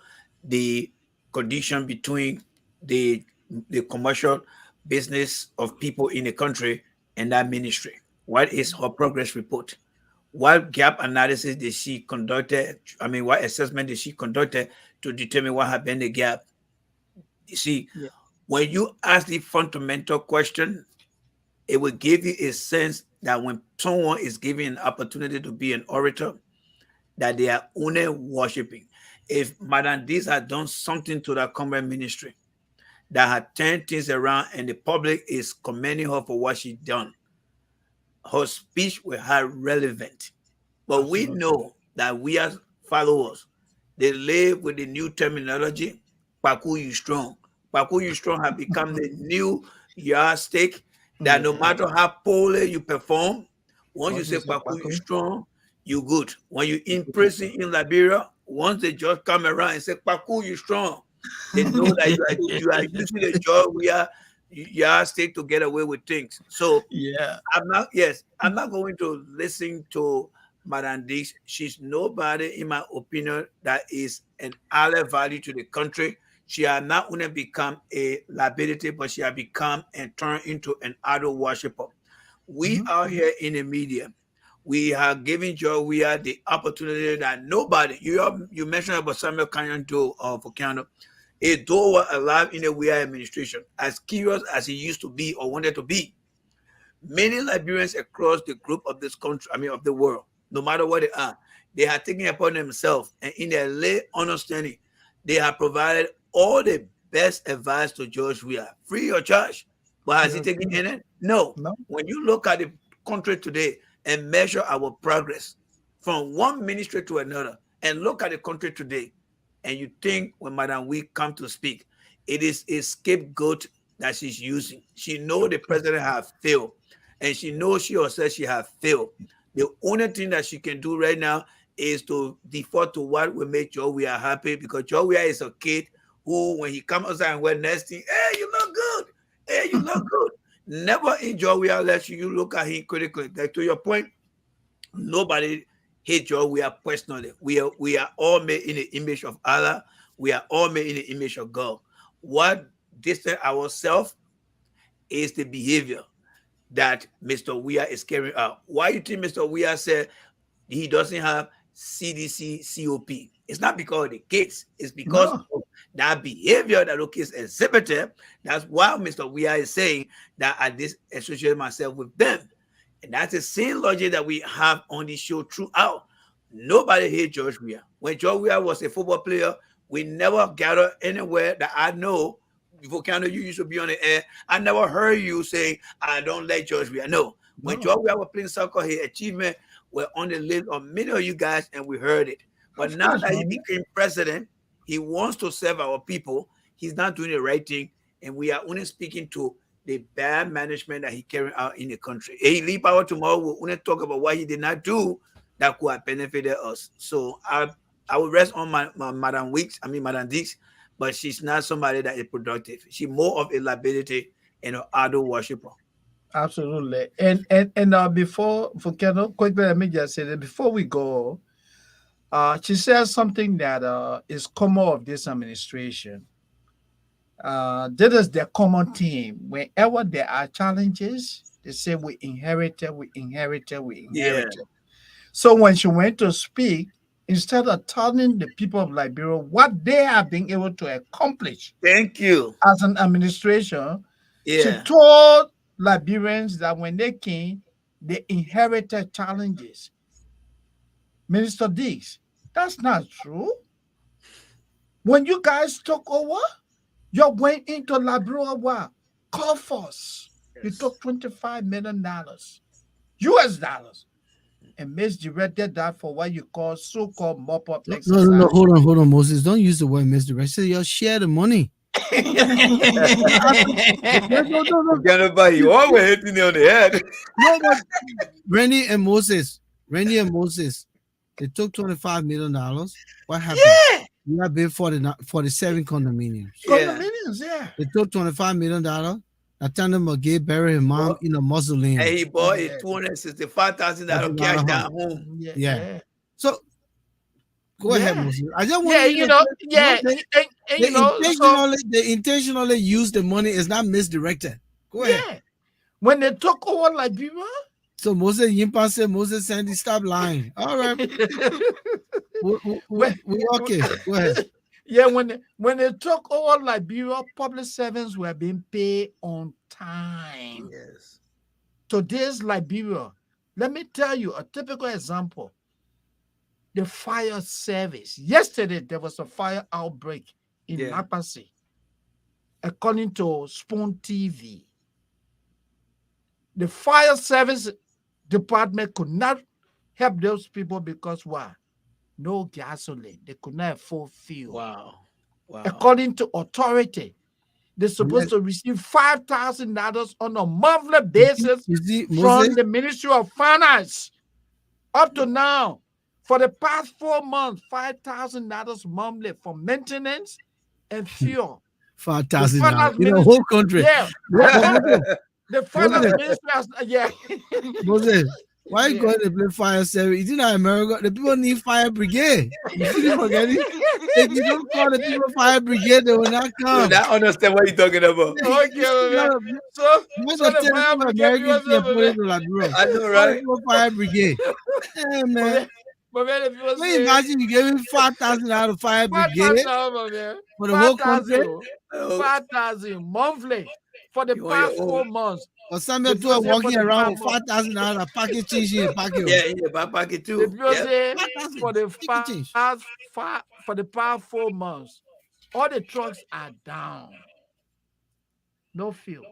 the condition between the the commercial business of people in the country and that ministry? What is her progress report? What gap analysis did she conducted? I mean, what assessment did she conducted to determine what had been the gap? You see, Yeah. when you ask the fundamental question, it will give you a sense that when someone is given an opportunity to be an orator, that they are only worshiping. If Madam Dees had done something to that convent ministry that had turned things around and the public is commending her for what she done, her speech will have relevant. But we Absolutely. know that we as followers, they live with the new terminology, Paku you strong. Paku you strong have become the new yardstick that no Yeah. matter how poorly you perform, once you Once you say say Paku you Paco, strong, you good. When you you in put prison in Liberia, once they just come around and say Paku you strong, they know that you are using the job we are yardstick to get away with things. So Yeah. I'm not going to listen to Madam Dix. She's nobody, in my opinion, that is an added value to the country. She has not only become a liability, but she has become and turned into an idol worshiper. We Mhm. are here in the media. We are giving Joe we are the opportunity that nobody, you mentioned about Samuel Canyon Doe of Volcano. A Doe was alive in the Weir administration, as curious as he used to be or wanted to be. Many Liberians across the group of this country, I mean of the world, no matter what they are, they have taken upon themselves and in their late understanding, they have provided all the best advice to George Weah, free of charge. But has he Yes. taken in it? No. No. When you look at the country today and measure our progress from one ministry to another, and look at the country today, and you think when Madam Wee come to speak, it is a scapegoat that she's using. She know the president have failed and she knows she herself she has failed. The only thing that she can do right now is to default to what will make Joe we are happy because Joe we is a kid who, when he comes outside and wear nasty, hey, you look good. Hey, you look good. Never in Joe we are let you look at him critically. Like to your point, nobody hate Joe we are personally. We are all made in the image of Allah. We are all made in the image of God. What distance ourselves is the behavior that Mr. Weir is carrying out. Why you think Mr. Weir said he doesn't have CDC COP? It's not because of the kids, it's because No. of that behavior that the kids exhibited. That's why Mr. Weir is saying that I disassociate myself with them. And that's the same logic that we have on the show throughout. Nobody hates George Weah. When George Weah was a football player, we never gathered anywhere that I know. Volcano, you used to be on the air. I never heard you say, I don't like George Weah. No. When No. George Weah was playing soccer, his achievement were on the list of many of you guys, and we heard it. But Of now course, that he man. became president, he wants to serve our people. He's not doing the right thing, and we are only speaking to the bad management that he carried out in the country. If he leave power tomorrow, we'll only talk about what he did not do that could have benefited us. So I will rest on my Madam Weeks, I mean Madam Dix, but she's not somebody that is productive. She's more of a liability and an idol worshiper. Absolutely. And before Volcano, quickly let me just say that before we go, she says something that is common of this administration. That is their common theme. Whenever there are challenges, they say we inherited, we inherited, we Yeah. inherited. So when she went to speak, instead of telling the people of Liberia what they have been able to accomplish Thank you. as an administration, She Yeah. told Liberians that when they came, they inherited challenges. Minister Diggs, that's not true. When you guys took over, you went into Liberia coffers. You Yes. took $25 million, US dollars, and misdirected that for what you call so-called mop-up No, no, exercise. hold on, Moses. Don't use the word misdirect. Say y'all share the money. No. Nobody, you always hitting me on the head. No, but Randy and Moses, they took $25 million. What happened? Yeah, We have been 47 condominiums. condominiums, yeah. They took $25 million. Nathaniel McGee buried his mom in a mausoleum. And he bought a Yeah. $265,000 cash down home. Yeah. So go ahead, Yeah. Moses. I just want Yeah, you you to know, say- yeah, they, and you know, so they intentionally use the money. It's not misdirected. Go ahead. yeah, when they took over Liberia, So Moses Yimpa said, Moses Sandy, stop lying. All right. We okay. Go ahead. yeah, when they took over Liberia, public servants were being paid on time. Yes. Today's Liberia, let me tell you a typical example. The fire service. Yesterday, there was a fire outbreak in Yeah. Lapasi, according to Spoon TV. The fire service department could not help those people because why? No gasoline. They could not afford fuel. Wow. According to authority, they're supposed to receive $5,000 on a monthly basis You see, from Moses, the Ministry of Finance. Up to now, for the past 4 months, $5,000 monthly for maintenance and fuel. $5,000 in the whole country. Yeah. The finance ministry has, yeah. Moses, why you Yeah. going to play fire service? It's not America. The people need fire brigade. You keep forgetting. If you don't call the people fire brigade, they will not come. I understand what you're talking about. Okay, man. So the fire brigade American I know, right? Fire brigade. Hey, man. But man, if you Can you imagine you gave him $5,000 fire brigade for the whole country? 5,000 monthly for the You want your past own. 4 months. Or somebody to walking around with $5,000 pocket change in your pocket. Yeah, my pocket The too. people Yeah. say $5,000, for the pocket change. past 4 months, all the trucks are down. No fuel.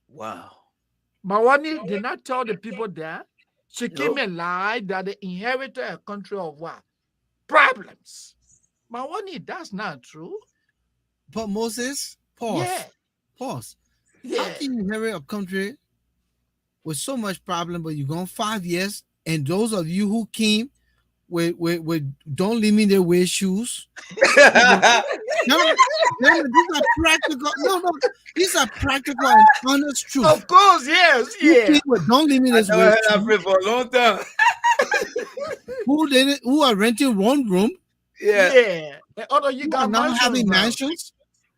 Wow. Mawani did not tell the people there. She came Nope. and lied that they inherited a country of what? Problems. Mawani, that's not true. But Moses, pause. Yeah. Pause. How Yeah. can you inherit a country with so much problem, but you're gone 5 years, and those of you who came with don't leave me their wear shoes. No, these are practical. No, these are practical and honest truth. Of course, yes. Who Yeah. came with don't leave me I this never wear heard that shoes. phrase for a long time. Who are renting one room, Yeah. Yeah. And although you who got are now mansions having now. mansions,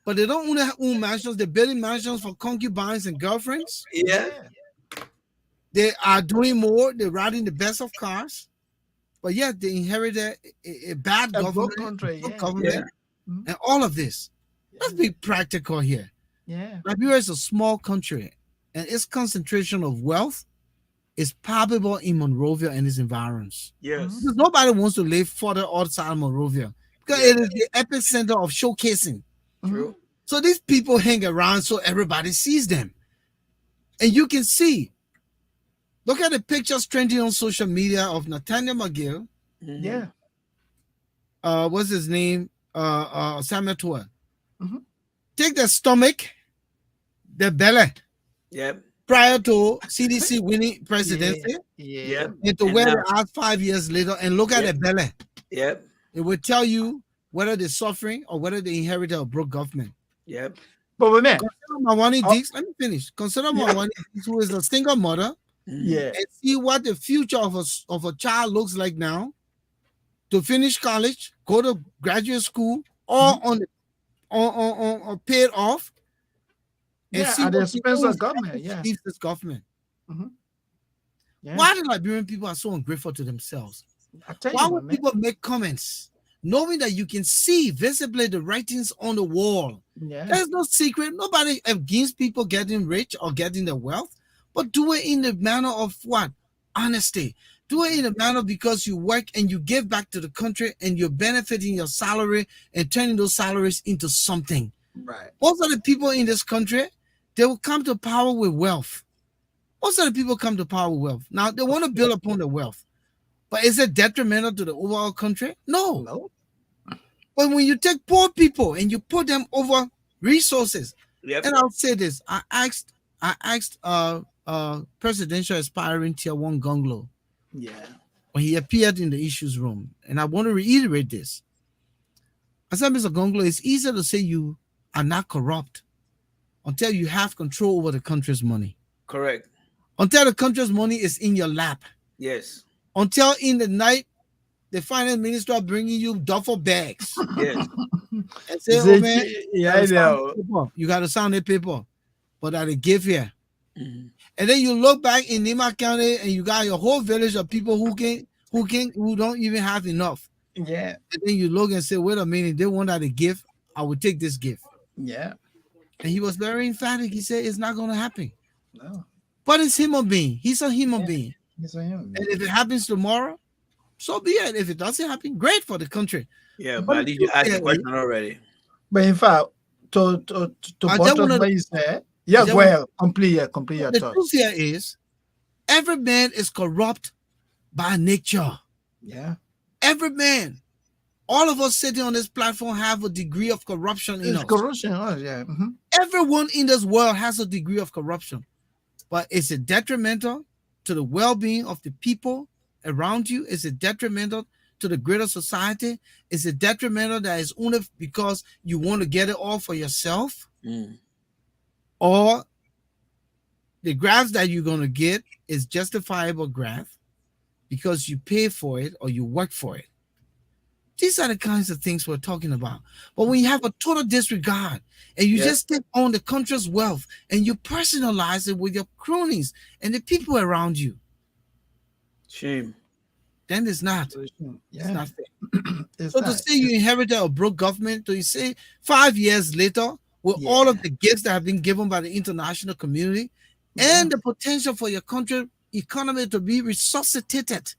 but they don't own mansions. They're building mansions for concubines and girlfriends. Yeah. They are doing more. They're riding the best of cars, but yet they inherited a bad A government, broke country, good yeah. government, Mhm. and all of this. Let's be practical here. Yeah. Liberia is a small country, and its concentration of wealth is palpable in Monrovia and its environs. Yes. Because nobody wants to live further outside of Monrovia because it is the epicenter of showcasing. True. So these people hang around so everybody sees them. And you can see, look at the pictures trending on social media of Nathaniel McGill. Mhm. Yeah. What's his name? Samuel Toa. Mhm. Take the stomach, the belly, Yep. prior to CDC winning presidency, Yeah. Yep. into And where now- they are 5 years later, and look at Yeah. the belly. Yep. It will tell you whether they're suffering or whether they inherited a broke government. Yep. But man, Consider Mawani Oh. Dix. Let me finish. Consider Mawani Dix, who is a single mother, yeah. and see what the future of a child looks like now. To finish college, go to graduate school, all on paid off, and Yeah, see at the what expense people of government, yeah. leaves this government. Yeah. Why the Liberian people are so ungrateful to themselves? I tell Why you, would man. people make comments knowing that you can see visibly the writings on the wall. Yeah. There's no secret. Nobody against people getting rich or getting the wealth, but do it in the manner of what? Honesty. Do it in a manner because you work and you give back to the country and you're benefiting your salary and turning those salaries into something. Right. Most of the people in this country, they will come to power with wealth. Most of the people come to power with wealth. Now, they want to build upon the wealth. But is it detrimental to the overall country? No. No. But when you take poor people and you put them over resources, Yep. and I'll say this, I asked presidential aspiring Tier 1 Gonglo Yeah. when he appeared in the issues room, and I want to reiterate this. I said, Mr. Gonglo, it's easier to say you are not corrupt until you have control over the country's money. Correct. Until the country's money is in your lap. Yes. Until in the night, the finance minister are bringing you duffel bags. Yes. And say, Is oh it- man, yeah, I know. you got to sign the paper, but I give here. Mhm. And then you look back in Nima County and you got your whole village of people who don't even have enough. Yeah. And then you look and say, wait a minute, they want that a gift. I will take this gift. Yeah. And he was very emphatic. He said, it's not going to happen. No. But it's human being. He's a human being. Yes, I am. And if it happens tomorrow, so be it. If it doesn't happen, great for the country. Yeah, but at least you asked the question already. But in fact, to I just buttress wanna- what you said, yeah, just go ahead, complete your The thoughts. truth here is, every man is corrupt by nature. Yeah. Every man. All of us sitting on this platform have a degree of corruption in It's us. corruption. Oh, yeah. Mhm. Everyone in this world has a degree of corruption. But is it detrimental to the well-being of the people around you? Is it detrimental to the greater society? Is it detrimental that it's only because you want to get it all for yourself? Mm. Or the graft that you're going to get is justifiable graft because you pay for it or you work for it? These are the kinds of things we're talking about. But when you have a total disregard and you Yeah. just take on the country's wealth and you personalize it with your cronies and the people around you, Shame. then it's not. It's Yeah. not fair. It's So to not. say you inherited a broke government, to say 5 years later, with all of the gifts that have been given by the international community and the potential for your country economy to be resuscitated,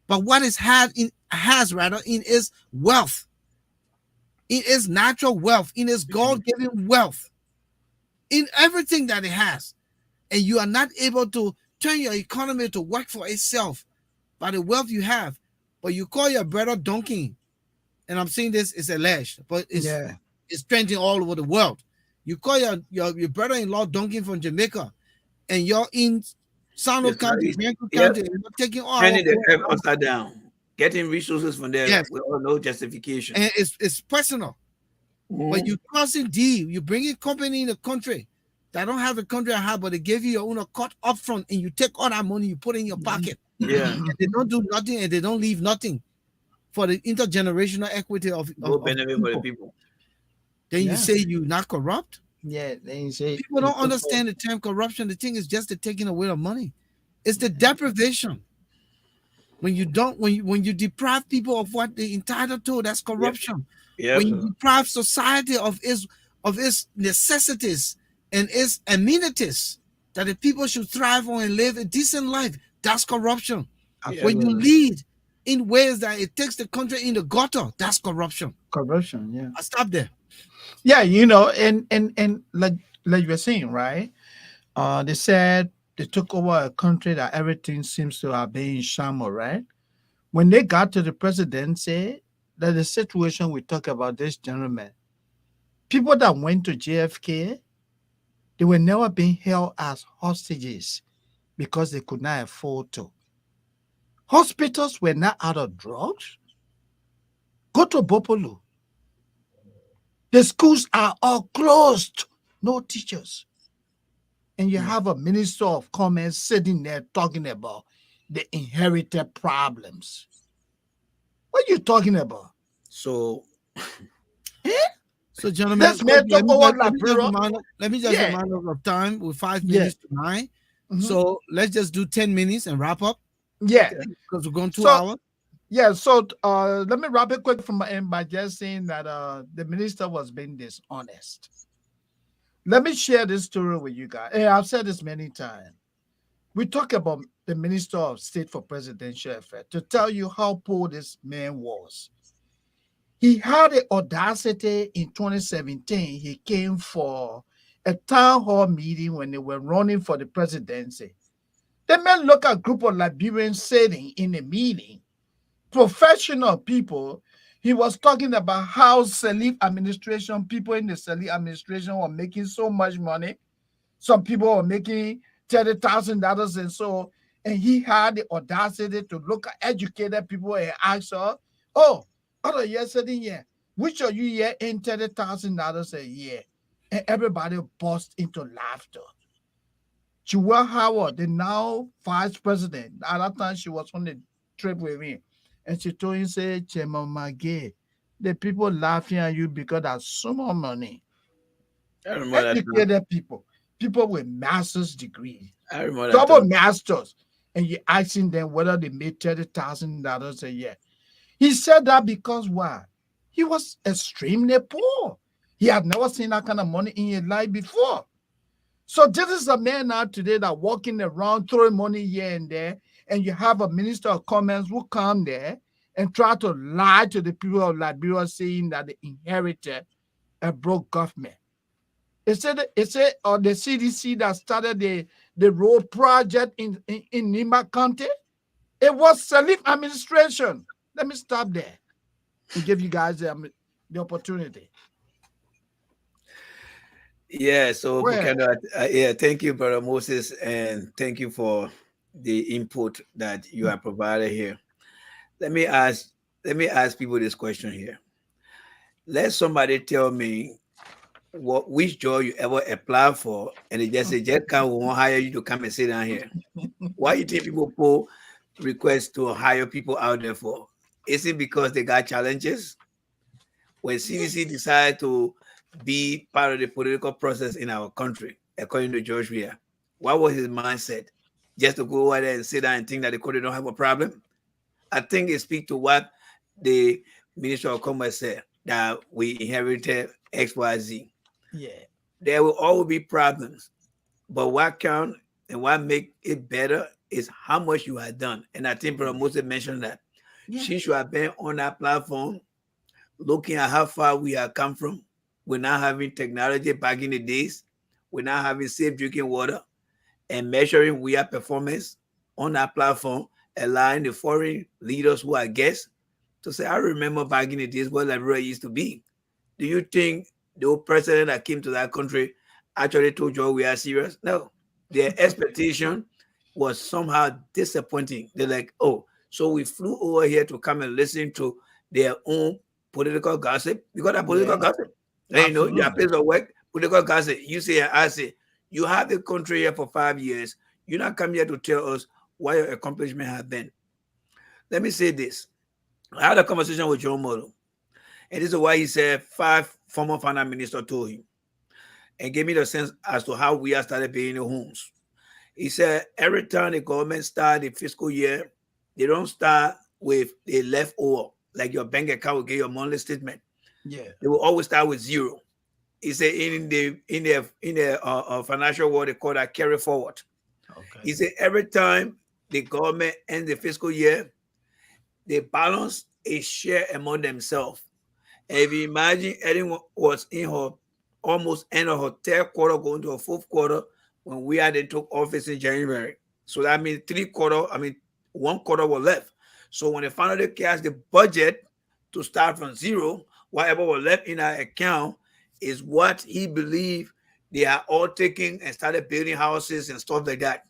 but what is has in its wealth, in its natural wealth, in its God-given wealth, in everything that it has, and you are not able to turn your economy to work for itself by the wealth you have, but you call your brother donkey, and I'm saying this is alleged, but it's trending all over the world. You call your brother-in-law donkey from Jamaica, and you're in Sano Yes, County, right. Bianco Yep. County, and you're taking all Turning the earth upside down. Getting resources from there Yes. with no justification. and it's personal. But you crossing D, you bring a company in the country that don't have the country I have, but they give you your own cut up front, and you take all that money, you put it in your pocket. Yeah. And they don't do nothing, and they don't leave nothing for the intergenerational equity of No benefit for the people. people. Then you Yeah. say you're not corrupt. Yeah. Then you say People don't understand the term corruption. The thing is just the taking away of money. It's the deprivation. When you don't, when you deprive people of what they entitled to, that's corruption. Yeah. When you deprive society of its necessities and its amenities that the people should thrive on and live a decent life, that's corruption. When you lead in ways that it takes the country in the gutter, that's corruption. corruption. Yeah. I stop there. Yeah, you know, and like you were saying, right? They said they took over a country that everything seems to have been in shambles, right? When they got to the presidency, that the situation we talk about this gentleman, people that went to JFK, they were never being held as hostages because they could not afford to. Hospitals were not out of drugs. Go to Bopolu. The schools are all closed, no teachers. And you have a minister of commerce sitting there talking about the inherited problems. What are you talking about? So So, gentlemen, Let's make the whole let me just Yeah. remind us of time with 5 Yeah. minutes to 9. Mhm. So let's just do 10 minutes and wrap up Yeah. because we're going 2 So- hours. Yeah, so let me wrap it quick from my end by just saying that the minister was being dishonest. Let me share this story with you guys. I've said this many times. We talk about the Minister of State for Presidential Affairs to tell you how poor this man was. He had the audacity in 2017. He came for a town hall meeting when they were running for the presidency. The man looked at a group of Liberians sitting in a meeting, professional people. He was talking about how Salif administration, people in the Salif administration were making so much money. Some people were making $30,000 and so, and he had the audacity to look at educated people and ask her, "Oh, other year sitting here, which of you here in $30,000 a year?" And everybody burst into laughter. Jewel Howard, the now vice president, at that time she was on the trip with me, and she told him, "Say, Chema Mage, the people laughing at you because that's so much money." I remember that time. Educated people with master's degree, I remember that double time. masters, and you're asking them whether they made $30,000 a year. He said that because why? He was extremely poor. He had never seen that kind of money in his life before. So this is a man now today that walking around throwing money here and there, and you have a minister of commerce who come there and try to lie to the people of Liberia, saying that they inherited a broke government. It said the CDC that started the road project in Nima County. It was Salif administration. Let me stop there and give you guys the opportunity. Yeah, so Go ahead. Volcano, yeah, thank you, Brother Moses, and thank you for the input that you have provided here. Let me ask, let me ask people this question here. Let somebody tell me what which job you ever applied for, and they just say, just come, we won't hire you to come and sit down here. Why you think people pull requests to hire people out there for? Is it because they got challenges? When CDC decided to be part of the political process in our country, according to George Weah, what was his mindset? Just to go over there and sit down and think that the country don't have a problem? I think it speaks to what the Minister of Commerce said, that we inherited XYZ. Yeah. There will always be problems, but what count and what make it better is how much you have done. And I think Brother Moses mentioned that. Yeah. She should have been on that platform looking at how far we have come from. We're not having technology back in the days. We're not having safe drinking water, and measuring we are performance on that platform, allowing the foreign leaders who are guests to say, I remember back in the days what Liberia used to be. Do you think the old president that came to that country actually told you we are serious? No. Their expectation was somehow disappointing. They're like, oh, so we flew over here to come and listen to their own political gossip. You got that political Yeah. gossip. And you know, your Absolutely. place of work, political gossip. You say, I say, you have the country here for 5 years. You're not come here to tell us what your accomplishment have been. Let me say this. I had a conversation with John Moro, and this is why he said 5 former finance minister told him and gave me the sense as to how we have started paying the homes. He said every time the government start the fiscal year, they don't start with a leftover, like your bank account will get your monthly statement. Yeah. They will always start with zero. He said in the financial world they call that carry forward. Okay. He said every time the government ends the fiscal year, they balance a share among themselves. And if you imagine Ellen was in her almost end of her third quarter, going to her fourth quarter when we had took office in January. So that means 1 quarter was left. So when they finally cast the budget to start from zero, whatever was left in our account is what he believed they are all taking and started building houses and stuff like that.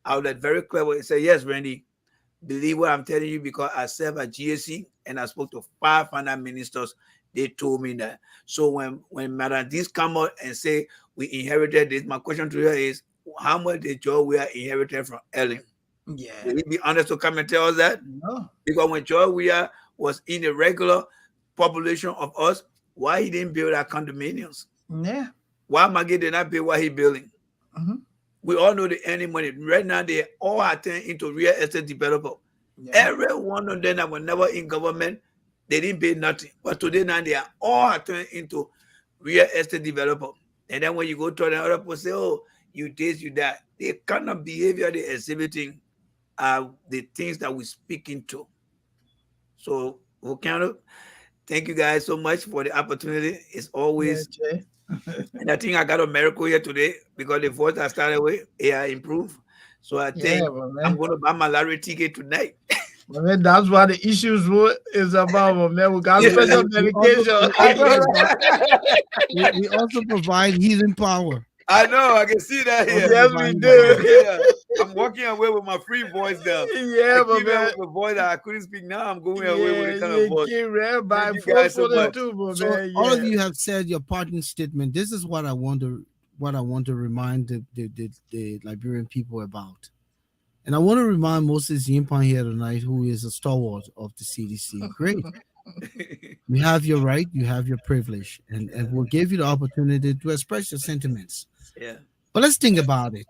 I was like very clever. He said, yes, Randy, believe what I'm telling you because I serve at GSC and I spoke to 500 ministers. They told me that. So when Madam this come out and say we inherited this, my question to you is how much did Joe we are inherited from Ellen? Yeah. Will he be honest to come and tell us that? No. Because when Joe Weah was in the regular population of us, why he didn't build our condominiums? Yeah. Why Maggie did not build what he building? Mm-hmm. We all know they earning money. Right now, they all are turning into real estate developer. Yeah. Every one of them that were never in government, they didn't pay nothing. But today now they are all turned into real estate developer. And then when you go to another people say, oh, you this, you that. The kind of behavior they exhibiting are the things that we speak into. So Volcano, thank you guys so much for the opportunity. It's Yeah, always, Jay. and I think I got a miracle here today because the voice I started with, AI improved. So I Yeah, think but I'm man. going to buy my lottery ticket tonight. But man, that's what the issues is about, but man. We got We, Yeah. special we, we also medication. we I also know, provide right? we also provide healing power. I know, I can see that We also here. Yes, provide we healing do. power. Yeah. I'm walking away with my free voice now. I Yeah, but came here man. with a voice that I couldn't speak. Now I'm going away with Yeah, a kind of you voice. get read Thank by you guys so much. 442, but So man. all of Yeah. you have said your parting statement. This is what I want to remind the Liberian people about. And I want to remind Moses Yimpan here tonight, who is a stalwart of the CDC. Great. You have your right, you have your privilege, and we'll give you the opportunity to express your sentiments. Yeah. But let's think about it.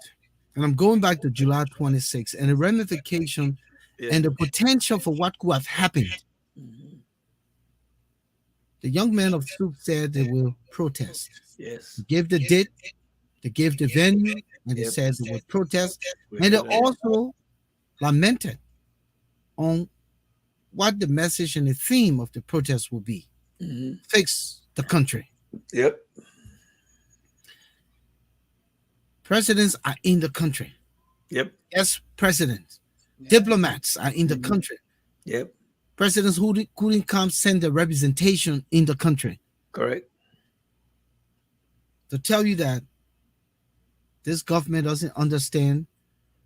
And I'm going back to July 26th and the ramification Yeah. and the potential for what could have happened. Mhm. The young men of Troop said they will protest. Yes. They gave the date, they gave the venue, and they Yep. said they would protest. We And they know that. also lamented on what the message and the theme of the protest will be. Mhm. Fix the country. Yep. Presidents are in the country. Yep. Yes, presidents. Diplomats are in the Mhm. country. Yep. Presidents who couldn't come send their representation in the country Correct. to tell you that this government doesn't understand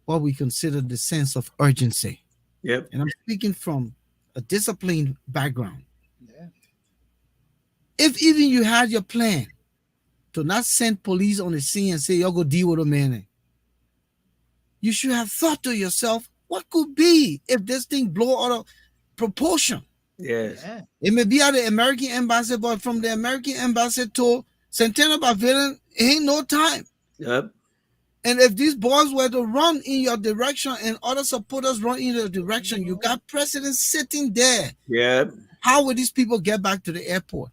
what we consider the sense of urgency. Yep. And I'm speaking from a disciplined background. Yeah. If even you had your plan to not send police on the scene and say, y'all go deal with a man, you should have thought to yourself, what could be if this thing blow out of proportion? Yes. Yeah. It may be at the American embassy, but from the American embassy to Centennial Pavilion, it ain't no time. Yep. And if these boys were to run in your direction and other supporters run in your direction, you got presidents sitting there. Yep. How will these people get back to the airport?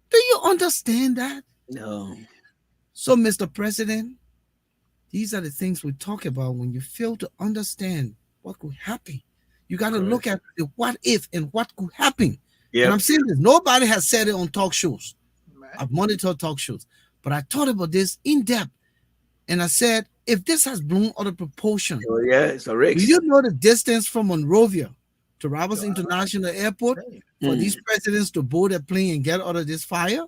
Do you understand that? No. So, Mr. President, these are the things we talk about when you fail to understand what could happen. You got to look at the what if and what could happen. And I'm Yep. saying this, nobody has said it on talk shows. Man. I've monitored talk shows, but I thought about this in depth. And I said, if this has blown out of proportion, Oh, yeah. It's a do risk. you know the distance from Monrovia to Roberts International Airport Hey. for Mm. these presidents to board a plane and get out of this fire?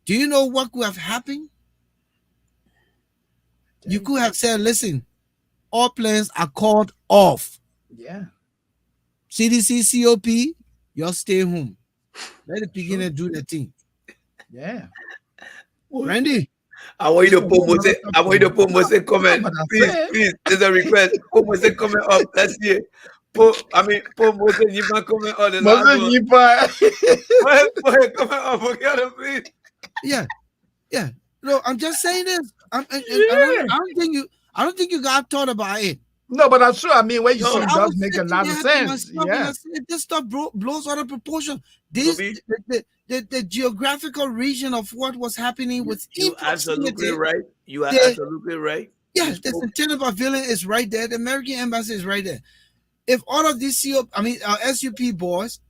Do you know what could have happened? You could have said, listen, all planes are called off. Yeah. CDC, COP, y'all stay home. Let it begin and do the thing. Yeah. Randy, I want you to This put is Mose. I want you to put Mose comment. But I Please, said- please. There's a request. Put Mose comment up. Let's see it. Put Mose Yiban comment on the last Moses one. Yipa. Put a comment up. Volcano, please. yeah. No, I'm just saying this. I Yeah. don't think you got thought about it. No, but that's true. I mean, when you No, see it I does was make a sitting lot of there to sense. myself and I Yeah. said, if this stuff blows out of proportion, Gobi, the geographical region of what was happening within you absolutely proximity. right. You are The- absolutely right. Yeah, You the spoke. Centennial Pavilion is right there. The American Embassy is right there. If all of these SUP boys,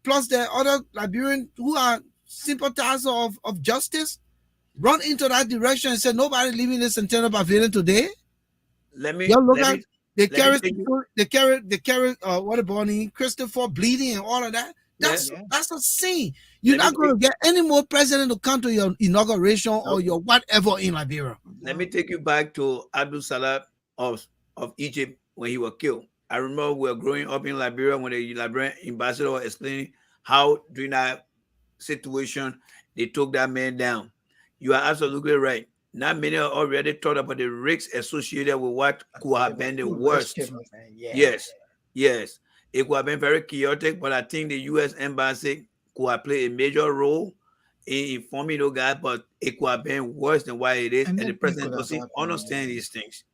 plus the other Liberian who are sympathizers of justice, run into that direction and say nobody leaving the Centennial Pavilion today. Let me. Y'all look Let at me. they let me carry take you- they carry what about Christopher bleeding and all of that. That's Yeah. that's a scene. You're Let me not going to get any more president to come to your inauguration or your whatever in Liberia. Let me take you back to Abdul Salam of Egypt when he was killed. I remember we were growing up in Liberia when the Liberian ambassador was explaining how during that situation they took that man down. You are absolutely right. Not many are already thought about the risks associated with what could have been the worst. Yeah. Yes. It could have been very chaotic, but I think the U.S. Embassy could have played a major role in informing those guys, but it could have been worse than what it is. And the Anything president could have doesn't happened, understand yeah. these things.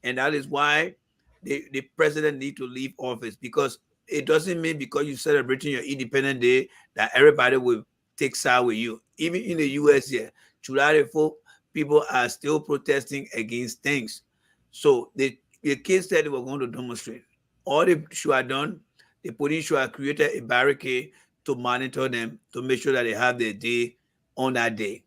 And that is why the president need to leave office, because it doesn't mean because you're celebrating your Independence Day that everybody will take side with you. Even in the US here, July the 4th, people are still protesting against things. So the kids said they were going to demonstrate. All they should have done, the police should have created a barricade to monitor them, to make sure that they have their day on that day.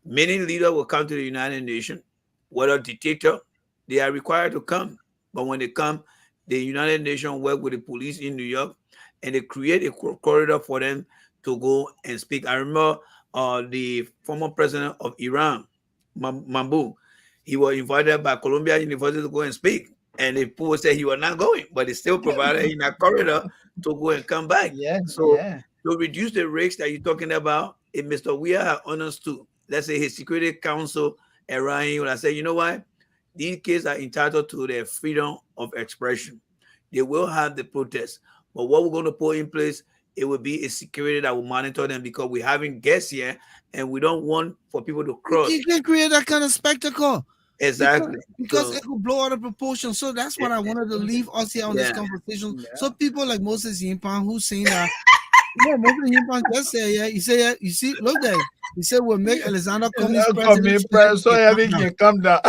Many leaders will come to the United Nations, whether dictator, they are required to come. But when they come, the United Nations work with the police in New York, and they create a corridor for them to go and speak. I remember the former president of Iran, Mambu, he was invited by Columbia University to go and speak. And the people said he was not going, but they still provided him a corridor to go and come back. Yeah. So Yeah. to reduce the risks that you're talking about, if Mr. Weir had understood, let's say his security council around him would have said, you know what? These kids are entitled to their freedom of expression. They will have the protest. But what we're going to put in place, it will be a security that will monitor them, because we're having guests here and we don't want for people to cross. You can create that kind of spectacle. Exactly. Because So, it could blow out of proportion. So that's what I wanted to leave us here on this Yeah. conversation. Yeah. So people like Moses Yimpan who's saying that, Moses Yimpan just said, he said, you see, look there. He said, we'll make Alexander Cummings president. So having you come down.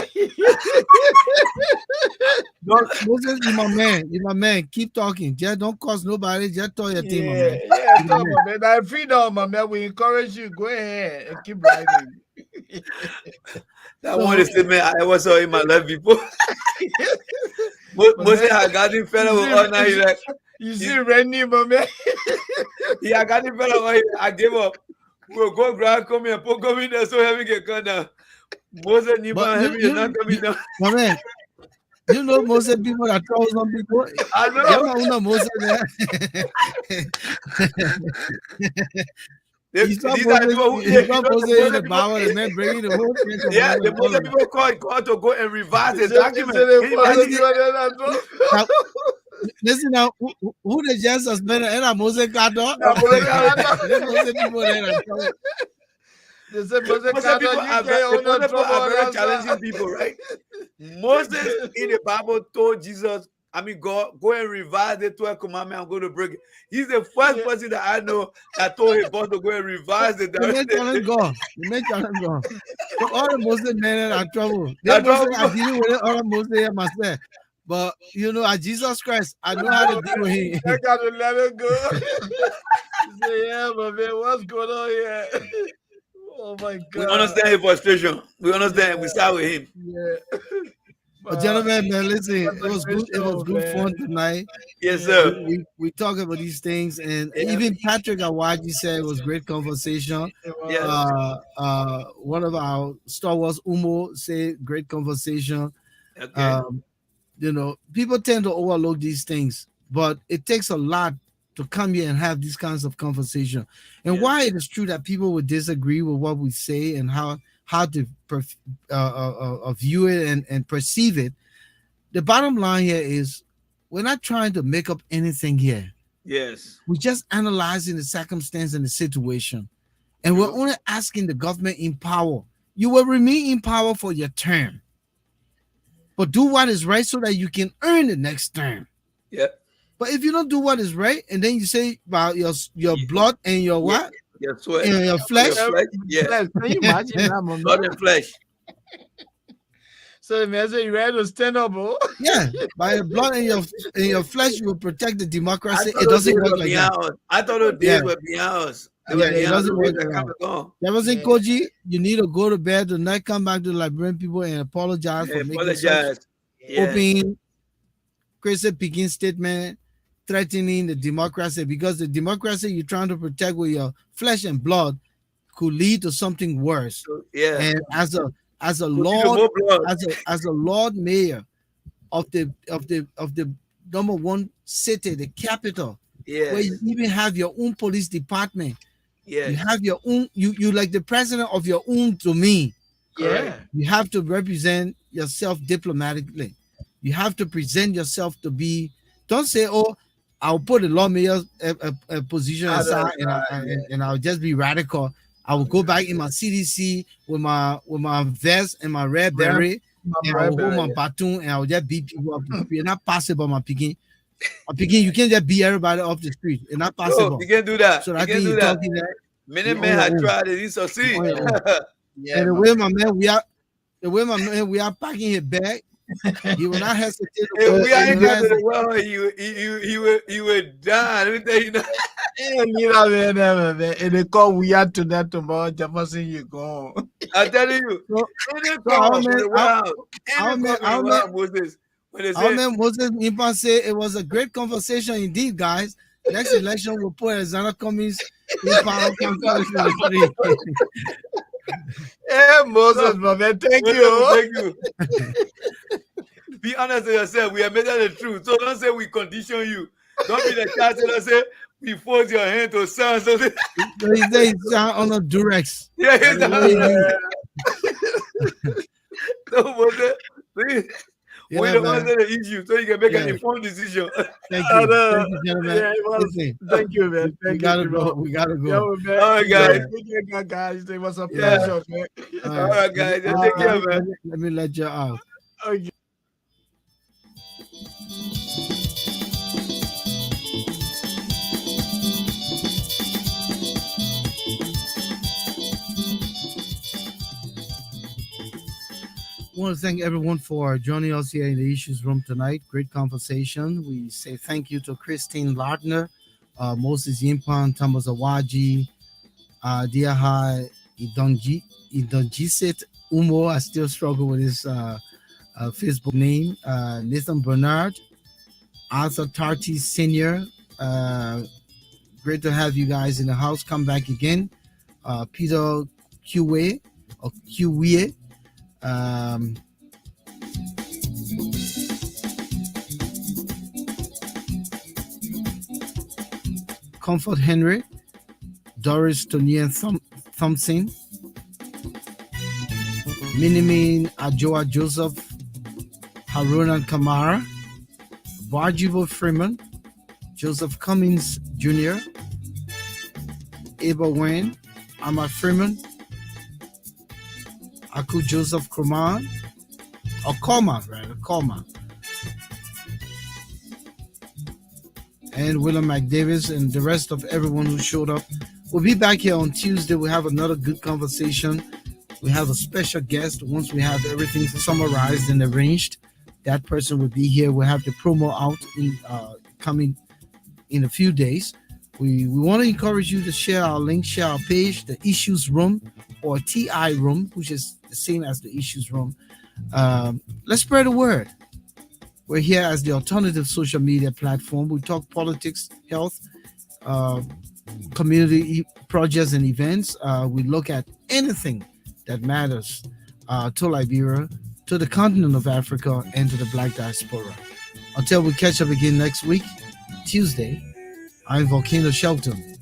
Moses, you my man. Keep talking. Just don't cause nobody. Just tell your team, my man. Yeah, come on, man. I freedom, my man. We encourage you. Go ahead and keep writing. that one is the man I ever saw in my life before. Moses had gotten fed up with all night. He's like, You see, Randy, my man. he had gotten fed up. I gave up. We'll go grab, come here, put come in there, so heavy get cut down. Moses Niban heavy is not coming down. My man, you know most of the people that trouble some people. I know. You know most of them. These are people who He's not Moses in the Bible, and then bringing the whole thing to yeah, the Bible. most people call to go and revise the document. Now, listen now, who they just suspended? And Moses Kato. Moses people there. Most people are very challenging people, right? Moses in the Bible told Jesus, I mean, God, go and revise the 12 commandments. I'm going to break it. He's the first person that I know that told his boss to go and revise the You make challenge God. You make challenge God. So all the Moses men are trouble. They Moses are dealing with it, all the Moses here myself. But you know, at Jesus Christ, I know how to deal with him. I got to let it go. Say, yeah, my man, what's going on here? Oh my God. We understand his frustration. We understand. We start with him. Yeah. But gentlemen, man, listen, it was good. It was good fun tonight. Yes, sir. We talk about these things, and Yeah. even Patrick Awaji said it was great conversation. Yeah. One of our Star Wars Umo said great conversation. Okay. You know, people tend to overlook these things, but it takes a lot to come here and have these kinds of conversation. And Yeah. why it is true that people would disagree with what we say and how to view it and perceive it. The bottom line here is we're not trying to make up anything here. Yes. We're just analyzing the circumstance and the situation. And we're True. only asking the government in power. You will remain in power for your term. But do what is right so that you can earn the next term. Yeah. But if you don't do what is right, and then you say about your Yeah. blood and your what? Your sweat. And your flesh. Your flesh. Yeah. Can you imagine that, my Blood man? and flesh. So, man, so you ready to stand up, bro? Yeah, by your blood and your flesh, you will protect the I democracy. thought It those days doesn't work were like that. beyond us. I thought those days Yeah. were beyond us. They Yeah, were it beyond us. doesn't work They like come that. and gone. That wasn't Yeah. Koji. You need to go to bed tonight, come back to the Liberian people and apologize for making such Apologize. Yeah. open, crazy picking statement, threatening the democracy, because the democracy you're trying to protect with your flesh and blood could lead to something worse. Yeah. And as a Could be Lord, more blood. as a Lord Mayor of the number one city, the capital, where Yes. you even have your own police department. You Yes. have your own, you like the president of your own domain. Yeah. You have to represent yourself diplomatically. You have to present yourself to be, don't say, oh, I'll put a lawmaker a position aside and I'll just be radical. I will go back in my CDC with my vest and my red beret and I will hold my baton and I will just beat people up the street and not pass it by my picking. My picking, you can't just beat everybody off the street and not pass it. No, you can't do that. So You I can't think do you're that. talking that. Many men have tried it, he succeed. Yeah, And the way my man we are packing his bag, he will not hesitate. If we are in the world, he will die. Let me tell you that. And they call we are to that tomorrow. Jefferson, you go. I'm telling you. Moses. When they say, Moses Impa say it was a great conversation indeed, guys. Next election we'll put Alexander Cummings Impa on Hey, Moses, man, thank you. Be honest with yourself. We are made of the truth. So don't say we condition you. Don't be the child and say we force your hand to sound something. So he said he's on a Durex. Yeah, he's No, Moses, please. Yeah, we don't answer the issue so you can make an informed decision. Thank you, gentlemen. Thank you, man. We gotta go. We gotta go. All right, guys. It was a pleasure, man. All right, guys. Take care, man. Let me let you out. Okay. I want to thank everyone for joining us here in the Issues Room tonight. Great conversation. We say thank you to Christine Lardner, Moses Yimpan, Thomas Awaji, Diahai Idonjisit Umo. I still struggle with his Facebook name. Nathan Bernard, Arthur Tarty Sr. Great to have you guys in the house. Come back again. Peter Qwe or Qwe. Comfort Henry, Doris Tonian Thompson, Minimin Ajoa Joseph, Haruna Kamara, Barjibo Freeman, Joseph Cummings Jr., Ava Wayne, Amma Freeman, Aku Joseph Kuman, or Koma, and William McDavis, and the rest of everyone who showed up. We'll be back here on Tuesday. We'll have another good conversation. We have a special guest. Once we have everything summarized and arranged, that person will be here. We'll have the promo out coming in a few days. We want to encourage you to share our link, share our page, the Issues Room or TI Room, which is the same as the Issues Room. Let's spread the word. We're here as the alternative social media platform. We talk politics, health, community projects and events. We look at anything that matters to Liberia, to the continent of Africa, and to the Black diaspora. Until we catch up again next week, Tuesday, I'm Volcano Shelton.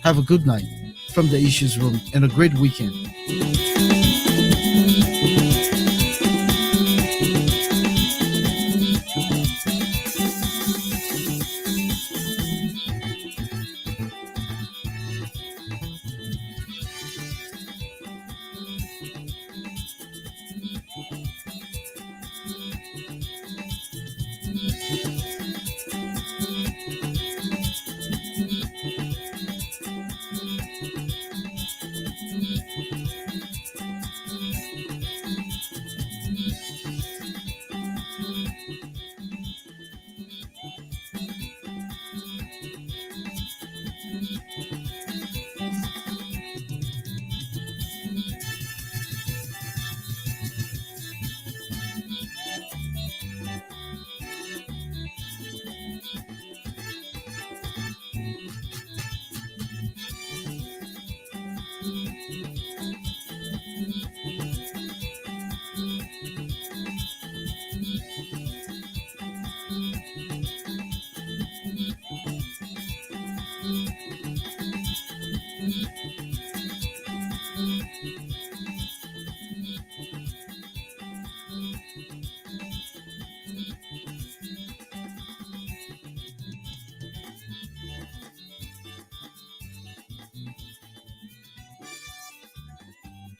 Have a good night from the Issues Room and a great weekend.